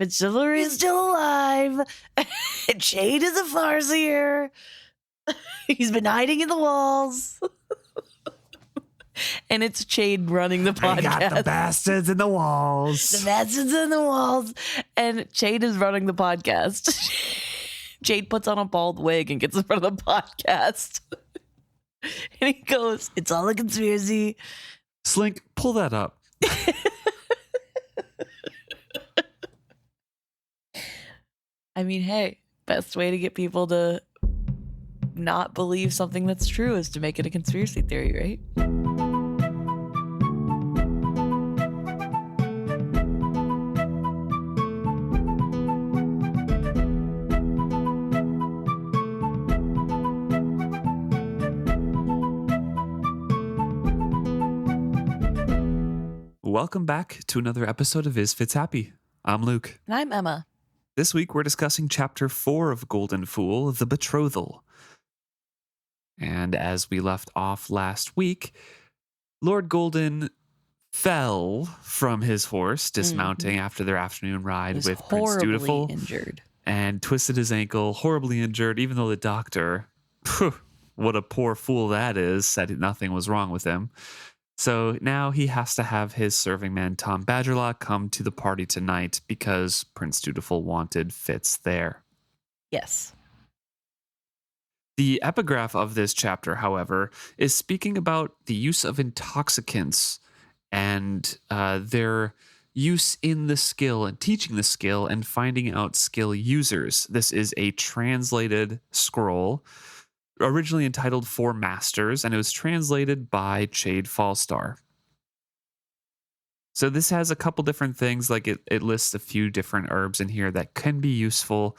But Chivalry is still alive. Jade is a farseer. He's been hiding in the walls. And it's Jade running the podcast. I got the bastards in the walls. The bastards in the walls. And Jade is running the podcast. Jade puts on a bald wig and gets in front of the podcast. And he goes, it's all a conspiracy. Slink, pull that up. I mean, hey, best way to get people to not believe something that's true is to make it a conspiracy theory, right? Welcome back to another episode of Is Fitz Happy? I'm Luke. And I'm Emma. This week we're discussing Chapter 4 of Golden Fool, The Betrothal. And as we left off last week, Lord Golden fell from his horse, dismounting after their afternoon ride with Prince Dutiful. Injured. And twisted his ankle, horribly injured, even though the doctor, what a poor fool that is, said nothing was wrong with him. So now he has to have his serving man, Tom Badgerlock, come to the party tonight because Prince Dutiful wanted Fitz there. Yes. The epigraph of this chapter, however, is speaking about the use of intoxicants and their use in the skill and teaching the skill and finding out skill users. This is a translated scroll, originally entitled Four Masters, and it was translated by Jade Fallstar. So this has a couple different things, like it lists a few different herbs in here that can be useful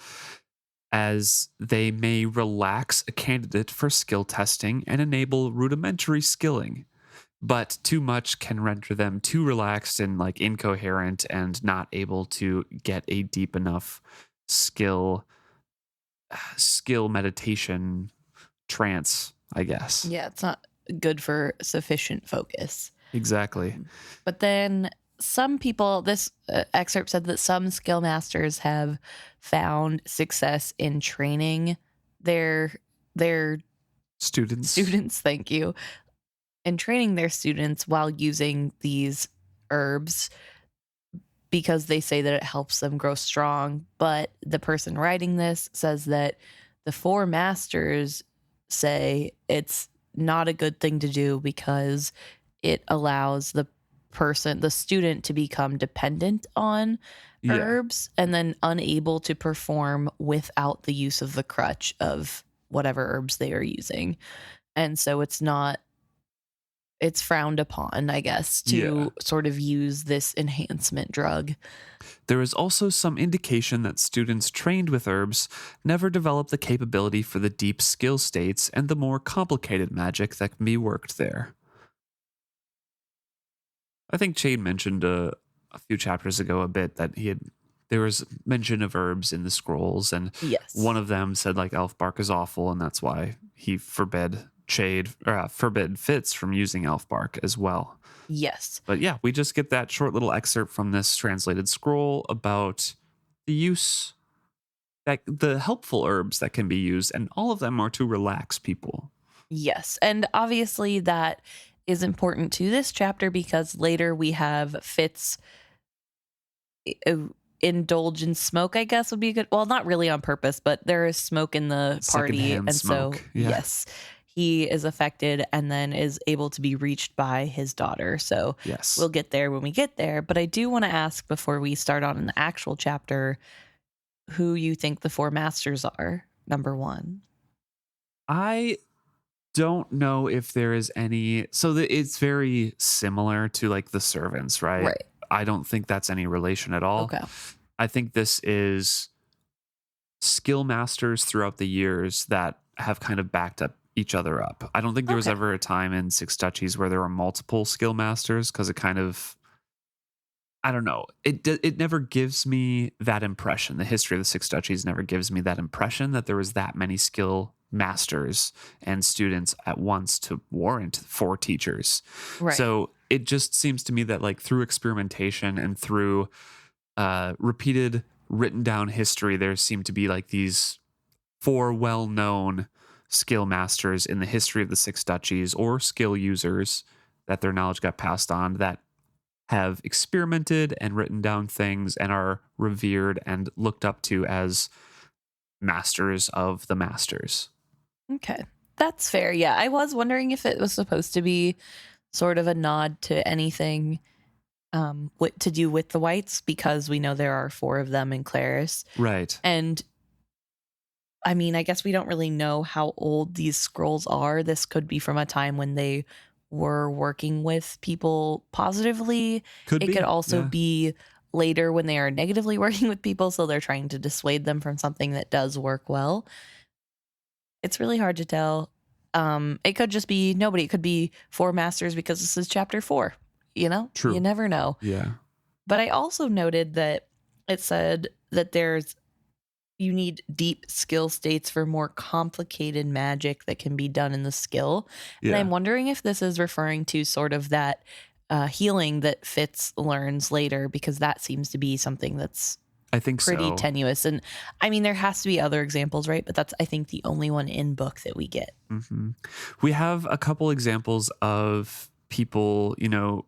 as they may relax a candidate for skill testing and enable rudimentary skilling. But too much can render them too relaxed and like incoherent and not able to get a deep enough skill meditation trance, I guess. Yeah, it's not good for sufficient focus. Exactly. But then some people, this excerpt said that some skill masters have found success in training their students, thank you, and training their students while using these herbs because they say that it helps them grow strong. But the person writing this says that the Four Masters say it's not a good thing to do because it allows the student to become dependent on herbs and then unable to perform without the use of the crutch of whatever herbs they are using. And so it's frowned upon, I guess, to sort of use this enhancement drug. There is also some indication that students trained with herbs never develop the capability for the deep skill states and the more complicated magic that can be worked there. I think Jade mentioned a few chapters ago a bit that there was mention of herbs in the scrolls, and one of them said like elf bark is awful, and that's why he forbid Fitz from using elf bark as well. Yes. But yeah, we just get that short little excerpt from this translated scroll about the use, the helpful herbs that can be used, and all of them are to relax people. Yes. And obviously that is important to this chapter because later we have Fitz indulge in smoke, I guess would be good. Well, not really on purpose, but there is smoke in the party. Secondhand and smoke. So, yes. He is affected and then is able to be reached by his daughter. So we'll get there when we get there. But I do want to ask before we start on an actual chapter, who you think the Four Masters are, number one. I don't know if there is any. So it's very similar to like the servants, right? Right. I don't think that's any relation at all. Okay. I think this is skill masters throughout the years that have kind of backed up each other up. I don't think there was ever a time in Six Duchies where there were multiple skill masters because it kind of, I don't know. It never gives me that impression. The history of the Six Duchies never gives me that impression that there was that many skill masters and students at once to warrant 4 teachers. Right. So it just seems to me that like through experimentation and through repeated written down history, there seem to be like these four well-known skill masters in the history of the six duchies, or skill users that their knowledge got passed on, that have experimented and written down things and are revered and looked up to as masters of the masters. Okay. That's fair. Yeah. I was wondering if it was supposed to be sort of a nod to anything what to do with the whites, because we know there are four of them in Claris. Right. And I mean, I guess we don't really know how old these scrolls are. This could be from a time when they were working with people positively. Could It be. could also Yeah. be later when they are negatively working with people, so they're trying to dissuade them from something that does work well. It's really hard to tell. It could just be nobody. It could be four masters because this is chapter 4. You know? True. You never know. Yeah. But I also noted that it said that you need deep skill states for more complicated magic that can be done in the skill. And Yeah. I'm wondering if this is referring to sort of that healing that Fitz learns later, because that seems to be something that's I think pretty so. tenuous. And I mean, there has to be other examples, right? But that's, I think, the only one in book that we get. Mm-hmm. We have a couple examples of people,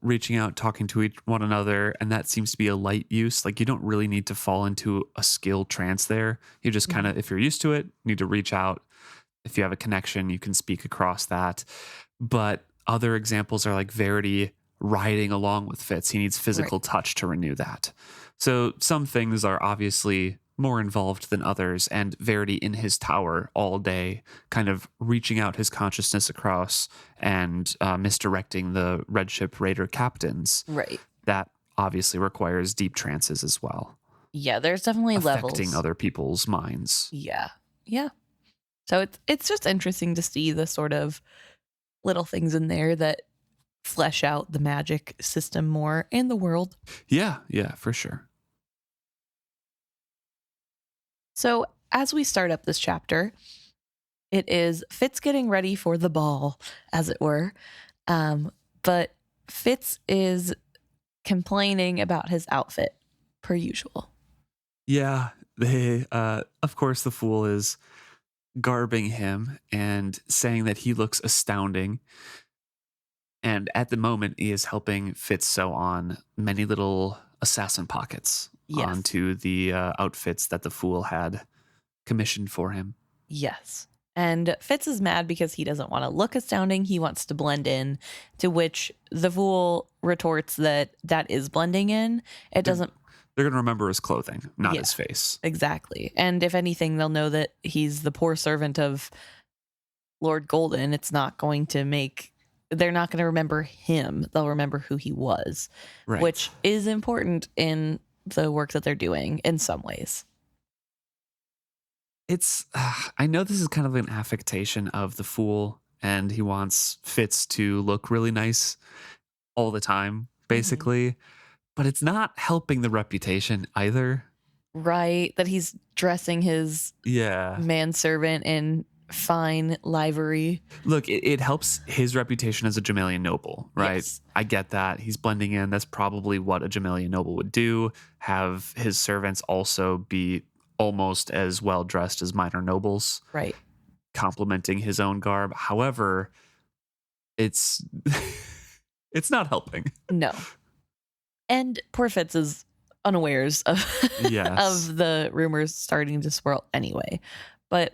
reaching out, talking to one another, and that seems to be a light use. Like, you don't really need to fall into a skill trance there. You just kind of, if you're used to it, need to reach out. If you have a connection, you can speak across that. But other examples are like Verity riding along with Fitz. He needs physical touch to renew that. So some things are obviously more involved than others, and Verity in his tower all day, kind of reaching out his consciousness across and misdirecting the Red Ship Raider captains. Right. That obviously requires deep trances as well. Yeah, there's definitely affecting levels. other people's minds. Yeah. Yeah. So it's just interesting to see the sort of little things in there that flesh out the magic system more and the world. Yeah, for sure. So as we start up this chapter, it is Fitz getting ready for the ball, as it were. But Fitz is complaining about his outfit, per usual. Yeah, of course, the fool is garbing him and saying that he looks astounding. And at the moment, he is helping Fitz sew on many little assassin pockets onto the outfits that the fool had commissioned for him. Yes. And Fitz is mad because he doesn't want to look astounding. He wants to blend in, to which the fool retorts that is blending in. They're going to remember his clothing, not his face. Exactly. And if anything, they'll know that he's the poor servant of Lord Golden. They're not going to remember him. They'll remember who he was, which is important in the work that they're doing in some ways. I know this is kind of an affectation of the fool, and he wants Fitz to look really nice all the time, basically, but it's not helping the reputation either. Right. That he's dressing his manservant in fine livery. Look, it helps his reputation as a Jamalian noble, right? Yes. I get that. He's blending in. That's probably what a Jamalian noble would do. Have his servants also be almost as well dressed as minor nobles. Right. Complementing his own garb. However, it's not helping. No. And poor Fitz is unawares of, of the rumors starting to swirl anyway. But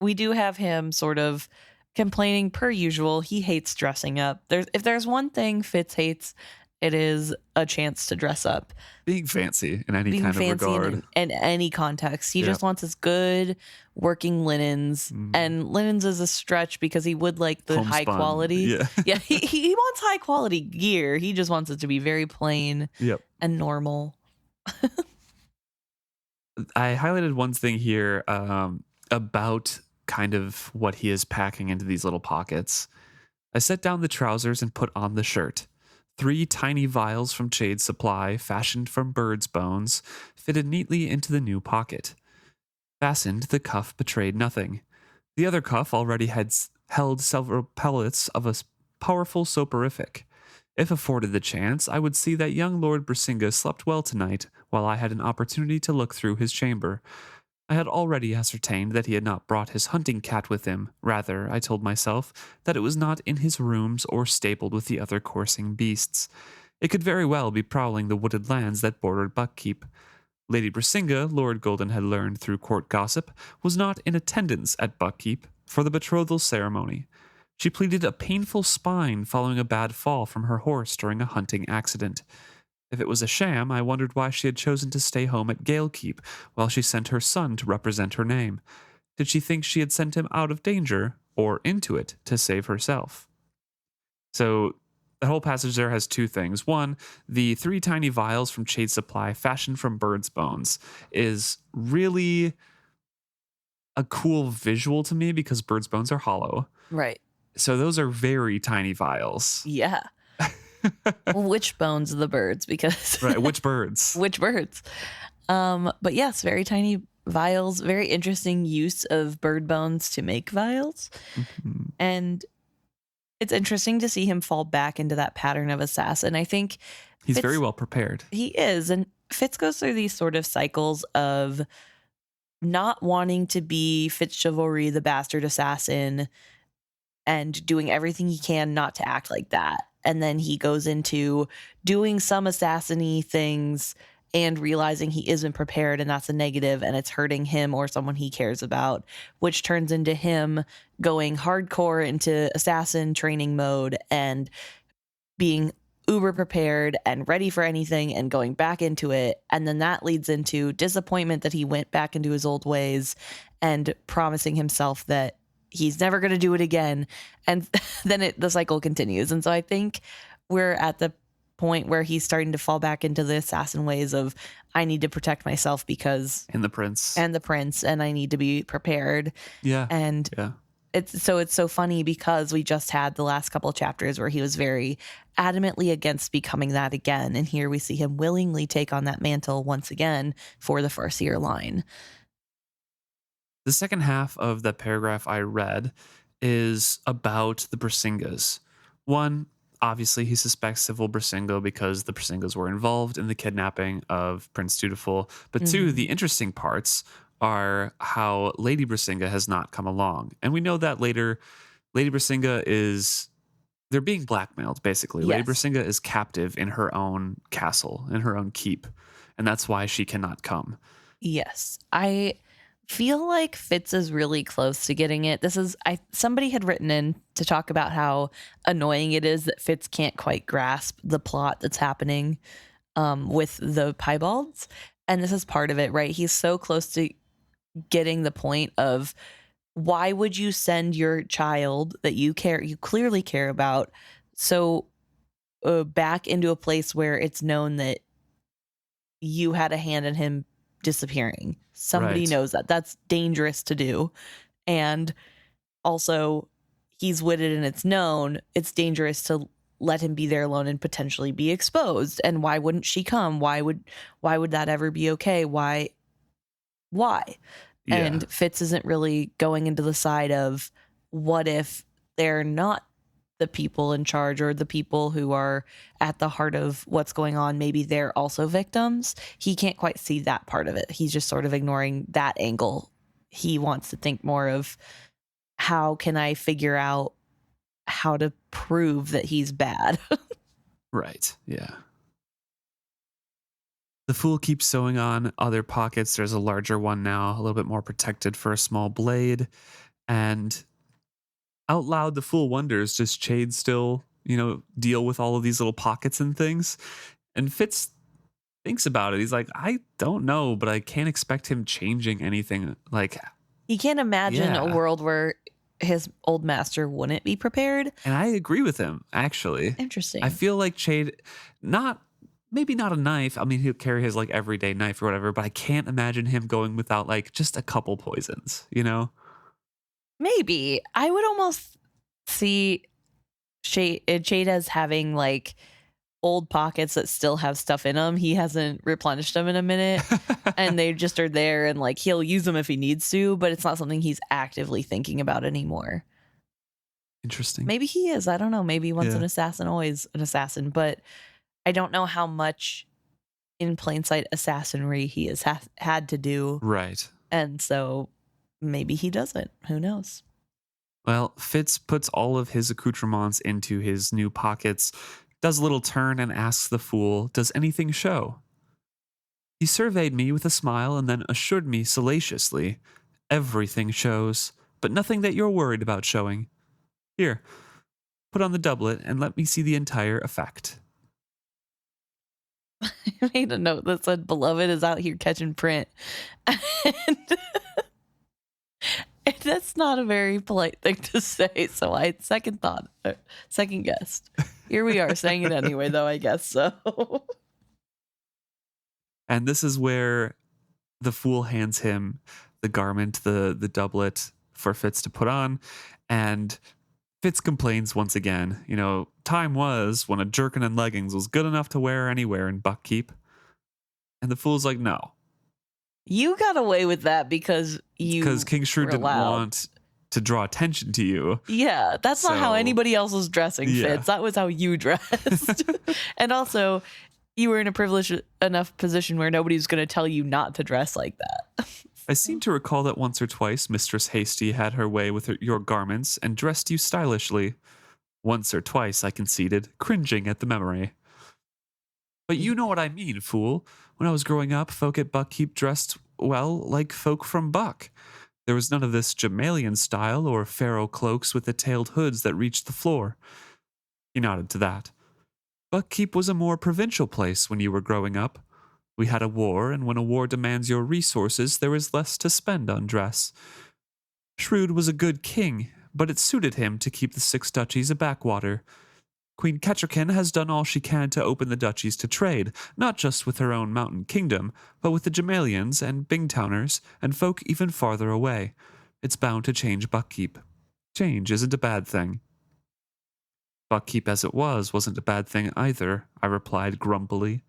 we do have him sort of complaining per usual. He hates dressing up. If there's one thing Fitz hates, it is a chance to dress up. Being fancy in any kind of regard. In any context. He just wants his good working linens. And linens is a stretch because he would like the high quality. Yeah, he wants high quality gear. He just wants it to be very plain and normal. I highlighted one thing here about kind of what he is packing into these little pockets. I set down the trousers and put on the shirt. 3 tiny vials from Chade's supply, fashioned from bird's bones, fitted neatly into the new pocket. Fastened, the cuff betrayed nothing. The other cuff already had held several pellets of a powerful soporific. If afforded the chance, I would see that young Lord Brisinga slept well tonight, while I had an opportunity to look through his chamber. I had already ascertained that he had not brought his hunting cat with him. Rather, I told myself that it was not in his rooms or stabled with the other coursing beasts. It could very well be prowling the wooded lands that bordered Buckkeep. Lady Brisinga, Lord Golden had learned through court gossip, was not in attendance at Buckkeep for the betrothal ceremony. She pleaded a painful spine following a bad fall from her horse during a hunting accident. If it was a sham, I wondered why she had chosen to stay home at Galekeep while she sent her son to represent her name. Did she think she had sent him out of danger, or into it, to save herself? So, the whole passage there has two things. One, the 3 tiny vials from Chade Supply, fashioned from bird's bones, is really a cool visual to me because bird's bones are hollow. Right. So, those are very tiny vials. Yeah. Which bones of the birds? Because Right, which birds? which birds? But yes, very tiny vials. Very interesting use of bird bones to make vials, Mhm. and it's interesting to see him fall back into that pattern of assassin. I think He's Fitz, very well prepared. he is, and Fitz goes through these sort of cycles of not wanting to be Fitz Chivalry, the bastard assassin, and doing everything he can not to act like that. And then he goes into doing some assassiny things and realizing he isn't prepared, and that's a negative, and it's hurting him or someone he cares about, which turns into him going hardcore into assassin training mode and being uber prepared and ready for anything and going back into it. And then that leads into disappointment that he went back into his old ways and promising himself that he's never going to do it again. And then the cycle continues. And so I think we're at the point where he's starting to fall back into the assassin ways of, I need to protect myself because And the prince. and the prince, and I need to be prepared. Yeah. And Yeah. it's so funny because we just had the last couple of chapters where he was very adamantly against becoming that again. And here we see him willingly take on that mantle once again for the Farseer line. The second half of the paragraph I read is about the Brisingas. One, obviously, he suspects Civil Brisingo because the Brisingas were involved in the kidnapping of Prince Dutiful. But two, the interesting parts are how Lady Brisinga has not come along. And we know that later, Lady Brisinga they're being blackmailed, basically. Yes. Lady Brisinga is captive in her own castle, in her own keep. And that's why she cannot come. Yes. I feel like Fitz is really close to getting it. Somebody had written in to talk about how annoying it is that Fitz can't quite grasp the plot that's happening with the piebalds. And this is part of it, right? He's so close to getting the point of, why would you send your child that you clearly care about, so back into a place where it's known that you had a hand in him disappearing? Somebody Right. knows that. That's dangerous to do. And also, he's witted and it's known. It's dangerous to let him be there alone and potentially be exposed. And why wouldn't she come? Why would that ever be okay? Why? Yeah. And Fitz isn't really going into the side of, what if they're not the people in charge, or the people who are at the heart of what's going on? Maybe they're also victims. He can't quite see that part of it. He's just sort of ignoring that angle. He wants to think more of, how can I figure out how to prove that he's bad? Right. Yeah. The fool keeps sewing on other pockets. There's a larger one now, a little bit more protected for a small blade. And out loud, the fool wonders, does Chade still, deal with all of these little pockets and things? And Fitz thinks about it. He's like, I don't know, but I can't expect him changing anything. Like, He can't imagine Yeah. a world where his old master wouldn't be prepared. and I agree with him, actually. Interesting. I feel like Chade, maybe not a knife. I mean, he'll carry his everyday knife or whatever, but I can't imagine him going without just a couple poisons, Maybe. I would almost see Chade as having old pockets that still have stuff in them. He hasn't replenished them in a minute, and they just are there, and he'll use them if he needs to, but it's not something he's actively thinking about anymore. Interesting. Maybe he is. I don't know. Maybe once an Yeah. assassin, always an assassin. But I don't know how much in plain sight assassinry he has had to do. Right. And so maybe he doesn't. Who knows? Well, Fitz puts all of his accoutrements into his new pockets, does a little turn, and asks the fool, "Does anything show?" He surveyed me with a smile and then assured me salaciously, "Everything shows, but nothing that you're worried about showing. Here, put on the doublet and let me see the entire effect." I made a note that said, "Beloved is out here catching print." And and that's not a very polite thing to say. So I second guessed. Here we are saying it anyway, though, I guess so. And this is where the fool hands him the garment, the doublet for Fitz to put on, and Fitz complains once again. Time was when a jerkin and leggings was good enough to wear anywhere in Buckkeep. And the fool's like, no. You got away with that because King Shrew were didn't allowed. want to draw attention to you. Yeah, that's not how So- anybody else was dressing, Yeah. Fitz. That was how you dressed. And also, you were in a privileged enough position where nobody's going to tell you not to dress like that. I seem to recall that once or twice Mistress Hasty had her way with your garments and dressed you stylishly. Once or twice, I conceded, cringing at the memory. But you know what I mean, fool. When I was growing up, folk at Buckkeep dressed, well, like folk from Buck. There was none of this Jamalian style or pharaoh cloaks with the tailed hoods that reached the floor. He nodded to that. Buckkeep was a more provincial place when you were growing up. We had a war, and when a war demands your resources, there is less to spend on dress. Shrewd was a good king, but it suited him to keep the 6 duchies a backwater. Queen Ketcherkin has done all she can to open the duchies to trade, not just with her own mountain kingdom, but with the Jamalians and Bingtowners and folk even farther away. It's bound to change Buckkeep. Change isn't a bad thing. Buckkeep as it wasn't a bad thing either, I replied grumpily.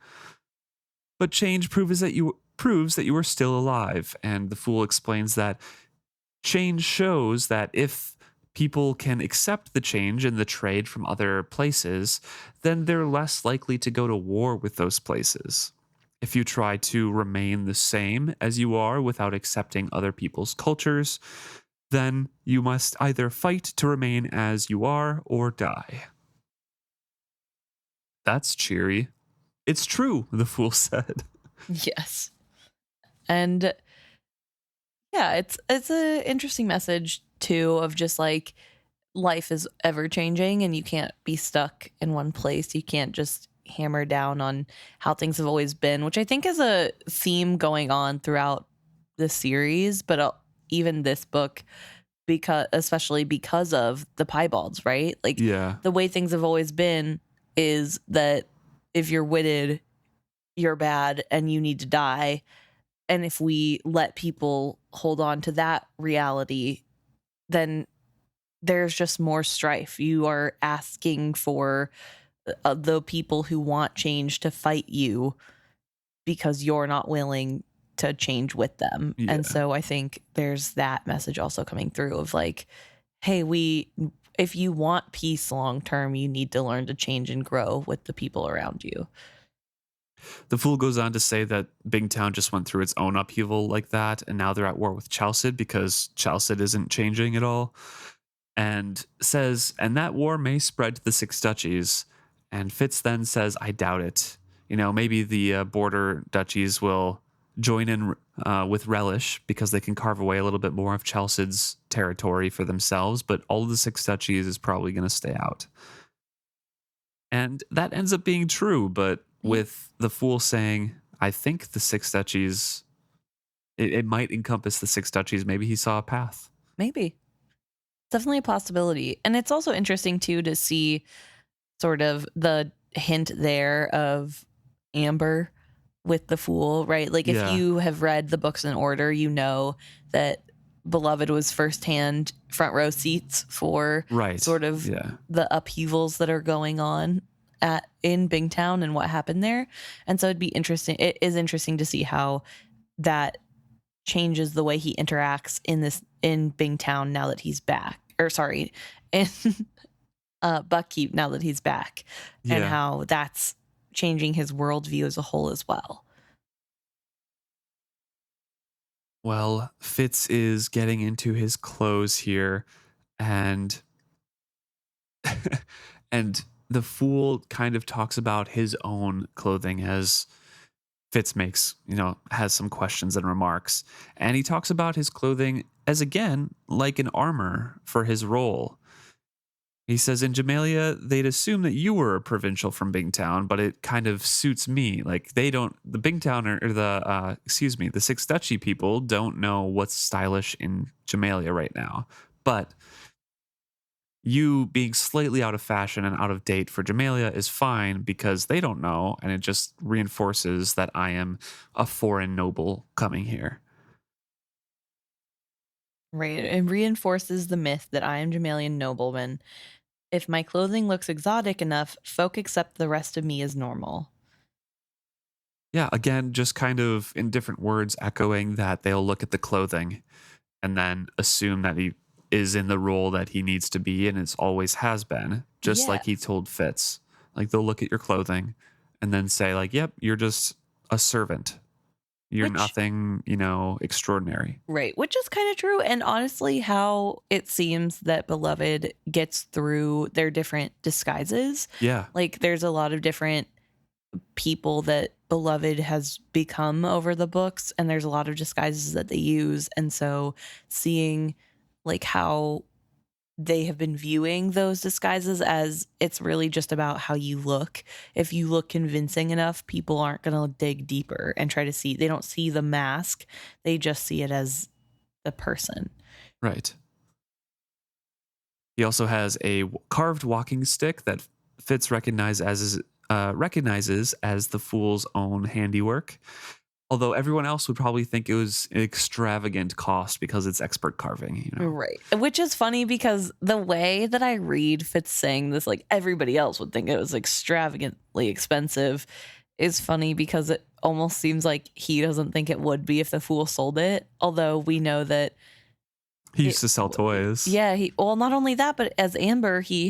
But change proves that you are still alive, and the fool explains that change shows that if people can accept the change in the trade from other places, then they're less likely to go to war with those places. If you try to remain the same as you are without accepting other people's cultures, then you must either fight to remain as you are or die. That's cheery. It's true, the fool said. Yes. And yeah, it's an interesting message too of just like life is ever changing and you can't be stuck in one place. You can't just hammer down on how things have always been, which I think is a theme going on throughout the series, but even this book, especially because of the piebalds, right? Like Yeah. the way things have always been is that if you're witted, you're bad and you need to die. And if we let people hold on to that reality, then there's just more strife. You are asking for the people who want change to fight you because you're not willing to change with them. Yeah. And so I think there's that message also coming through of like, hey, if you want peace long term, you need to learn to change and grow with the people around you. The fool goes on to say that Bingtown just went through its own upheaval like that, and now they're at war with Chalced because Chalced isn't changing at all. And says, and that war may spread to the 6 duchies. And Fitz then says, I doubt it. Maybe the border duchies will join in with relish because they can carve away a little bit more of Chalced's territory for themselves, but all of the 6 duchies is probably going to stay out. And that ends up being true, but with the fool saying, I think the 6 duchies, it might encompass the 6 duchies. Maybe he saw a path. Maybe. Definitely a possibility. And it's also interesting, too, to see sort of the hint there of Amber with the fool, right? Like if you have read the books in order, you know that Beloved was firsthand front row seats for sort of the upheavals that are going on in Bingtown and what happened there. And so it'd be interesting. It is interesting to see how that changes the way he interacts in Bingtown now that he's back. or sorry, in Buckkeep now that he's back, and Yeah. how that's changing his worldview as a whole as well. Well, Fitz is getting into his clothes here, and and the fool kind of talks about his own clothing as Fitz makes, has some questions and remarks. And he talks about his clothing as, again, like an armor for his role. He says, in Jamalia, they'd assume that you were a provincial from Bingtown, but it kind of suits me. Like, they don't, the Bingtown or the Six Duchy people don't know what's stylish in Jamalia right now. But you being slightly out of fashion and out of date for Jamalia is fine because they don't know, and it just reinforces that I am a foreign noble coming here. Right. It reinforces the myth that I am Jamalian nobleman. If my clothing looks exotic enough, folk accept the rest of me as normal. Yeah, again, just kind of in different words, echoing that they'll look at the clothing and then assume that he is in the role that he needs to be and it's always has been, just like he Yes. told Fitz. Like, they'll look at your clothing and then say, like, yep, you're just a servant. You're Which, nothing, extraordinary. right, which is kind of true. And honestly, how it seems that Beloved gets through their different disguises. Yeah. Like, there's a lot of different people that Beloved has become over the books, and there's a lot of disguises that they use. And so seeing like how they have been viewing those disguises as it's really just about how you look. If you look convincing enough, people aren't going to dig deeper and try to see. They don't see the mask. They just see it as the person. Right. He also has a carved walking stick that Fitz recognizes as the fool's own handiwork. Although everyone else would probably think it was an extravagant cost because it's expert carving, Right. Which is funny because the way that I read Fitz saying this, like everybody else would think it was extravagantly expensive, is funny because it almost seems like he doesn't think it would be if the fool sold it. Although we know that he used to sell toys. Yeah, not only that, but as Amber, he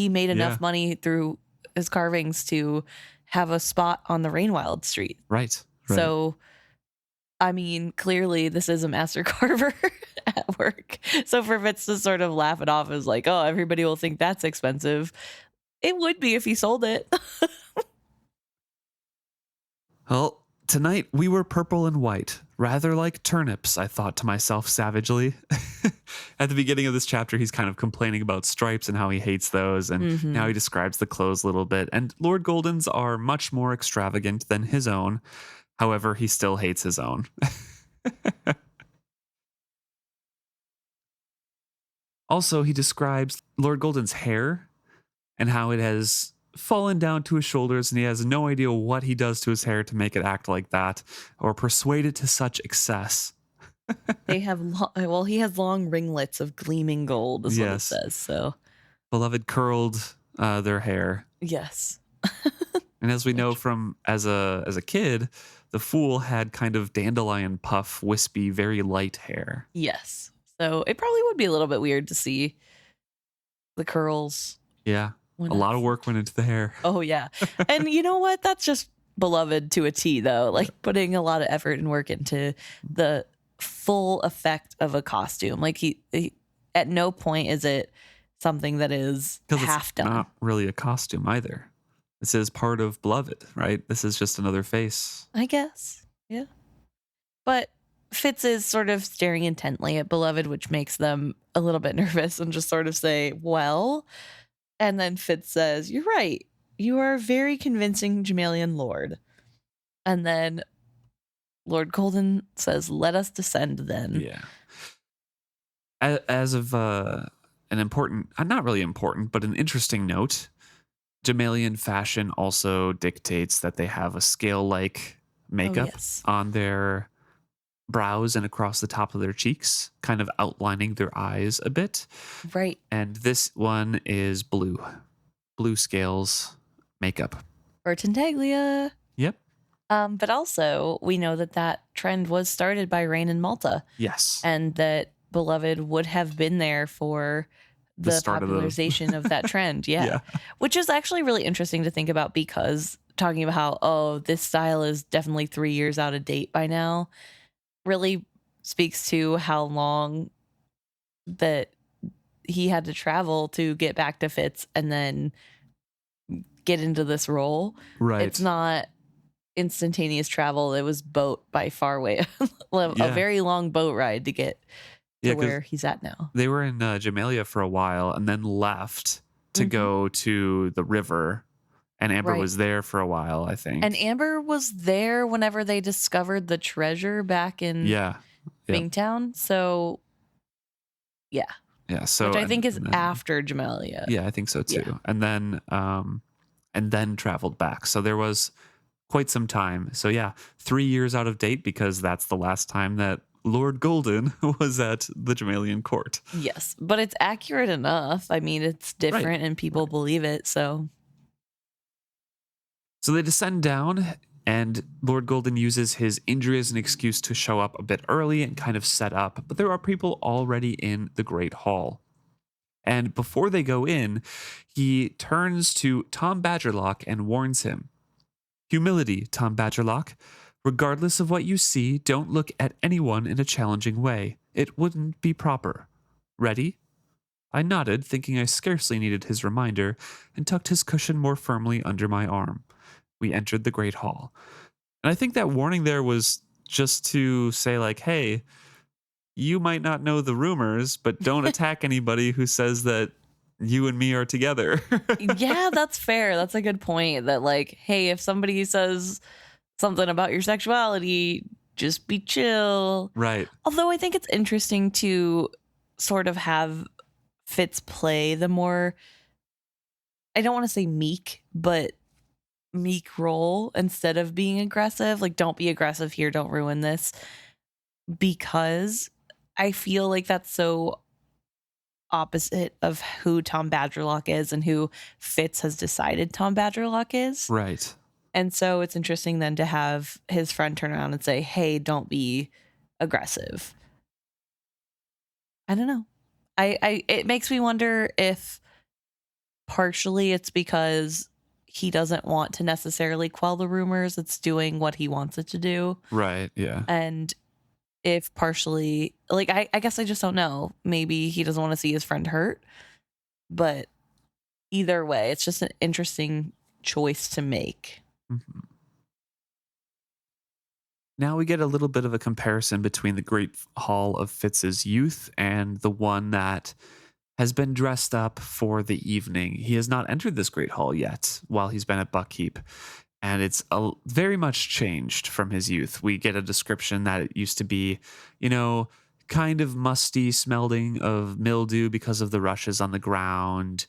made enough money through his carvings to have a spot on the Rainwild Street. Right. So, I mean, clearly this is a master carver at work. So for Fitz to sort of laugh it off as like, oh, everybody will think that's expensive. It would be if he sold it. Well, tonight we were purple and white, rather like turnips, I thought to myself savagely. At the beginning of this chapter, he's kind of complaining about stripes and how he hates those, and now he describes the clothes a little bit. And Lord Golden's are much more extravagant than his own. However, he still hates his own. Also, he describes Lord Golden's hair and how it has fallen down to his shoulders, and he has no idea what he does to his hair to make it act like that or persuade it to such excess. They have he has long ringlets of gleaming gold, is what it says. So Beloved curled their hair. Yes. And as we know from as a kid, the fool had kind of dandelion puff, wispy, very light hair. Yes. So it probably would be a little bit weird to see the curls. Yeah. A lot of work went into the hair. Oh, yeah. And you know what? That's just Beloved to a T, though. Like putting a lot of effort and work into the full effect of a costume. Like he at no point is it something that is half done. Not really a costume either. This is part of Beloved, right? This is just another face. I guess. Yeah. But Fitz is sort of staring intently at Beloved, which makes them a little bit nervous and just sort of say, well. And then Fitz says, you're right. You are a very convincing Jamalian lord. And then Lord Golden says, let us descend then. Yeah. As of an important, not really important, but an interesting note, Jamalian fashion also dictates that they have a scale-like makeup on their brows and across the top of their cheeks, kind of outlining their eyes a bit. Right. And this one is blue scales makeup. Or Tintaglia. Yep. But also, we know that trend was started by Rain and Malta. Yes. And that beloved would have been there for The the start of the popularization of that trend. Yeah. yeah. Which is actually really interesting to think about because talking about how, oh, this style is definitely 3 years out of date by now really speaks to how long that he had to travel to get back to Fitz and then get into this role. It's Right. not instantaneous travel. It was boat by far way, a Yeah. very long boat ride to get Yeah, to because where he's at now. they were in Jamelia for a while and then left to Hmm. go to the river. And Amber Right. was there for a while, I And think. Amber was there whenever they discovered the treasure back in Yeah. Yep. Bingtown. So, yeah, Yeah. which So I think is and then after Jamelia. yeah, I think so Yeah. too. And then traveled back. So there was quite some time. So yeah, 3 years out of date because that's the last time that Lord Golden was at the Jamalian court. Yes. But it's accurate enough. I mean, it's Right. different and people believe it. So, So they descend down, and Lord Golden uses his injury as an excuse to show up a bit early and kind of set up. But there are people already in the Great Hall. And before they go in, he turns to Tom Badgerlock and warns him. Humility, Tom Badgerlock. Regardless of what you see, don't look at anyone in a challenging way. It wouldn't be proper. Ready? I nodded, thinking I scarcely needed his reminder, and tucked his cushion more firmly under my arm. We entered the Great Hall. And I think that warning there was just to say, like, hey, you might not know the rumors, but don't attack anybody who says that you and me are together. yeah, that's fair. That's a good point. That, like, hey, if somebody says something about your sexuality, just be chill. Right. Although I think it's interesting to sort of have Fitz play the more, I don't want to say meek, but meek role instead of being aggressive. Like, don't be aggressive here, don't ruin this. Because I feel like that's so opposite of who Tom Badgerlock is and who Fitz has decided Tom Badgerlock is. Right. And so it's interesting then to have his friend turn around and say, hey, don't be aggressive. I don't know. It makes me wonder if partially it's because he doesn't want to necessarily quell the rumors. It's doing what he wants it to do. Right. Yeah. And if partially, like, I guess I just don't know. Maybe he doesn't want to see his friend hurt. But either way, it's just an interesting choice to make. Mhm. Now we get a little bit of a comparison between the Great Hall of Fitz's youth and the one that has been dressed up for the evening. He has not entered this Great Hall yet while he's been at Buckkeep. And it's very much changed from his youth. We get a description that it used to be, kind of musty smelling of mildew because of the rushes on the ground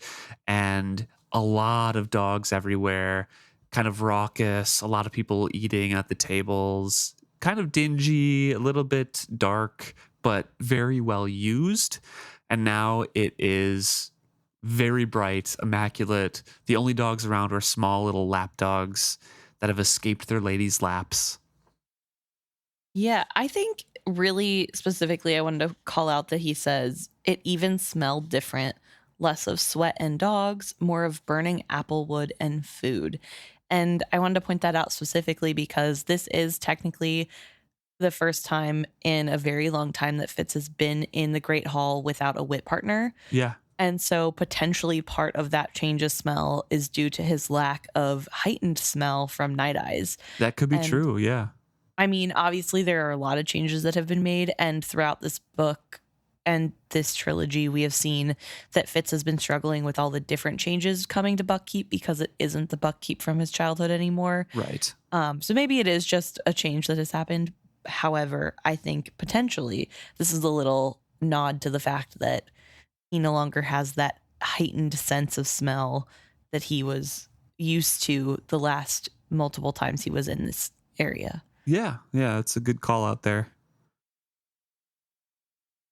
and a lot of dogs everywhere, kind of raucous, a lot of people eating at the tables, kind of dingy, a little bit dark, but very well used. And now it is very bright, immaculate. The only dogs around are small little lap dogs that have escaped their ladies' laps. Yeah, I think really specifically, I wanted to call out that he says it even smelled different, less of sweat and dogs, more of burning apple wood and food. And I wanted to point that out specifically because this is technically the first time in a very long time that Fitz has been in the Great Hall without a wit partner. Yeah. And so potentially part of that change of smell is due to his lack of heightened smell from Night Eyes. That could be And true. Yeah. I mean, obviously there are a lot of changes that have been made, and throughout this book and this trilogy, we have seen that Fitz has been struggling with all the different changes coming to Buckkeep because it isn't the Buckkeep from his childhood anymore. Right. So maybe it is just a change that has happened. However, I think potentially this is a little nod to the fact that he no longer has that heightened sense of smell that he was used to the last multiple times he was in this area. Yeah. Yeah. It's a good call out there.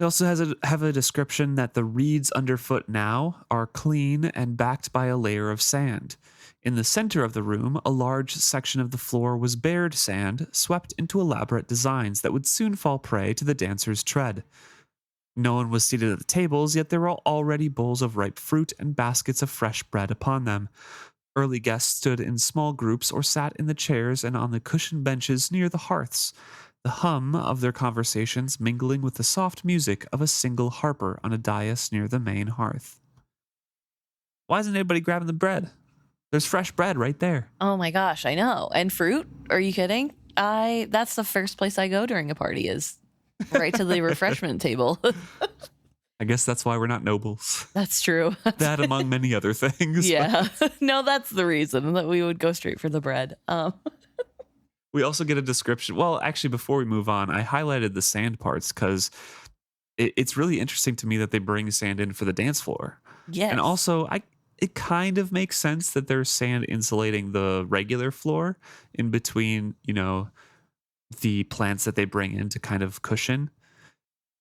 It also have a description that the reeds underfoot now are clean and backed by a layer of sand. In the center of the room, a large section of the floor was bared sand, swept into elaborate designs that would soon fall prey to the dancer's tread. No one was seated at the tables, yet there were already bowls of ripe fruit and baskets of fresh bread upon them. Early guests stood in small groups or sat in the chairs and on the cushioned benches near the hearths, the hum of their conversations mingling with the soft music of a single harper on a dais near the main hearth. Why isn't anybody grabbing the bread? There's fresh bread right there. Oh my gosh, I know. And fruit? Are you kidding? That's the first place I go during a party is right to the refreshment table. I guess that's why we're not nobles. That's true. That among many other things. Yeah. No, that's the reason that we would go straight for the bread. We also get a description. Well, actually, before we move on, I highlighted the sand parts because it's really interesting to me that they bring sand in for the dance floor. Yes. And also, it kind of makes sense that there's sand insulating the regular floor in between, the plants that they bring in to kind of cushion,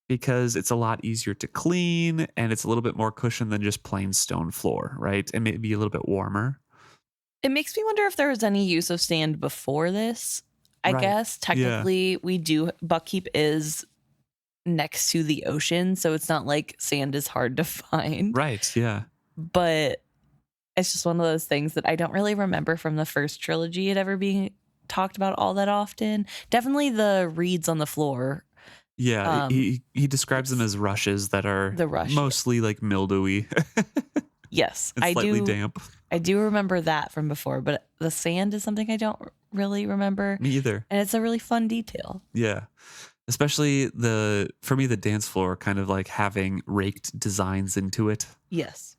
because it's a lot easier to clean and it's a little bit more cushion than just plain stone floor, right? And maybe a little bit warmer. It makes me wonder if there was any use of sand before this. I Right. guess technically Buckkeep is next to the ocean, so it's not like sand is hard to find. Right, yeah. But it's just one of those things that I don't really remember from the first trilogy it ever being talked about all that often. Definitely the reeds on the floor. Yeah, he describes them as rushes that are The rush, mostly like mildewy yes, and slightly damp. I do remember that from before, but the sand is something I don't really remember. Me either. And it's a really fun detail. Yeah. Especially for me, the dance floor kind of like having raked designs into it. Yes.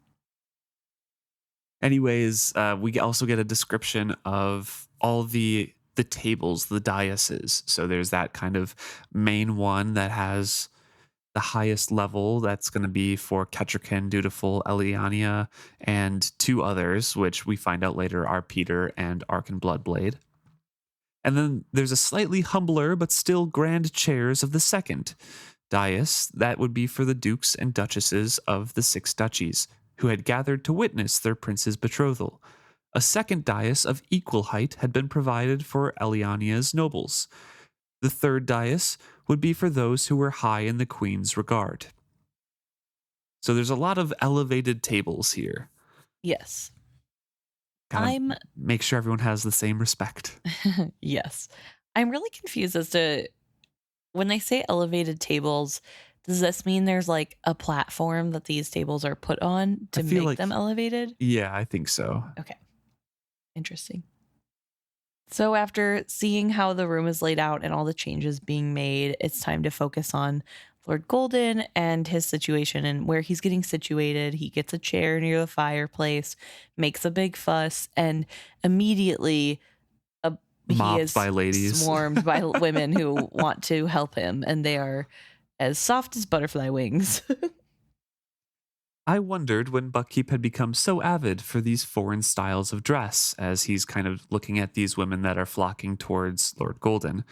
Anyways, we also get a description of all the tables, the daises. So there's that kind of main one that has the highest level. That's going to be for Ketcherkin, Dutiful, Elliania, and two others, which we find out later are Peter and Arkan Bloodblade. And then there's a slightly humbler but still grand chairs of the second dais. That would be for the dukes and duchesses of the six duchies, who had gathered to witness their prince's betrothal. A second dais of equal height had been provided for Elliania's nobles. The third dais would be for those who were high in the queen's regard. So there's a lot of elevated tables here. Yes. Make sure everyone has the same respect. Yes. I'm really confused as to when they say elevated tables, does this mean there's like a platform that these tables are put on to make them elevated? Yeah, I think so. Okay. Interesting. So after seeing how the room is laid out and all the changes being made, it's time to focus on Lord Golden and his situation and where he's getting situated. He gets a chair near the fireplace, makes a big fuss, and immediately he is by ladies. Swarmed by women who want to help him, and they are as soft as butterfly wings. I wondered when Buckkeep had become so avid for these foreign styles of dress, as he's kind of looking at these women that are flocking towards Lord Golden.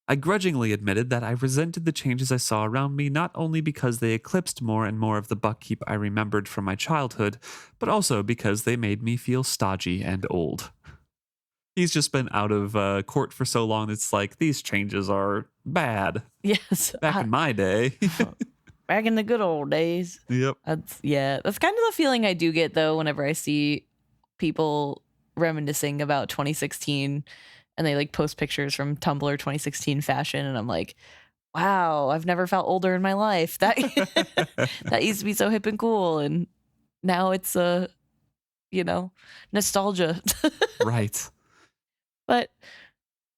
I grudgingly admitted that I resented the changes I saw around me, not only because they eclipsed more and more of the Buckkeep I remembered from my childhood, but also because they made me feel stodgy and old. He's just been out of court for so long, it's like, these changes are bad. Yes. Back in my day. Back in the good old days. Yep. That's kind of the feeling I do get, though, whenever I see people reminiscing about 2016 and they like post pictures from Tumblr 2016 fashion. And I'm like, wow, I've never felt older in my life. That that used to be so hip and cool. And now it's nostalgia. Right. But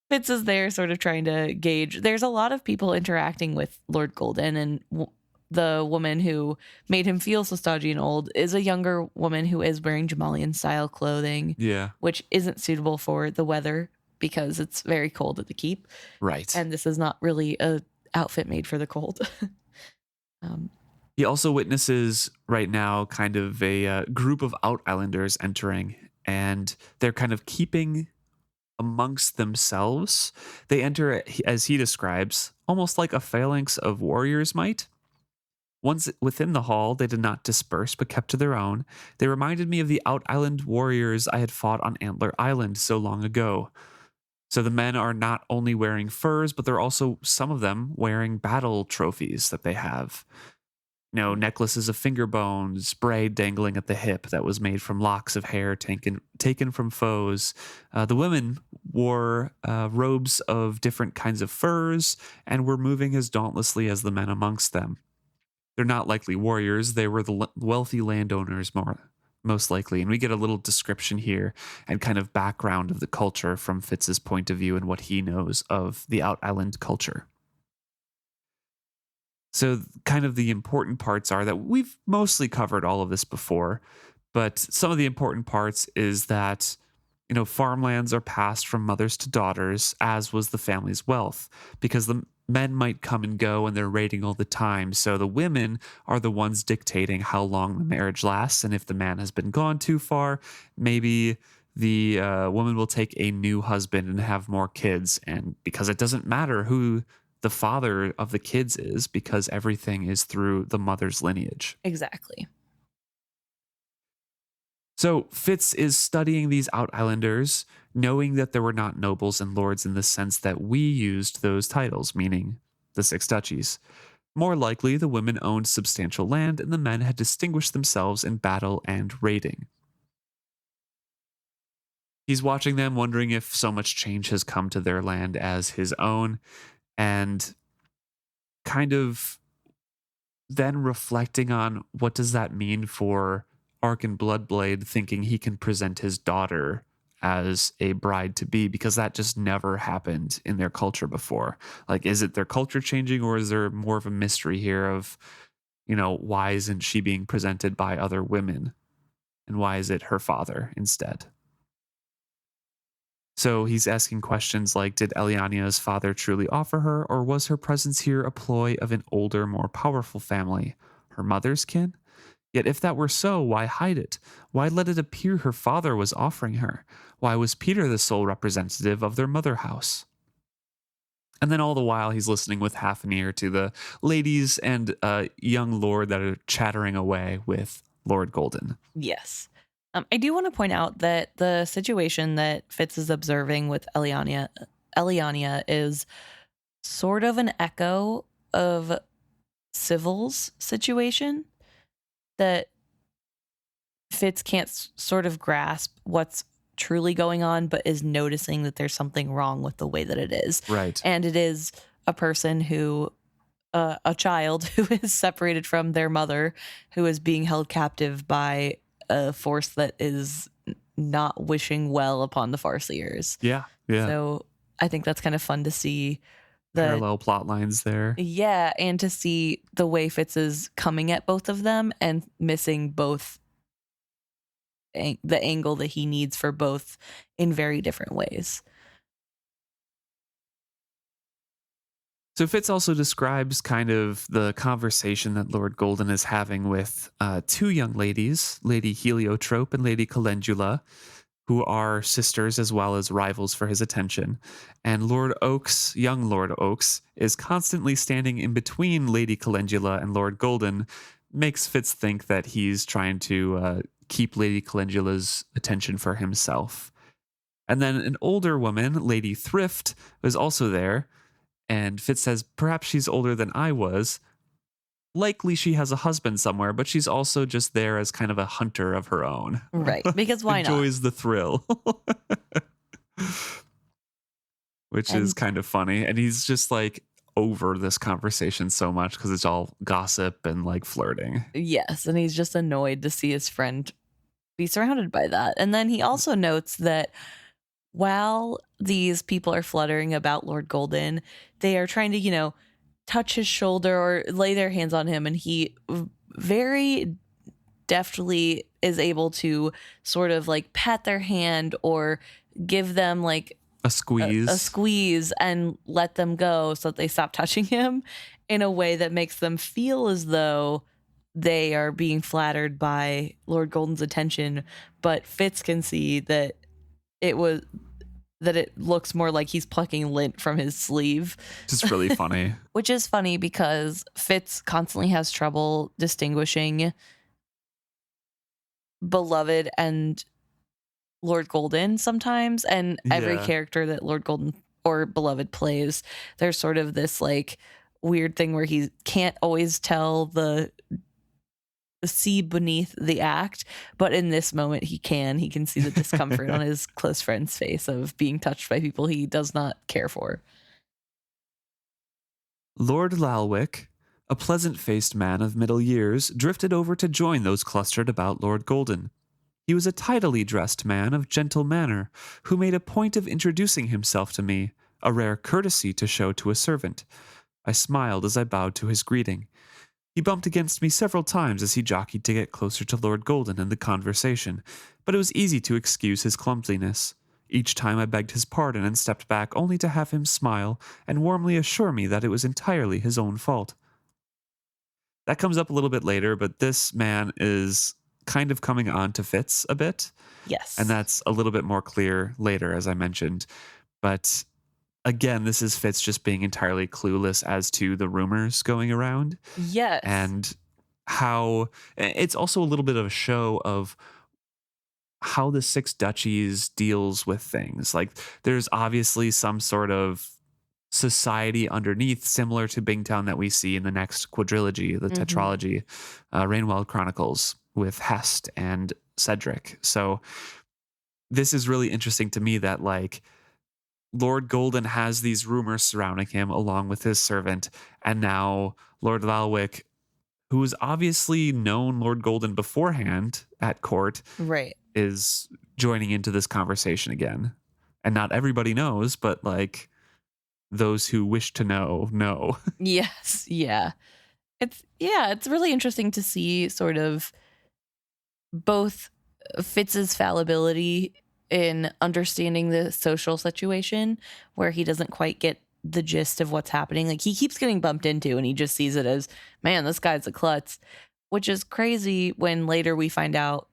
Fitz is there sort of trying to gauge. There's a lot of people interacting with Lord Golden, and the woman who made him feel so stodgy and old is a younger woman who is wearing Jamalian style clothing. Yeah. Which isn't suitable for the weather because it's very cold at the keep. Right. And this is not really a outfit made for the cold. He also witnesses right now kind of a group of Out Islanders entering, and they're kind of keeping amongst themselves. They enter, as he describes, almost like a phalanx of warriors might. Once within the hall, they did not disperse, but kept to their own. They reminded me of the Out Island warriors I had fought on Antler Island so long ago. So the men are not only wearing furs, but they're also, some of them, wearing battle trophies that they have. necklaces of finger bones, braid dangling at the hip that was made from locks of hair taken from foes. The women wore robes of different kinds of furs and were moving as dauntlessly as the men amongst them. They're not likely warriors. They were the wealthy landowners most likely. And we get a little description here and kind of background of the culture from Fitz's point of view and what he knows of the Out Island culture. So kind of the important parts are that we've mostly covered all of this before, but some of the important parts is that, farmlands are passed from mothers to daughters, as was the family's wealth, because the men might come and go and they're raiding all the time. So the women are the ones dictating how long the marriage lasts. And if the man has been gone too far, maybe the woman will take a new husband and have more kids. And because it doesn't matter who the father of the kids is, because everything is through the mother's lineage. Exactly. So Fitz is studying these Out Islanders, knowing that there were not nobles and lords in the sense that we used those titles, meaning the Six Duchies. More likely, the women owned substantial land and the men had distinguished themselves in battle and raiding. He's watching them, wondering if so much change has come to their land as his own, and kind of then reflecting on what does that mean for Ark and Bloodblade, thinking he can present his daughter as a bride to be, because that just never happened in their culture before. Like, is it their culture changing, or is there more of a mystery here of, why isn't she being presented by other women? And why is it her father instead? So he's asking questions like, did Elliania's father truly offer her, or was her presence here a ploy of an older, more powerful family, her mother's kin? Yet if that were so, why hide it? Why let it appear her father was offering her? Why was Peter the sole representative of their mother house? And then all the while he's listening with half an ear to the ladies and young lord that are chattering away with Lord Golden. Yes. I do want to point out that the situation that Fitz is observing with Elliania is sort of an echo of Civil's situation, that Fitz can't sort of grasp what's truly going on, but is noticing that there's something wrong with the way that it is. Right. And it is a person who, a child who is separated from their mother, who is being held captive by a force that is not wishing well upon the Farseers. Yeah. So I think that's kind of fun to see. Parallel plot lines there. Yeah, and to see the way Fitz is coming at both of them and missing both the angle that he needs for both in very different ways. So Fitz also describes kind of the conversation that Lord Golden is having with two young ladies, Lady Heliotrope and Lady Calendula, who are sisters as well as rivals for his attention. And young Lord Oaks, is constantly standing in between Lady Calendula and Lord Golden, makes Fitz think that he's trying to keep Lady Calendula's attention for himself. And then an older woman, Lady Thrift, is also there. And Fitz says, perhaps she's older than I was. Likely she has a husband somewhere, but she's also just there as kind of a hunter of her own. Right, because why not? Enjoys the thrill. Which is kind of funny. And he's just like over this conversation so much because it's all gossip and like flirting. Yes, and he's just annoyed to see his friend be surrounded by that. And then he also notes that while these people are fluttering about Lord Golden, they are trying to, touch his shoulder or lay their hands on him, and he very deftly is able to sort of like pat their hand or give them like a squeeze and let them go so that they stop touching him in a way that makes them feel as though they are being flattered by Lord Golden's attention. But Fitz can see that it looks more like he's plucking lint from his sleeve. Just really funny. Which is funny because Fitz constantly has trouble distinguishing Beloved and Lord Golden sometimes. And every character that Lord Golden or Beloved plays, there's sort of this like weird thing where he can't always tell the see beneath the act, but in this moment he can see the discomfort on his close friend's face of being touched by people he does not care for. Lord Lalwick, a pleasant-faced man of middle years, drifted over to join those clustered about Lord Golden. He was a tidily dressed man of gentle manner, who made a point of introducing himself to me, a rare courtesy to show to a servant. I smiled as I bowed to his greeting. He bumped against me several times as he jockeyed to get closer to Lord Golden in the conversation, but it was easy to excuse his clumsiness. Each time I begged his pardon and stepped back only to have him smile and warmly assure me that it was entirely his own fault. That comes up a little bit later, but this man is kind of coming on to Fitz a bit. Yes. And that's a little bit more clear later, as I mentioned. But again, this is Fitz just being entirely clueless as to the rumors going around. Yes. And how it's also a little bit of a show of how the Six Duchies deals with things. Like, there's obviously some sort of society underneath, similar to Bingtown that we see in the next quadrilogy, the tetralogy, Rainwell Chronicles, with Hest and Cedric. So this is really interesting to me that, like, Lord Golden has these rumors surrounding him along with his servant, and now Lord Lalwick, who has obviously known Lord Golden beforehand at court, right, is joining into this conversation again. And not everybody knows, but like those who wish to know. Yes, yeah. It's really interesting to see sort of both Fitz's fallibility in understanding the social situation where he doesn't quite get the gist of what's happening. Like, he keeps getting bumped into and he just sees it as, man, this guy's a klutz, which is crazy when later we find out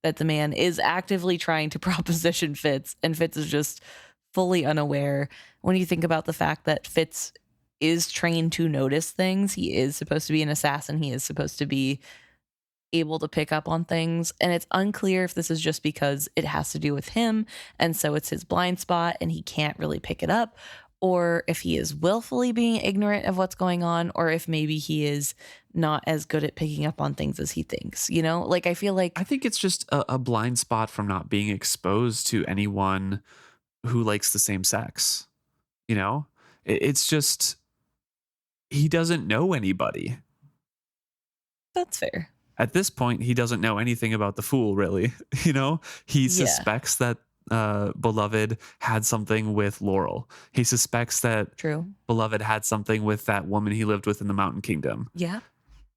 that the man is actively trying to proposition Fitz, and Fitz is just fully unaware. When you think about the fact that Fitz is trained to notice things, he is supposed to be an assassin, he is supposed to be able to pick up on things, and it's unclear if this is just because it has to do with him and so it's his blind spot and he can't really pick it up, or if he is willfully being ignorant of what's going on, or if maybe he is not as good at picking up on things as he thinks, you know? Like, I think it's just a blind spot from not being exposed to anyone who likes the same sex. You know, it's just, he doesn't know anybody. That's fair. At this point, he doesn't know anything about the Fool, really. You know, he suspects that Beloved had something with Laurel. He suspects that Beloved had something with that woman he lived with in the Mountain Kingdom. Yeah.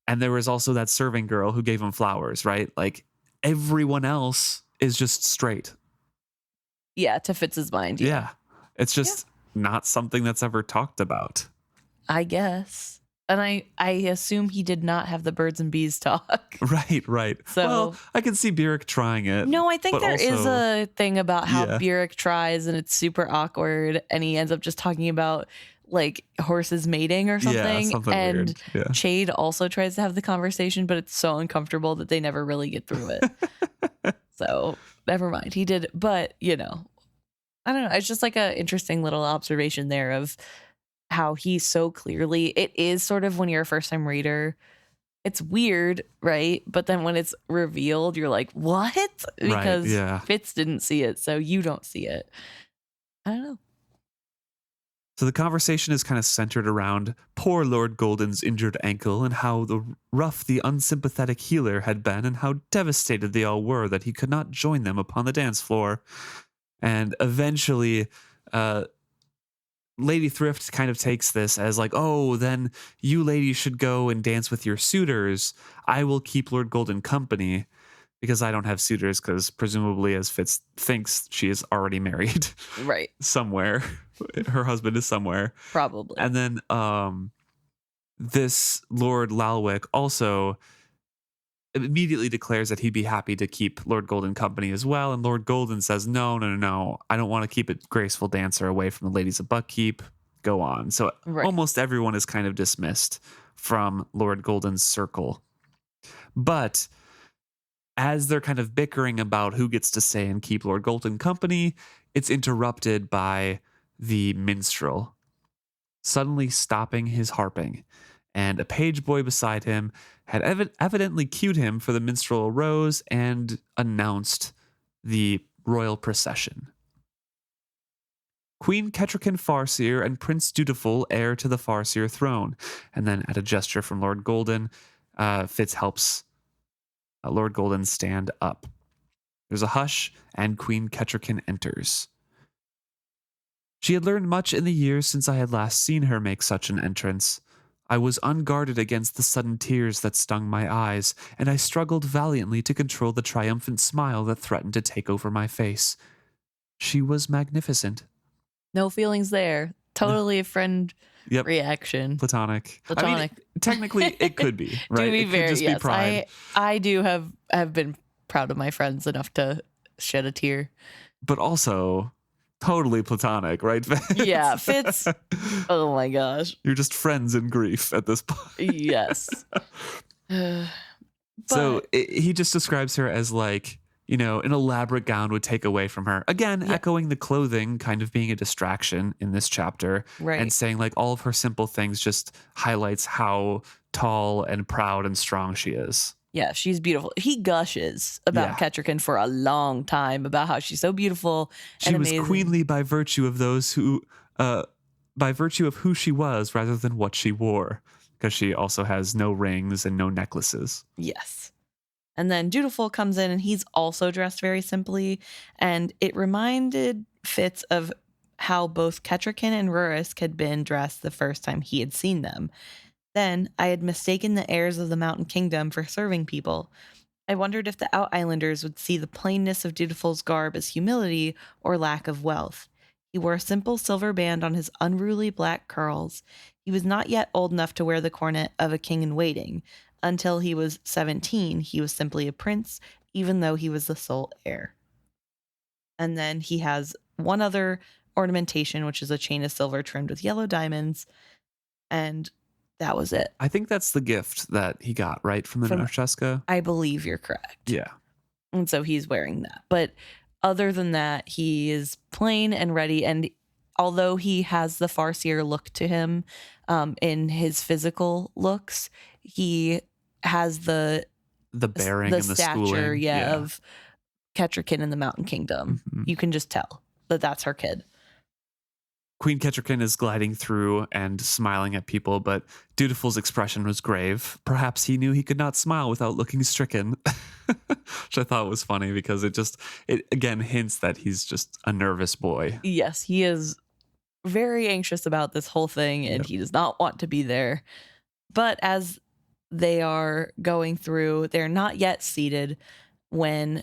And there was also that serving girl who gave him flowers, right? Like, everyone else is just straight. Yeah, to Fitz's mind. Yeah. It's just not something that's ever talked about, I guess. And I assume he did not have the birds and bees talk. Right. So, well, I can see Byrrec trying it. No, I think there is a thing about how Byrrec tries and it's super awkward, and he ends up just talking about like horses mating or something. Yeah, something and weird. Yeah. Chade also tries to have the conversation, but it's so uncomfortable that they never really get through it. So never mind. He did, but you know, I don't know. It's just like a interesting little observation there of how he so clearly, it is sort of, when you're a first time reader, it's weird, right? But then when it's revealed, you're like, what? Because Fitz didn't see it, so you don't see it. I don't know. So the conversation is kind of centered around poor Lord Golden's injured ankle and how rough the unsympathetic healer had been and how devastated they all were that he could not join them upon the dance floor. And eventually, Lady Thrift kind of takes this as like, oh, then you ladies should go and dance with your suitors. I will keep Lord Golden company because I don't have suitors, because presumably, as Fitz thinks, she is already married. Right. Somewhere. Her husband is somewhere. Probably. And then this Lord Lalwick also immediately declares that he'd be happy to keep Lord Golden company as well. And Lord Golden says, no. I don't want to keep a graceful dancer away from the ladies of Buckkeep. Go on. So almost everyone is kind of dismissed from Lord Golden's circle. But as they're kind of bickering about who gets to stay and keep Lord Golden company, it's interrupted by the minstrel suddenly stopping his harping and a page boy beside him had evidently cued him for the minstrel arose and announced the royal procession. Queen Ketrican Farseer and Prince Dutiful, heir to the Farseer throne. And then at a gesture from Lord Golden, Fitz helps Lord Golden stand up. There's a hush, and Queen Ketrican enters. She had learned much in the years since I had last seen her make such an entrance. I was unguarded against the sudden tears that stung my eyes, and I struggled valiantly to control the triumphant smile that threatened to take over my face. She was magnificent. No feelings there. Totally a friend Yep. reaction. Platonic. I mean, technically, it could be, right? To be it fair, could just yes. be pride. I do have been proud of my friends enough to shed a tear. But also totally platonic, right? Yeah, Fitz. Oh my gosh. You're just friends in grief at this point. Yes. So he just describes her as like, you know, an elaborate gown would take away from her. Again, echoing the clothing kind of being a distraction in this chapter. Right. And saying like all of her simple things just highlights how tall and proud and strong she is. Yeah, she's beautiful. He gushes about Ketrican for a long time about how she's so beautiful and amazing. She was queenly by virtue of those who, by virtue of who she was rather than what she wore, because she also has no rings and no necklaces. Yes. And then Dutiful comes in and he's also dressed very simply. And it reminded Fitz of how both Ketrican and Rurisk had been dressed the first time he had seen them. Then I had mistaken the heirs of the Mountain Kingdom for serving people. I wondered if the Out Islanders would see the plainness of Dutiful's garb as humility or lack of wealth. He wore a simple silver band on his unruly black curls. He was not yet old enough to wear the coronet of a king in waiting. Until he was 17, he was simply a prince, even though he was the sole heir. And then he has one other ornamentation, which is a chain of silver trimmed with yellow diamonds. And that was it. I think that's the gift that he got, right? From the Narcheska? I believe you're correct. Yeah. And so he's wearing that. But other than that, he is plain and ready. And although he has the Farseer look to him in his physical looks, he has the bearing and the stature, schooling. of Ketrican in the Mountain Kingdom. Mm-hmm. You can just tell that that's her kid. Queen Ketrican is gliding through and smiling at people, but Dutiful's expression was grave. Perhaps he knew he could not smile without looking stricken, which I thought was funny because it again hints that he's just a nervous boy. Yes, he is very anxious about this whole thing and he does not want to be there. But as they are going through, they're not yet seated when,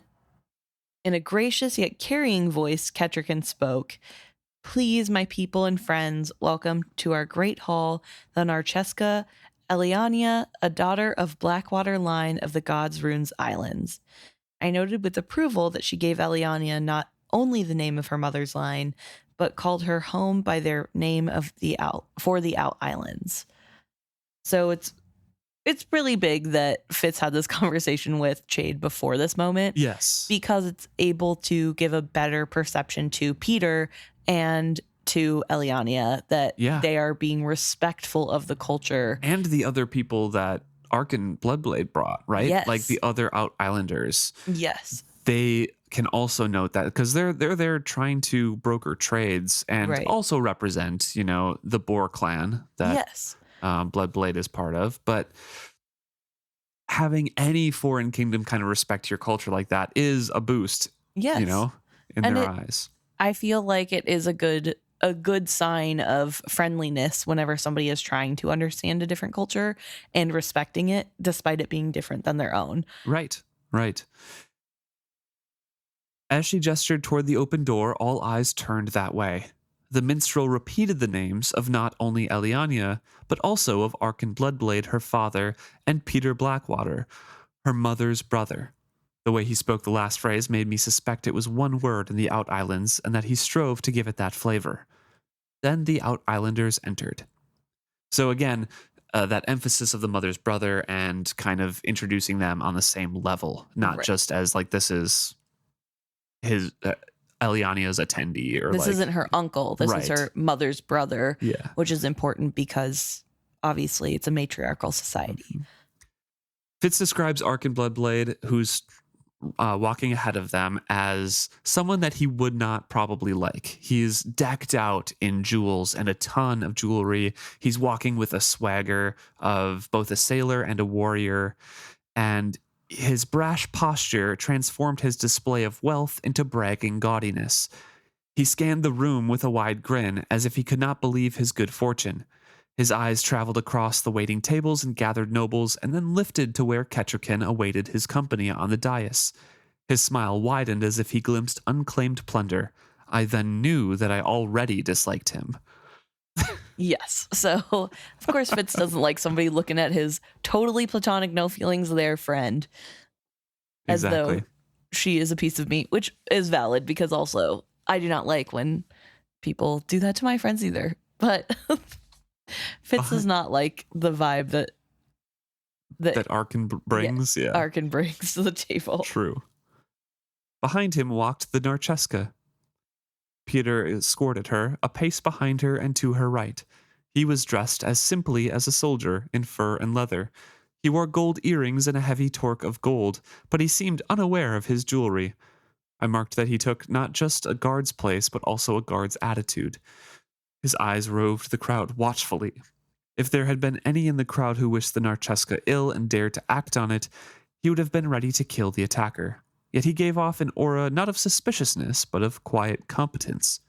in a gracious yet carrying voice, Ketrican spoke. Please, my people and friends, welcome to our great hall, the Narcheska, Elliania, a daughter of Blackwater line of the Gods' Runes Islands. I noted with approval that she gave Elliania not only the name of her mother's line, but called her home by their name of the Out Islands. So it's really big that Fitz had this conversation with Chade before this moment. Yes. Because it's able to give a better perception to Peter and to Elliania that they are being respectful of the culture. And the other people that Ark and Bloodblade brought, right? Yes. Like the other Out Islanders. Yes. They can also note that because they're there trying to broker trades and also represent, you know, the Boar clan that Bloodblade is part of. But having any foreign kingdom kind of respect your culture like that is a boost, you know, in their eyes. I feel like it is a good sign of friendliness whenever somebody is trying to understand a different culture and respecting it despite it being different than their own. Right. As she gestured toward the open door, all eyes turned that way. The minstrel repeated the names of not only Elliania, but also of Ark and Bloodblade, her father, and Peter Blackwater, her mother's brother. The way he spoke the last phrase made me suspect it was one word in the Out Islands and that he strove to give it that flavor. Then the Out Islanders entered. So again, that emphasis of the mother's brother and kind of introducing them on the same level, not just as like this is his Elliania's attendee or this isn't her uncle. This is her mother's brother, which is important because obviously it's a matriarchal society. Fitz describes Arkin Bloodblade, who's walking ahead of them, as someone that he would not probably like. He's decked out in jewels and a ton of jewelry. He's walking with a swagger of both a sailor and a warrior, and his brash posture transformed his display of wealth into bragging gaudiness. He scanned the room with a wide grin, as if he could not believe his good fortune. His eyes traveled across the waiting tables and gathered nobles, and then lifted to where Ketcherkin awaited his company on the dais. His smile widened as if he glimpsed unclaimed plunder. I then knew that I already disliked him. Yes. So, of course, Fitz doesn't like somebody looking at his totally platonic, no feelings there friend as Exactly. though she is a piece of meat, which is valid because also I do not like when people do that to my friends either. But Fitz does not like the vibe that Arkin brings. Yeah. Arkin brings to the table. True. Behind him walked the Narcheska. Peter escorted her, a pace behind her and to her right. He was dressed as simply as a soldier, in fur and leather. He wore gold earrings and a heavy torque of gold, but he seemed unaware of his jewelry. I marked that he took not just a guard's place, but also a guard's attitude. His eyes roved the crowd watchfully. If there had been any in the crowd who wished the Narcheska ill and dared to act on it, he would have been ready to kill the attacker. Yet he gave off an aura not of suspiciousness, but of quiet competence.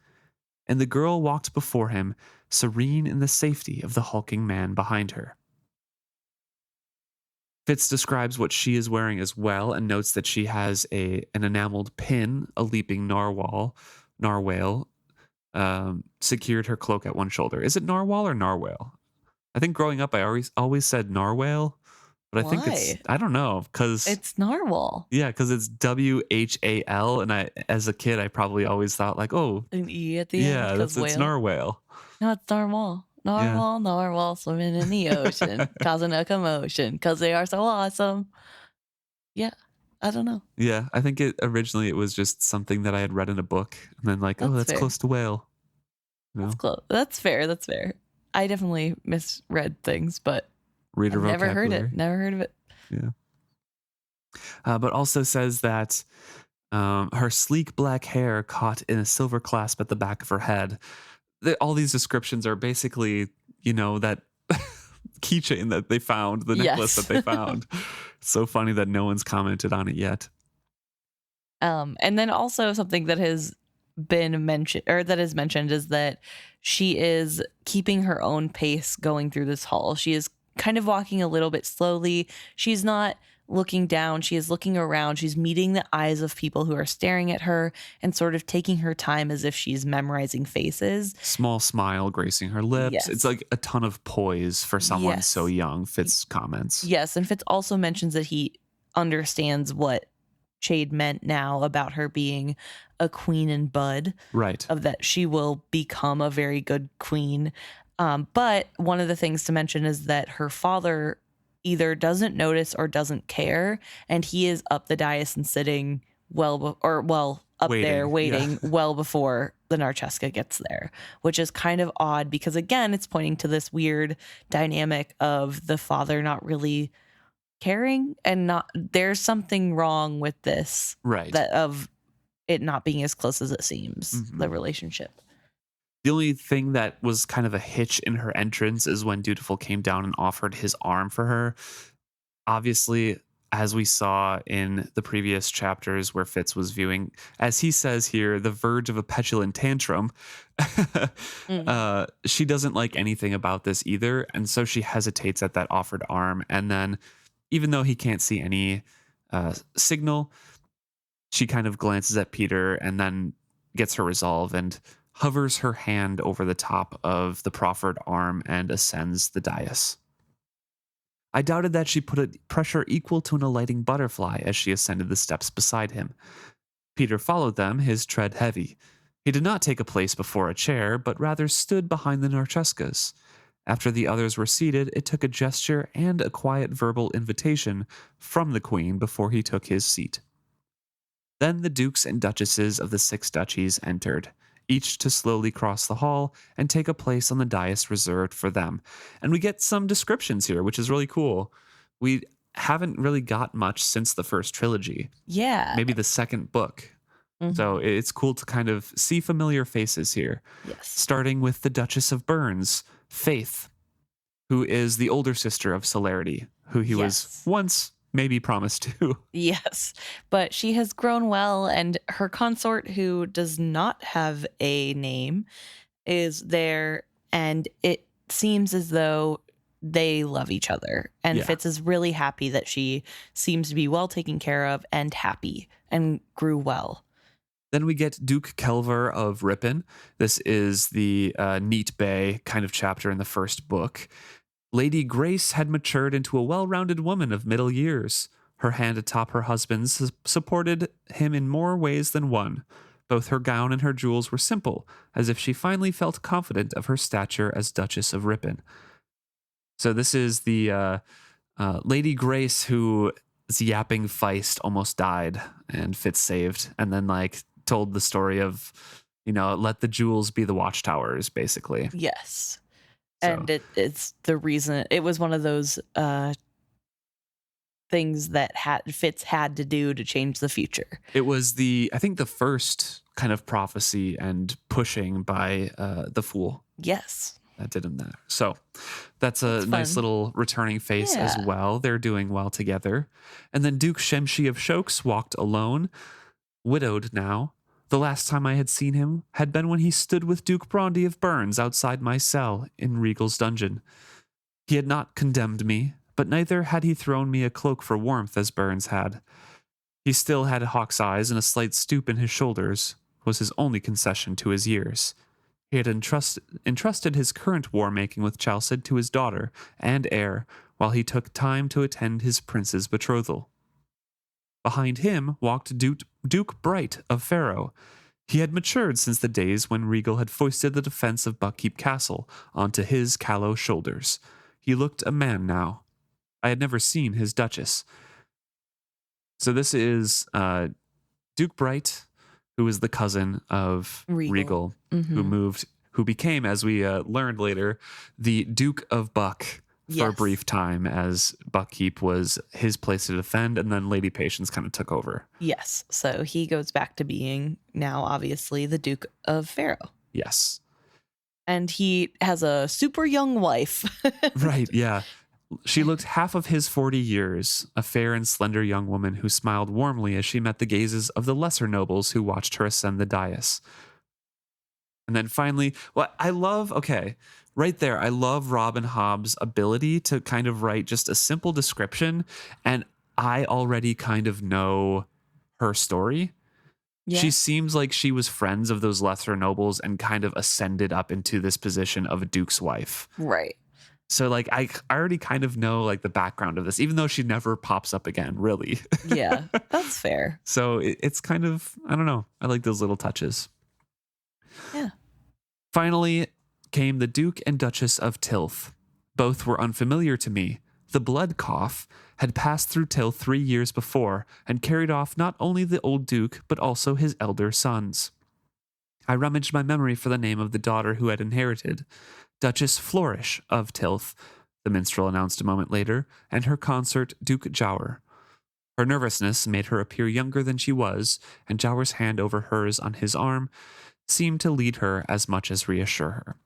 And the girl walked before him, serene in the safety of the hulking man behind her. Fitz describes what she is wearing as well, and notes that she has an enameled pin, a leaping narwhal, secured her cloak at one shoulder. Is it narwhal or narwhal? I think growing up I always said narwhal, but I think I don't know, because it's narwhal. Yeah, because it's WHAL, and as a kid I probably always thought like, oh, an E at the end. Yeah, it's narwhal. No, it's narwhal. Narwhal swimming in the ocean, causing a commotion because they are so awesome. Yeah, I don't know. Yeah, I think originally it was just something that I had read in a book, and then that's close to whale. No? That's close. That's fair. I definitely misread things, but I've never heard it. Never heard of it. Yeah. But also says that her sleek black hair caught in a silver clasp at the back of her head. All these descriptions are basically, that keychain that they found, the necklace that they found. It's so funny that no one's commented on it yet. And then also something that has been mentioned, or that is mentioned, is that she is keeping her own pace going through this hall. She is kind of walking a little bit slowly. She's not looking down. She is looking around. She's meeting the eyes of people who are staring at her and sort of taking her time as if she's memorizing faces. Small smile gracing her lips. Yes. It's like a ton of poise for someone so young, Fitz comments. Yes, and Fitz also mentions that he understands what Chade meant now about her being a queen in bud. Right. Of that she will become a very good queen. But one of the things to mention is that her father either doesn't notice or doesn't care, and he is up the dais and sitting waiting well before the Narcheska gets there, which is kind of odd because, again, it's pointing to this weird dynamic of the father not really caring, and there's something wrong with this, right? That of it not being as close as it seems, the relationship. The only thing that was kind of a hitch in her entrance is when Dutiful came down and offered his arm for her. Obviously, as we saw in the previous chapters where Fitz was viewing, as he says here, the verge of a petulant tantrum, she doesn't like anything about this either. And so she hesitates at that offered arm. And then even though he can't see any signal, she kind of glances at Peter and then gets her resolve and hovers her hand over the top of the proffered arm and ascends the dais. I doubted that she put a pressure equal to an alighting butterfly as she ascended the steps beside him. Peter followed them, his tread heavy. He did not take a place before a chair, but rather stood behind the Narcheskas. After the others were seated, it took a gesture and a quiet verbal invitation from the queen before he took his seat. Then the dukes and duchesses of the 6 duchies entered. each to slowly cross the hall and take a place on the dais reserved for them. And we get some descriptions here, which is really cool. We haven't really got much since the first trilogy, Yeah. maybe the second book. Mhm. So it's cool to kind of see familiar faces here. Yes. Starting with the Duchess of Burns, Faith, who is the older sister of Celerity, who he was Yes. once maybe promised to. Yes, but she has grown well, and her consort, who does not have a name, is there, and it seems as though they love each other. And Yeah. Fitz is really happy that she seems to be well taken care of and happy and grew well. Then we get Duke Kelver of Ripon. This is the Neat Bay kind of chapter in the first book. Lady Grace had matured into a well-rounded woman of middle years. Her hand atop her husband's supported him in more ways than one. Both her gown and her jewels were simple, as if she finally felt confident of her stature as Duchess of Ripon. So this is the Lady Grace whose yapping Feist almost died and Fitz saved, and then like told the story of, let the jewels be the watchtowers, basically. Yes. So. And it's the reason, it was one of those things that Fitz had to do to change the future. It was I think the first kind of prophecy and pushing by the Fool. Yes. That did him that. So that's a nice little returning face as well. They're doing well together. And then Duke Shemshi of Shokes walked alone, widowed now. The last time I had seen him had been when he stood with Duke Brondy of Burns outside my cell in Regal's dungeon. He had not condemned me, but neither had he thrown me a cloak for warmth as Burns had. He still had hawk's eyes and a slight stoop in his shoulders, was his only concession to his years. He had entrusted his current war-making with Chalced to his daughter and heir, while he took time to attend his prince's betrothal. Behind him walked Duke Bright of Farrow. He had matured since the days when Regal had foisted the defense of Buckkeep Castle onto his callow shoulders. He looked a man now. I had never seen his Duchess. So this is Duke Bright, who is the cousin of Regal, who became, as we learned later, the Duke of Buck for a brief time, as Buckkeep was his place to defend, and then Lady Patience kind of took over. Yes, so he goes back to being now, obviously, the Duke of Farrow. Yes. And he has a super young wife. Right, yeah. She looked half of his 40 years, a fair and slender young woman who smiled warmly as she met the gazes of the lesser nobles who watched her ascend the dais. And then finally, I love Rob and Hobb's ability to kind of write just a simple description, and I already kind of know her story. Yeah. She seems like she was friends of those lesser nobles and kind of ascended up into this position of a duke's wife. Right. So like I already kind of know like the background of this, even though she never pops up again, really. Yeah, that's fair. So it's kind of, I don't know. I like those little touches. Yeah. Finally came the Duke and Duchess of Tilth. Both were unfamiliar to me. The blood cough had passed through Tilth 3 years before and carried off not only the old Duke, but also his elder sons. I rummaged my memory for the name of the daughter who had inherited. Duchess Flourish of Tilth, the minstrel announced a moment later, and her consort Duke Jower. Her nervousness made her appear younger than she was, and Jower's hand over hers on his arm seemed to lead her as much as reassure her.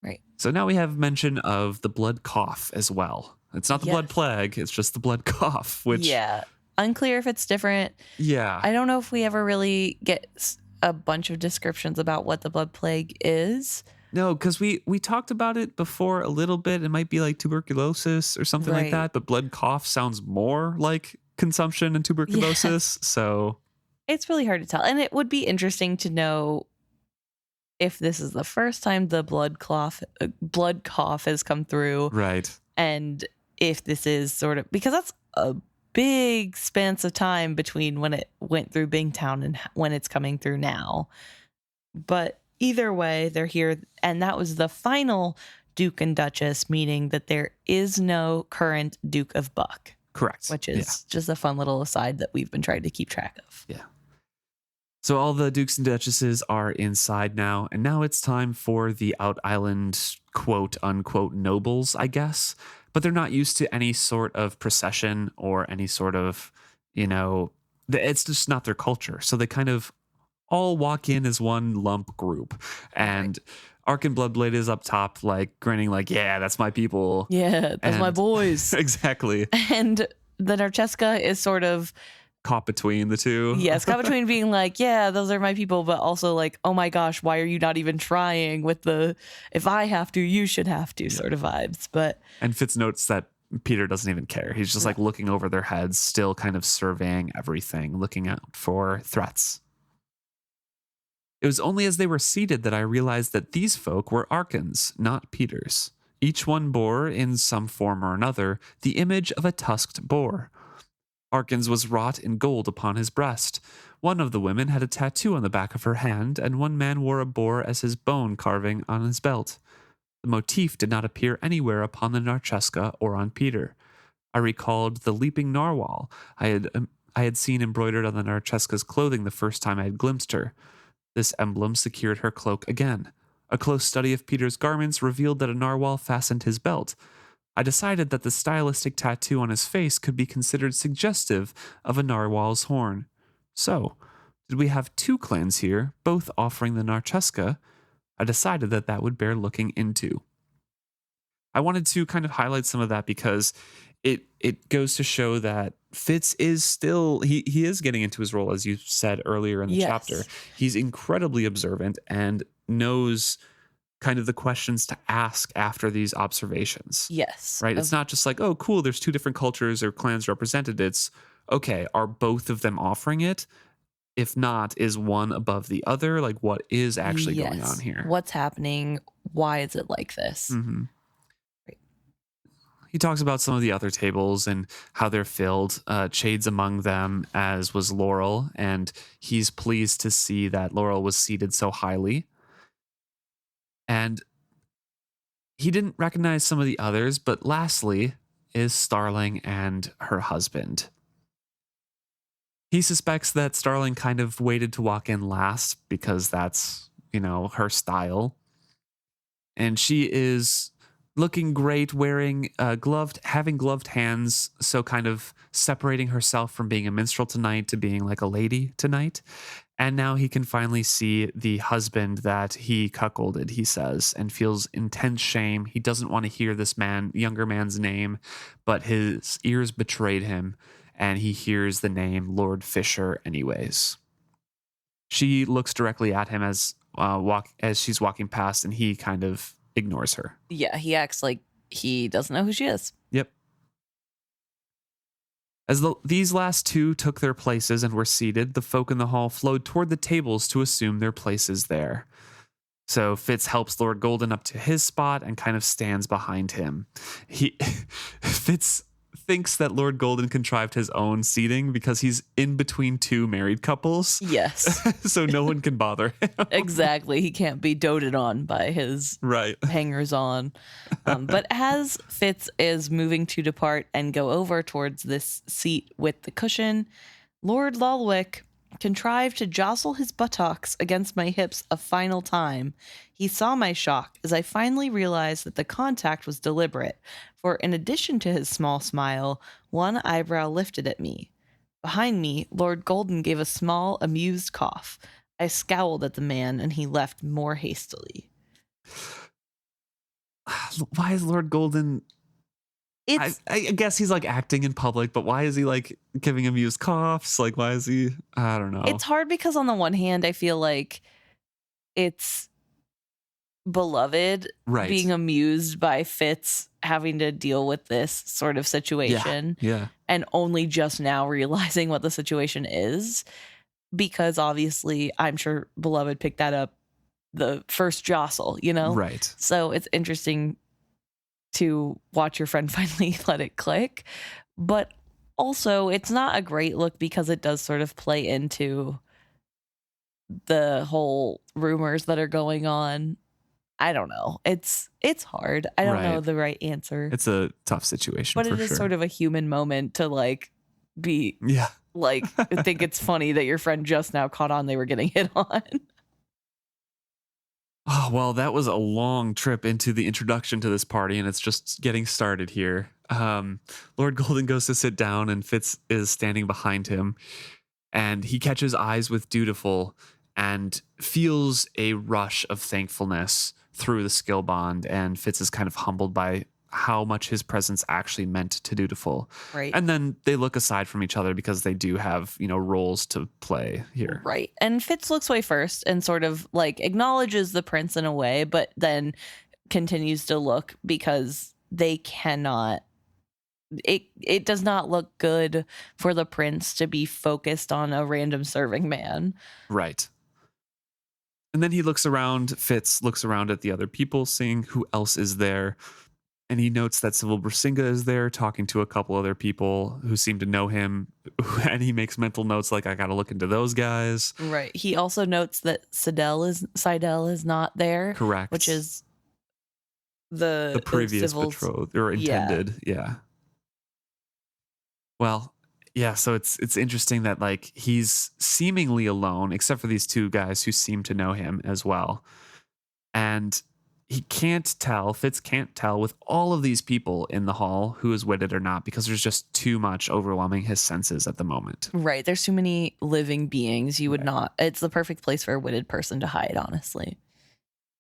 Right. So now we have mention of the blood cough as well. It's not the blood plague, it's just the blood cough, which... Yeah. Unclear if it's different. Yeah. I don't know if we ever really get a bunch of descriptions about what the blood plague is. No, because we talked about it before a little bit. It might be like tuberculosis or something like that, but blood cough sounds more like consumption and tuberculosis, so... It's really hard to tell. And it would be interesting to know if this is the first time the blood cough has come through. Right. And if this is sort of, because that's a big span of time between when it went through Bingtown and when it's coming through now. But either way, they're here. And that was the final Duke and Duchess, meaning that there is no current Duke of Buck. Correct. Which is just a fun little aside that we've been trying to keep track of. Yeah. So all the dukes and duchesses are inside now, and now it's time for the out island quote unquote nobles, I guess. But they're not used to any sort of procession or any sort of, it's just not their culture. So they kind of all walk in as one lump group. Right. And Ark and Bloodblade is up top, like grinning, like, yeah, that's my people. Yeah, that's my And boys. exactly. And the Narcheska is sort of, Caught between the two. yes, caught between being like, yeah, those are my people, but also like, oh my gosh, why are you not even trying with the, if I have to, you should have to sort of vibes. But And Fitz notes that Peter doesn't even care. He's just like looking over their heads, still kind of surveying everything, looking out for threats. It was only as they were seated that I realized that these folk were Arkans, not Peters. Each one bore, in some form or another, the image of a tusked boar. Arkans was wrought in gold upon his breast. One of the women had a tattoo on the back of her hand, and one man wore a boar as his bone carving on his belt. The motif did not appear anywhere upon the Narcheska or on Peter. I recalled the leaping narwhal I had seen embroidered on the Narcheska's clothing the first time I had glimpsed her. This emblem secured her cloak again. A close study of Peter's garments revealed that a narwhal fastened his belt. I decided that the stylistic tattoo on his face could be considered suggestive of a narwhal's horn. So, did we have two clans here, both offering the Narcheska? I decided that that would bear looking into. I wanted to kind of highlight some of that because it goes to show that Fitz is still he is getting into his role, as you said earlier in the chapter. He's incredibly observant and knows kind of the questions to ask after these observations. yes. Right? It's not just like, oh, cool, there's two different cultures or clans represented. It's, okay, are both of them offering it? If not, is one above the other? Like, what is actually going on here? What's happening? Why is it like this? Mm-hmm. He talks about some of the other tables and how they're filled. Chade's among them, as was Laurel, and he's pleased to see that Laurel was seated so highly. And he didn't recognize some of the others, but lastly is Starling and her husband. He suspects that Starling kind of waited to walk in last because that's, her style. And she is looking great, wearing having gloved hands, so kind of separating herself from being a minstrel tonight to being like a lady tonight. And now he can finally see the husband that he cuckolded, he says, and feels intense shame. He doesn't want to hear this younger man's name, but his ears betrayed him, and he hears the name Lord Fisher anyways. She looks directly at him as she's walking past, and he kind of ignores her. Yeah, he acts like he doesn't know who she is. Yep. As these last two took their places and were seated, the folk in the hall flowed toward the tables to assume their places there. So Fitz helps Lord Golden up to his spot and kind of stands behind him. Fitz thinks that Lord Golden contrived his own seating because he's in between two married couples. Yes. So no one can bother him. Exactly. He can't be doted on by his hangers on. But as Fitz is moving to depart and go over towards this seat with the cushion, Lord Lolwick contrived to jostle his buttocks against my hips a final time. He saw my shock as I finally realized that the contact was deliberate, for in addition to his small smile, one eyebrow lifted at me. Behind me, Lord Golden gave a small, amused cough. I scowled at the man, and he left more hastily. Why is Lord Golden... I guess he's like acting in public, but why is he like giving amused coughs? Like, why is he? I don't know. It's hard because on the one hand, I feel like it's beloved being amused by Fitz having to deal with this sort of situation. Yeah. And only just now realizing what the situation is, because obviously I'm sure beloved picked that up the first jostle, Right. So it's interesting to watch your friend finally let it click, but also it's not a great look because it does sort of play into the whole rumors that are going on. I don't know. It's hard. I don't know the right answer. It's a tough situation, but it is sort of a human moment to like be Like, I think it's funny that your friend just now caught on they were getting hit on. Oh, well, that was a long trip into the introduction to this party, and it's just getting started here. Lord Golden goes to sit down, and Fitz is standing behind him, and he catches eyes with Dutiful and feels a rush of thankfulness through the skill bond, and Fitz is kind of humbled by how much his presence actually meant to Dutiful. Right. And then they look aside from each other because they do have, roles to play here. Right. And Fitz looks away first and sort of like acknowledges the prince in a way, but then continues to look because they cannot. It does not look good for the prince to be focused on a random serving man. Right. And then he looks around, Fitz looks around at the other people, seeing who else is there. And he notes that Civil Brasinga is there talking to a couple other people who seem to know him. And he makes mental notes like, I got to look into those guys. Right. He also notes that Seidel is not there. Correct. Which is the previous betrothed or intended. Yeah. Well, yeah. So it's interesting that like he's seemingly alone, except for these two guys who seem to know him as well. And Fitz can't tell with all of these people in the hall who is witted or not because there's just too much overwhelming his senses at the moment. Right. There's too many living beings. You would not. It's the perfect place for a witted person to hide, honestly.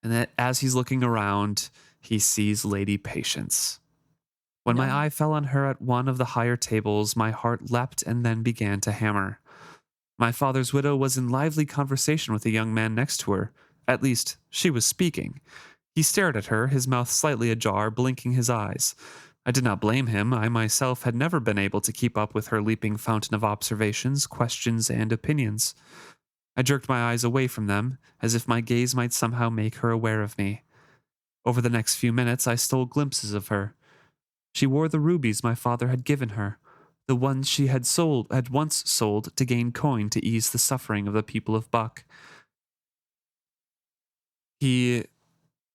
And that as he's looking around, he sees Lady Patience. When my eye fell on her at one of the higher tables, my heart leapt and then began to hammer. My father's widow was in lively conversation with a young man next to her. At least, she was speaking. He stared at her, his mouth slightly ajar, blinking his eyes. I did not blame him. I myself had never been able to keep up with her leaping fountain of observations, questions, and opinions. I jerked my eyes away from them, as if my gaze might somehow make her aware of me. Over the next few minutes, I stole glimpses of her. She wore the rubies my father had given her, the ones she had once sold to gain coin to ease the suffering of the people of Buck. He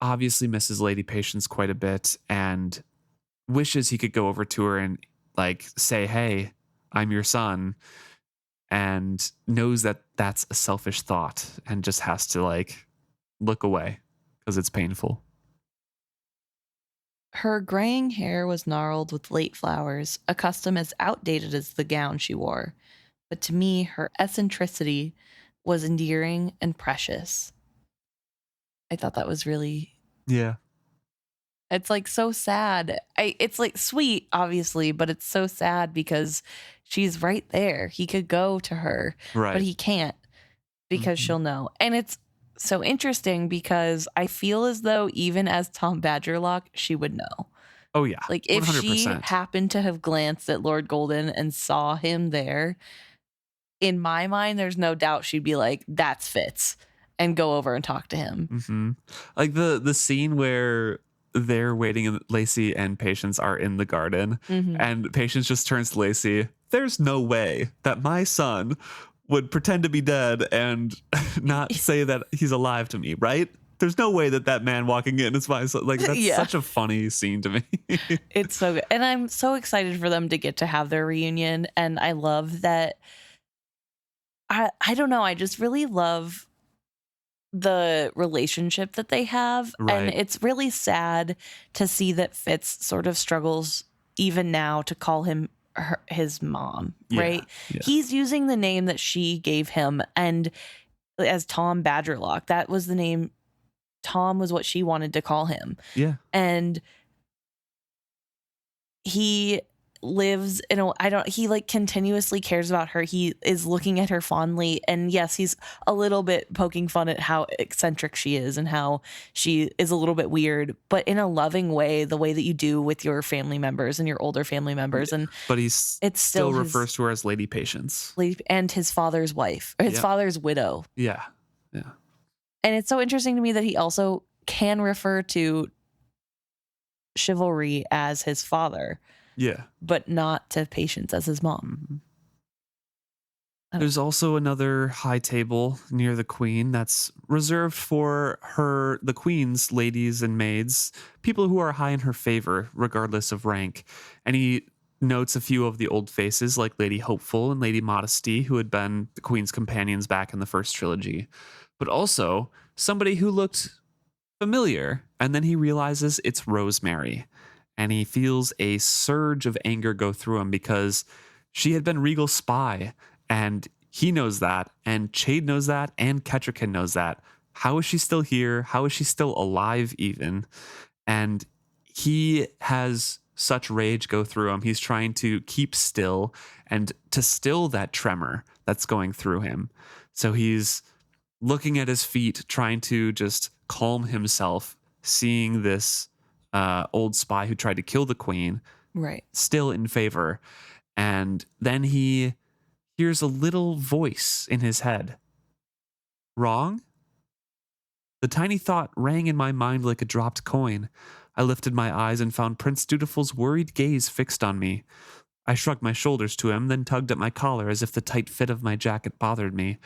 obviously misses Lady Patience quite a bit and wishes he could go over to her and like say, hey, I'm your son, and knows that that's a selfish thought and just has to like look away because it's painful. Her graying hair was gnarled with late flowers, a custom as outdated as the gown she wore. But to me, her eccentricity was endearing and precious. I thought that was really... Yeah. It's like so sad. It's like sweet, obviously, but it's so sad because she's right there. He could go to her, right, but he can't because she'll know. And it's so interesting because I feel as though even as Tom Badgerlock, she would know. Oh, yeah. Like if 100%. she happened to have glanced at Lord Golden and saw him there, in my mind, there's no doubt she'd be like, that's Fitz, and go over and talk to him. Mm-hmm. Like the scene where they're waiting and Lacey and Patience are in the garden, and Patience just turns to Lacey. There's no way that my son would pretend to be dead and not say that he's alive to me, right? There's no way that man walking in is my son. Like, that's such a funny scene to me. It's so good. And I'm so excited for them to get to have their reunion. And I love that. I don't know. I just really love the relationship that they have. Right. And it's really sad to see that Fitz sort of struggles even now to call his mom, right? Yeah. He's using the name that she gave him, and as Tom Badgerlock, that was the name. Tom was what she wanted to call him. Yeah. And he lives in he like continuously cares about her. He is looking at her fondly, and yes, he's a little bit poking fun at how eccentric she is and how she is a little bit weird, but in a loving way, the way that you do with your family members and your older family members. And but it still refers to her as Lady Patience, and his father's wife, or his father's widow. Yeah. And it's so interesting to me that he also can refer to Chivalry as his father. Yeah. But not to Patience as his mom. There's also another high table near the queen that's reserved for the queen's ladies and maids, people who are high in her favor, regardless of rank. And he notes a few of the old faces like Lady Hopeful and Lady Modesty, who had been the Queen's companions back in the first trilogy, but also somebody who looked familiar. And then he realizes it's Rosemary, and he feels a surge of anger go through him because she had been Regal's spy, and he knows that, and Chade knows that, and Kettricken knows that. How is she still here? How is she still alive even? And he has such rage go through him. He's trying to keep still and to still that tremor that's going through him. So he's looking at his feet, trying to just calm himself, seeing this old spy who tried to kill the queen Right. still in favor. And then he hears a little voice in his head. Wrong? The tiny thought rang in my mind like a dropped coin. I lifted my eyes and found Prince Dutiful's worried gaze fixed on me. I shrugged my shoulders to him, then tugged at my collar as if the tight fit of my jacket bothered me.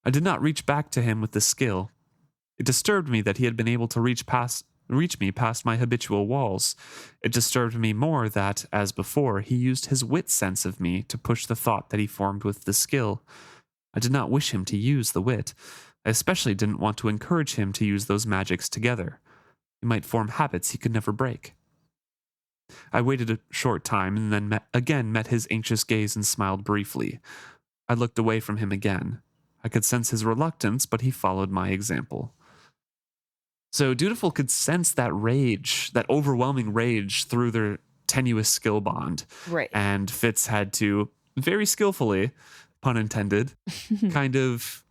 I did not reach back to him with the skill. It disturbed me that he had been able to reach me past my habitual walls. It disturbed me more that, as before, he used his wit sense of me to push the thought that he formed with the skill. I did not wish him to use the wit. I especially didn't want to encourage him to use those magics together. He might form habits he could never break. I waited a short time and then again met his anxious gaze and smiled briefly. I looked away from him again. I could sense his reluctance, but he followed my example. So Dutiful could sense that rage, that overwhelming rage through their tenuous skill bond. Right. And Fitz had to, very skillfully, pun intended, kind of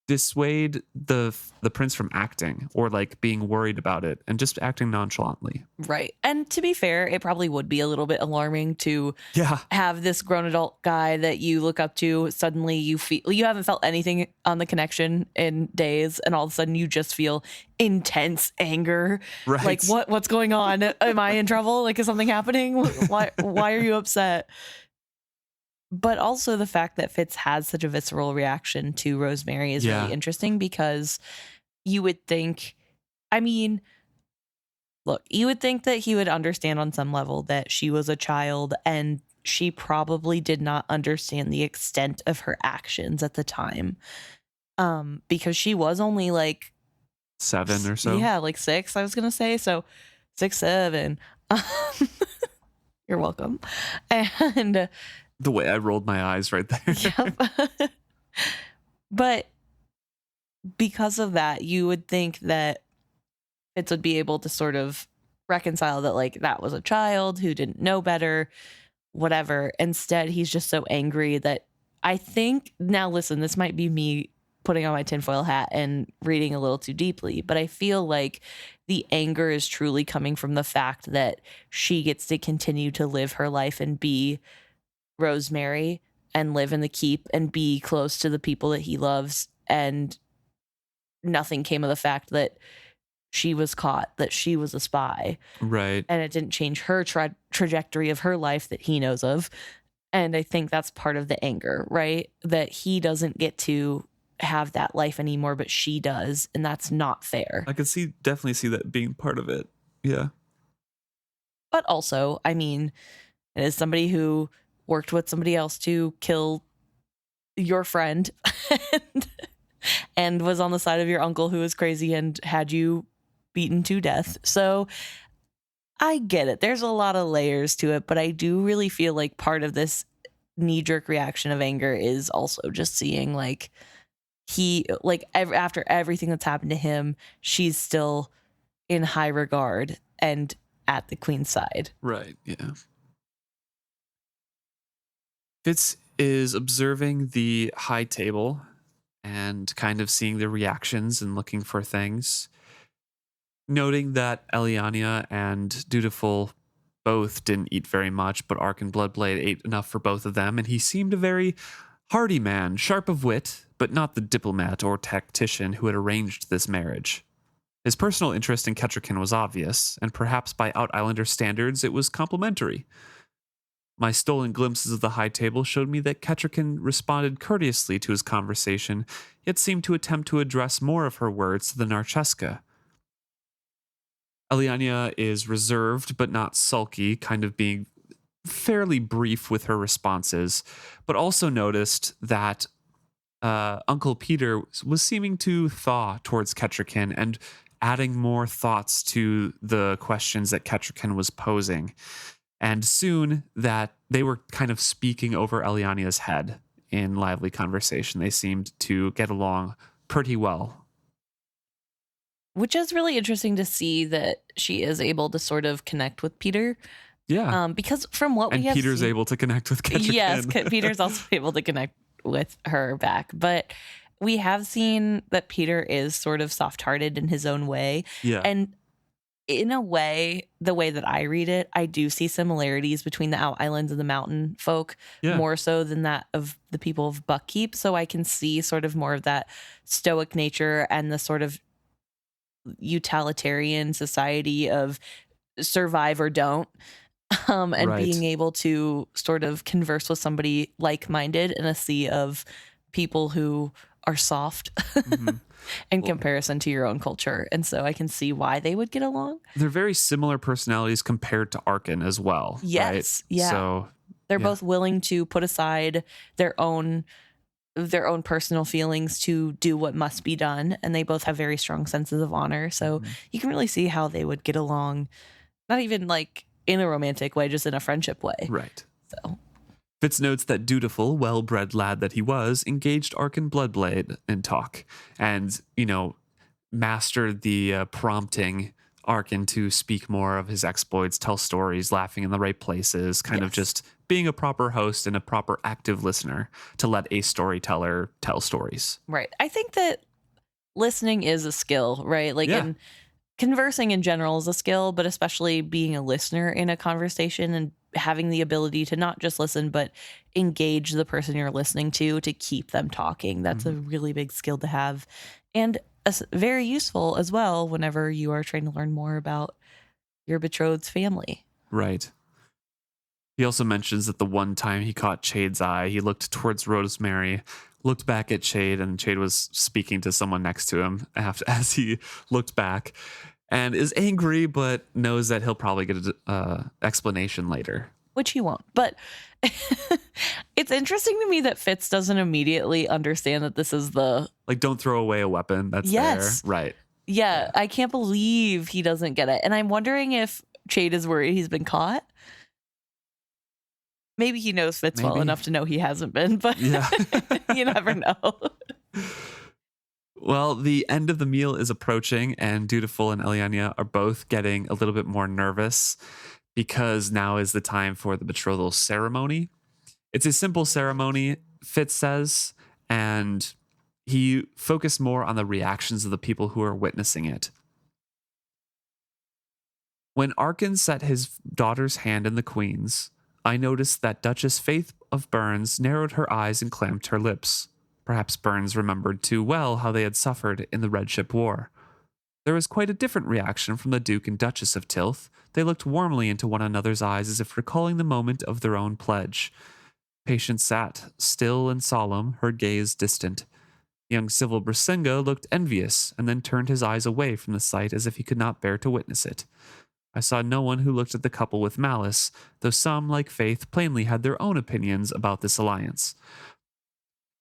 dissuade the prince from acting or like being worried about it and just acting nonchalantly. Right. And to be fair, it probably would be a little bit alarming to Yeah. have this grown adult guy that you look up to. Suddenly you feel you haven't felt anything on the connection in days, and all of a sudden you just feel intense anger. Right. Like what's going on? Am I in trouble? Like, is something happening? Why are you upset? But also the fact that Fitz has such a visceral reaction to Rosemary is really interesting, because you would think, I mean, look, you would think that he would understand on some level that she was a child, and she probably did not understand the extent of her actions at the time. Because she was only like 7 or so. Yeah, like 6, I was going to say. So 6, 7. You're welcome. And the way I rolled my eyes right there. Yep. But because of that, you would think that Fitz would be able to sort of reconcile that, like, that was a child who didn't know better, whatever. Instead, he's just so angry that I think, now listen, this might be me putting on my tinfoil hat and reading a little too deeply, but I feel like the anger is truly coming from the fact that she gets to continue to live her life and be Rosemary and live in the keep and be close to the people that he loves, and nothing came of the fact that she was caught, that she was a spy, right? And it didn't change her trajectory of her life that he knows of. And I think that's part of the anger, right? That he doesn't get to have that life anymore, but she does, and that's not fair. I could definitely see that being part of it. Yeah. But also, I mean, it is somebody who worked with somebody else to kill your friend and was on the side of your uncle who was crazy and had you beaten to death. So I get it. There's a lot of layers to it, but I do really feel like part of this knee-jerk reaction of anger is also just seeing like after everything that's happened to him, she's still in high regard and at the queen's side. Right, yeah. Fitz is observing the high table and kind of seeing the reactions and looking for things. Noting that Elliania and Dutiful both didn't eat very much, but Ark and Bloodblade ate enough for both of them, and he seemed a very hardy man, sharp of wit, but not the diplomat or tactician who had arranged this marriage. His personal interest in Kettricken was obvious, and perhaps by Out Islander standards it was complimentary. My stolen glimpses of the high table showed me that Kettricken responded courteously to his conversation, yet seemed to attempt to address more of her words to the Narcheska. Elliania is reserved but not sulky, kind of being fairly brief with her responses, but also noticed that Uncle Peter was seeming to thaw towards Kettricken and adding more thoughts to the questions that Kettricken was posing. And soon that they were kind of speaking over Elliania's head in lively conversation. They seemed to get along pretty well. Which is really interesting to see that she is able to sort of connect with Peter. Yeah. Because from what And we have Peter's seen, able to connect with Kettricken. yes, Peter's also able to connect with her back. But we have seen that Peter is sort of soft-hearted in his own way. Yeah. And in a way, the way that I read it, I do see similarities between the Out Islands and the mountain folk, more so than that of the people of Buckkeep. So I can see sort of more of that stoic nature and the sort of utilitarian society of survive or don't. And being able to sort of converse with somebody like-minded in a sea of people who are soft in comparison to your own culture. And so I can see why they would get along. They're very similar personalities compared to Arkin as well. Yes. Right? Yeah. So they're both willing to put aside their own personal feelings to do what must be done. And they both have very strong senses of honor. So you can really see how they would get along, not even like in a romantic way, just in a friendship way. Right. So Fitz notes that Dutiful, well-bred lad that he was, engaged Arkin Bloodblade in talk and, mastered the prompting Arkin to speak more of his exploits, tell stories, laughing in the right places, kind of just being a proper host and a proper active listener to let a storyteller tell stories. Right. I think that listening is a skill, right? Like, and conversing in general is a skill, but especially being a listener in a conversation and having the ability to not just listen, but engage the person you're listening to keep them talking. That's a really big skill to have, and very useful as well whenever you are trying to learn more about your betrothed's family. Right. He also mentions that the one time he caught Chade's eye, he looked towards Rosemary, looked back at Chade, and Chade was speaking to someone next to him as he looked back, and is angry, but knows that he'll probably get an explanation later. Which he won't. But it's interesting to me that Fitz doesn't immediately understand that this is the... Like, don't throw away a weapon that's there. Right. Yeah, I can't believe he doesn't get it. And I'm wondering if Chade is worried he's been caught. Maybe he knows Fitz well enough to know he hasn't been, but you never know. Well, the end of the meal is approaching, and Dutiful and Elliania are both getting a little bit more nervous because now is the time for the betrothal ceremony. It's a simple ceremony, Fitz says, and he focused more on the reactions of the people who are witnessing it. When Arkin set his daughter's hand in the Queen's, I noticed that Duchess Faith of Burns narrowed her eyes and clamped her lips. Perhaps Burns remembered too well how they had suffered in the Red Ship War. There was quite a different reaction from the Duke and Duchess of Tilth. They looked warmly into one another's eyes as if recalling the moment of their own pledge. Patience sat, still and solemn, her gaze distant. Young Civil Brisinga looked envious and then turned his eyes away from the sight as if he could not bear to witness it. I saw no one who looked at the couple with malice, though some, like Faith, plainly had their own opinions about this alliance.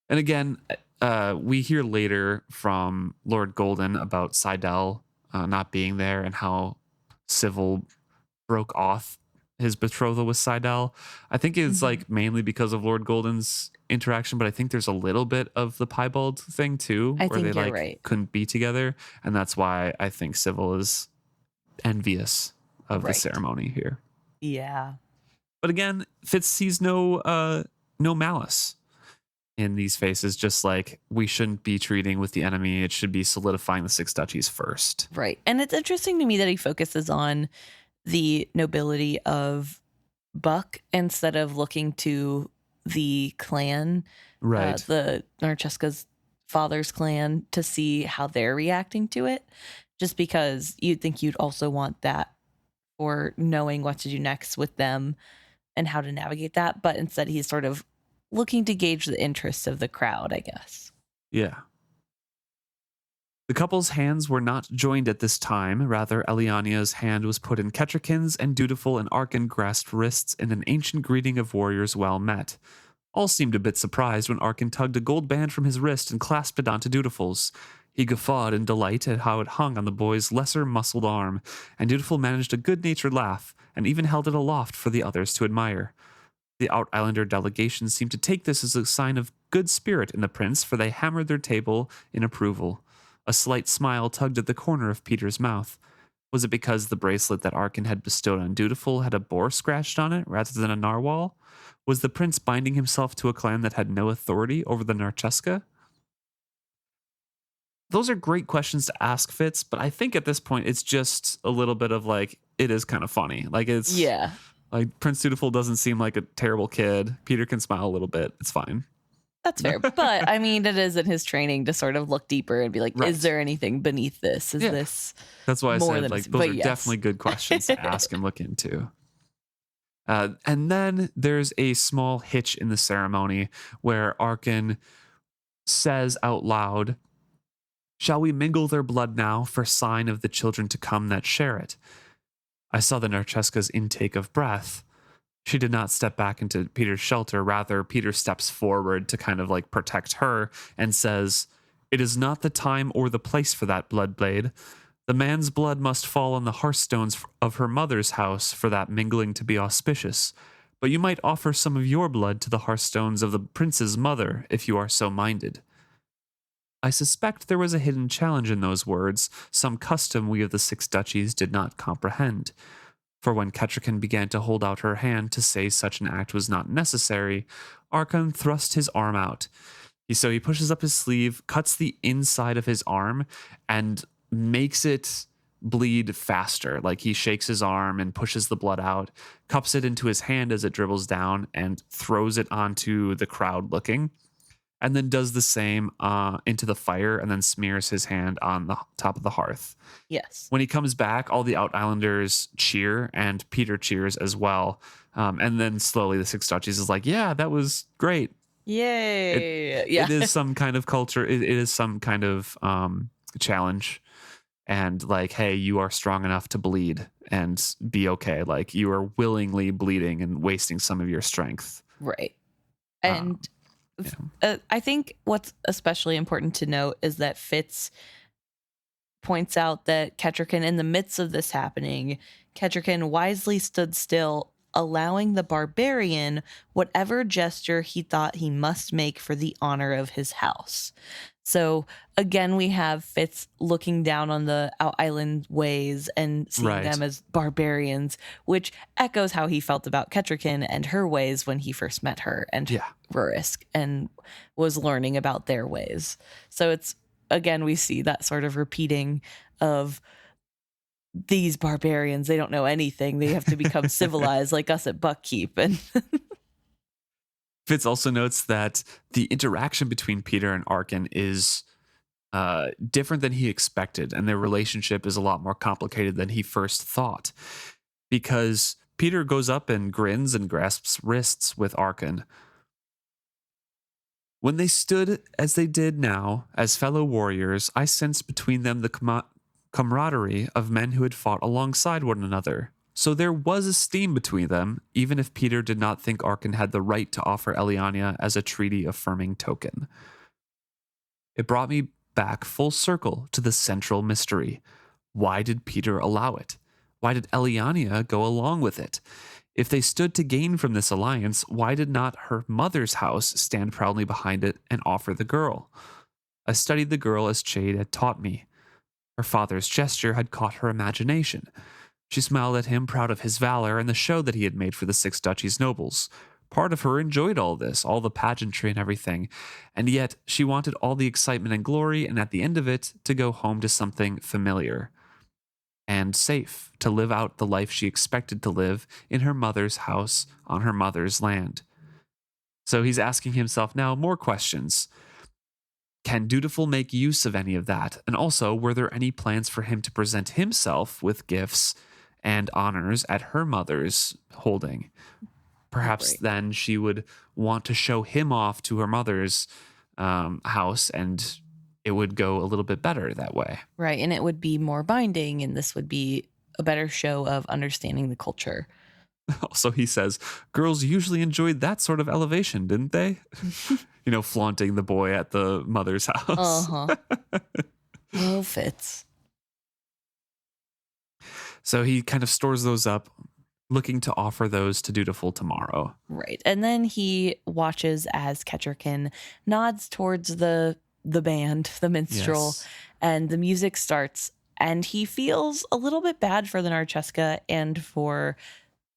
And again, we hear later from Lord Golden about Seidel not being there and how Civil broke off his betrothal with Seidel. I think it's like mainly because of Lord Golden's interaction, but I think there's a little bit of the piebald thing too, where they like couldn't be together, and that's why I think Civil is envious of the ceremony here. Yeah. But again, Fitz sees no malice in these faces, just like we shouldn't be treating with the enemy. It should be solidifying the Six Duchies first. Right. And it's interesting to me that he focuses on the nobility of Buck instead of looking to the clan, the Narcheska's father's clan, to see how they're reacting to it. Just because you'd think you'd also want that for knowing what to do next with them and how to navigate that. But instead he's sort of looking to gauge the interests of the crowd, I guess. Yeah. The couple's hands were not joined at this time. Rather, Elliania's hand was put in Kettrikin's, and Dutiful and Arkin grasped wrists in an ancient greeting of warriors well met. All seemed a bit surprised when Arkin tugged a gold band from his wrist and clasped it onto Dutiful's. He guffawed in delight at how it hung on the boy's lesser muscled arm, and Dutiful managed a good-natured laugh and even held it aloft for the others to admire. The Out Islander delegation seemed to take this as a sign of good spirit in the prince, for they hammered their table in approval. A slight smile tugged at the corner of Peter's mouth. Was it because the bracelet that Arkin had bestowed on Dutiful had a boar scratched on it rather than a narwhal? Was the prince binding himself to a clan that had no authority over the Narcheska? Those are great questions to ask, Fitz, but I think at this point it's just a little bit of like, it is kind of funny. Like, it's Yeah, like Prince Dutiful doesn't seem like a terrible kid. Peter can smile a little bit. It's fine. that's fair. But I mean, it is in his training to sort of look deeper and be like, Right. is there anything beneath this? Is Yeah. this That's why I more said than like a- those but are yes. definitely good questions to ask and look into. And then there's a small hitch in the ceremony where Arkin says out loud, "Shall we mingle their blood now for sign of the children to come that share it?" I saw the Narcheska's intake of breath. She did not step back into Peter's shelter. Rather, Peter steps forward to kind of like protect her and says, "It is not the time or the place for that, Bloodblade. The man's blood must fall on the hearthstones of her mother's house for that mingling to be auspicious. But you might offer some of your blood to the hearthstones of the prince's mother if you are so minded." I suspect there was a hidden challenge in those words, some custom we of the Six Duchies did not comprehend. For when Kettrikin began to hold out her hand to say such an act was not necessary, Archon thrust his arm out. So he pushes up his sleeve, cuts the inside of his arm, and makes it bleed faster. Like he shakes his arm and pushes the blood out, cups it into his hand as it dribbles down, and throws it onto the crowd looking. And then does the same into the fire and then smears his hand on the top of the hearth. Yes. When he comes back, all the Out Islanders cheer and Peter cheers as well. And then slowly the Six Duchies is like, yeah, that was great. Yay. Yeah. It is some kind of culture. It is some kind of challenge. And like, hey, you are strong enough to bleed and be okay. Like you are willingly bleeding and wasting some of your strength. Right. And I think what's especially important to note is that Fitz points out that Kettrikin, in the midst of this happening, Kettrikin wisely stood still, allowing the barbarian whatever gesture he thought he must make for the honor of his house. So again, we have Fitz looking down on the Out Island ways and seeing them as barbarians, which echoes how he felt about Kettrikin and her ways when he first met her and Rurisk and was learning about their ways. So it's, again, we see that sort of repeating of these barbarians. They don't know anything. They have to become civilized like us at Buckkeep. And Fitz also notes that the interaction between Peter and Arkin is different than he expected, and their relationship is a lot more complicated than he first thought. Because Peter goes up and grins and grasps wrists with Arkin. When they stood as they did now, as fellow warriors, I sensed between them the camaraderie of men who had fought alongside one another. So there was esteem between them, even if Peter did not think Arkin had the right to offer Elliania as a treaty-affirming token. It brought me back full circle to the central mystery. Why did Peter allow it? Why did Elliania go along with it? If they stood to gain from this alliance, why did not her mother's house stand proudly behind it and offer the girl? I studied the girl as Chade had taught me. Her father's gesture had caught her imagination. She smiled at him, proud of his valor and the show that he had made for the Six Duchies nobles. Part of her enjoyed all this, all the pageantry and everything, and yet she wanted all the excitement and glory, and at the end of it, to go home to something familiar and safe, to live out the life she expected to live in her mother's house on her mother's land. So he's asking himself now more questions. Can Dutiful make use of any of that? And also, were there any plans for him to present himself with gifts and honors at her mother's holding? Perhaps then she would want to show him off to her mother's house and it would go a little bit better that way. Right. And it would be more binding, and this would be a better show of understanding the culture. Also, he says, girls usually enjoyed that sort of elevation, didn't they? Flaunting the boy at the mother's house. Uh-huh. Oh, Fitz. So he kind of stores those up, looking to offer those to Dutiful tomorrow. Right. And then he watches as Ketcherkin nods towards the band, the minstrel, Yes. and the music starts. And he feels a little bit bad for the Narcheska and for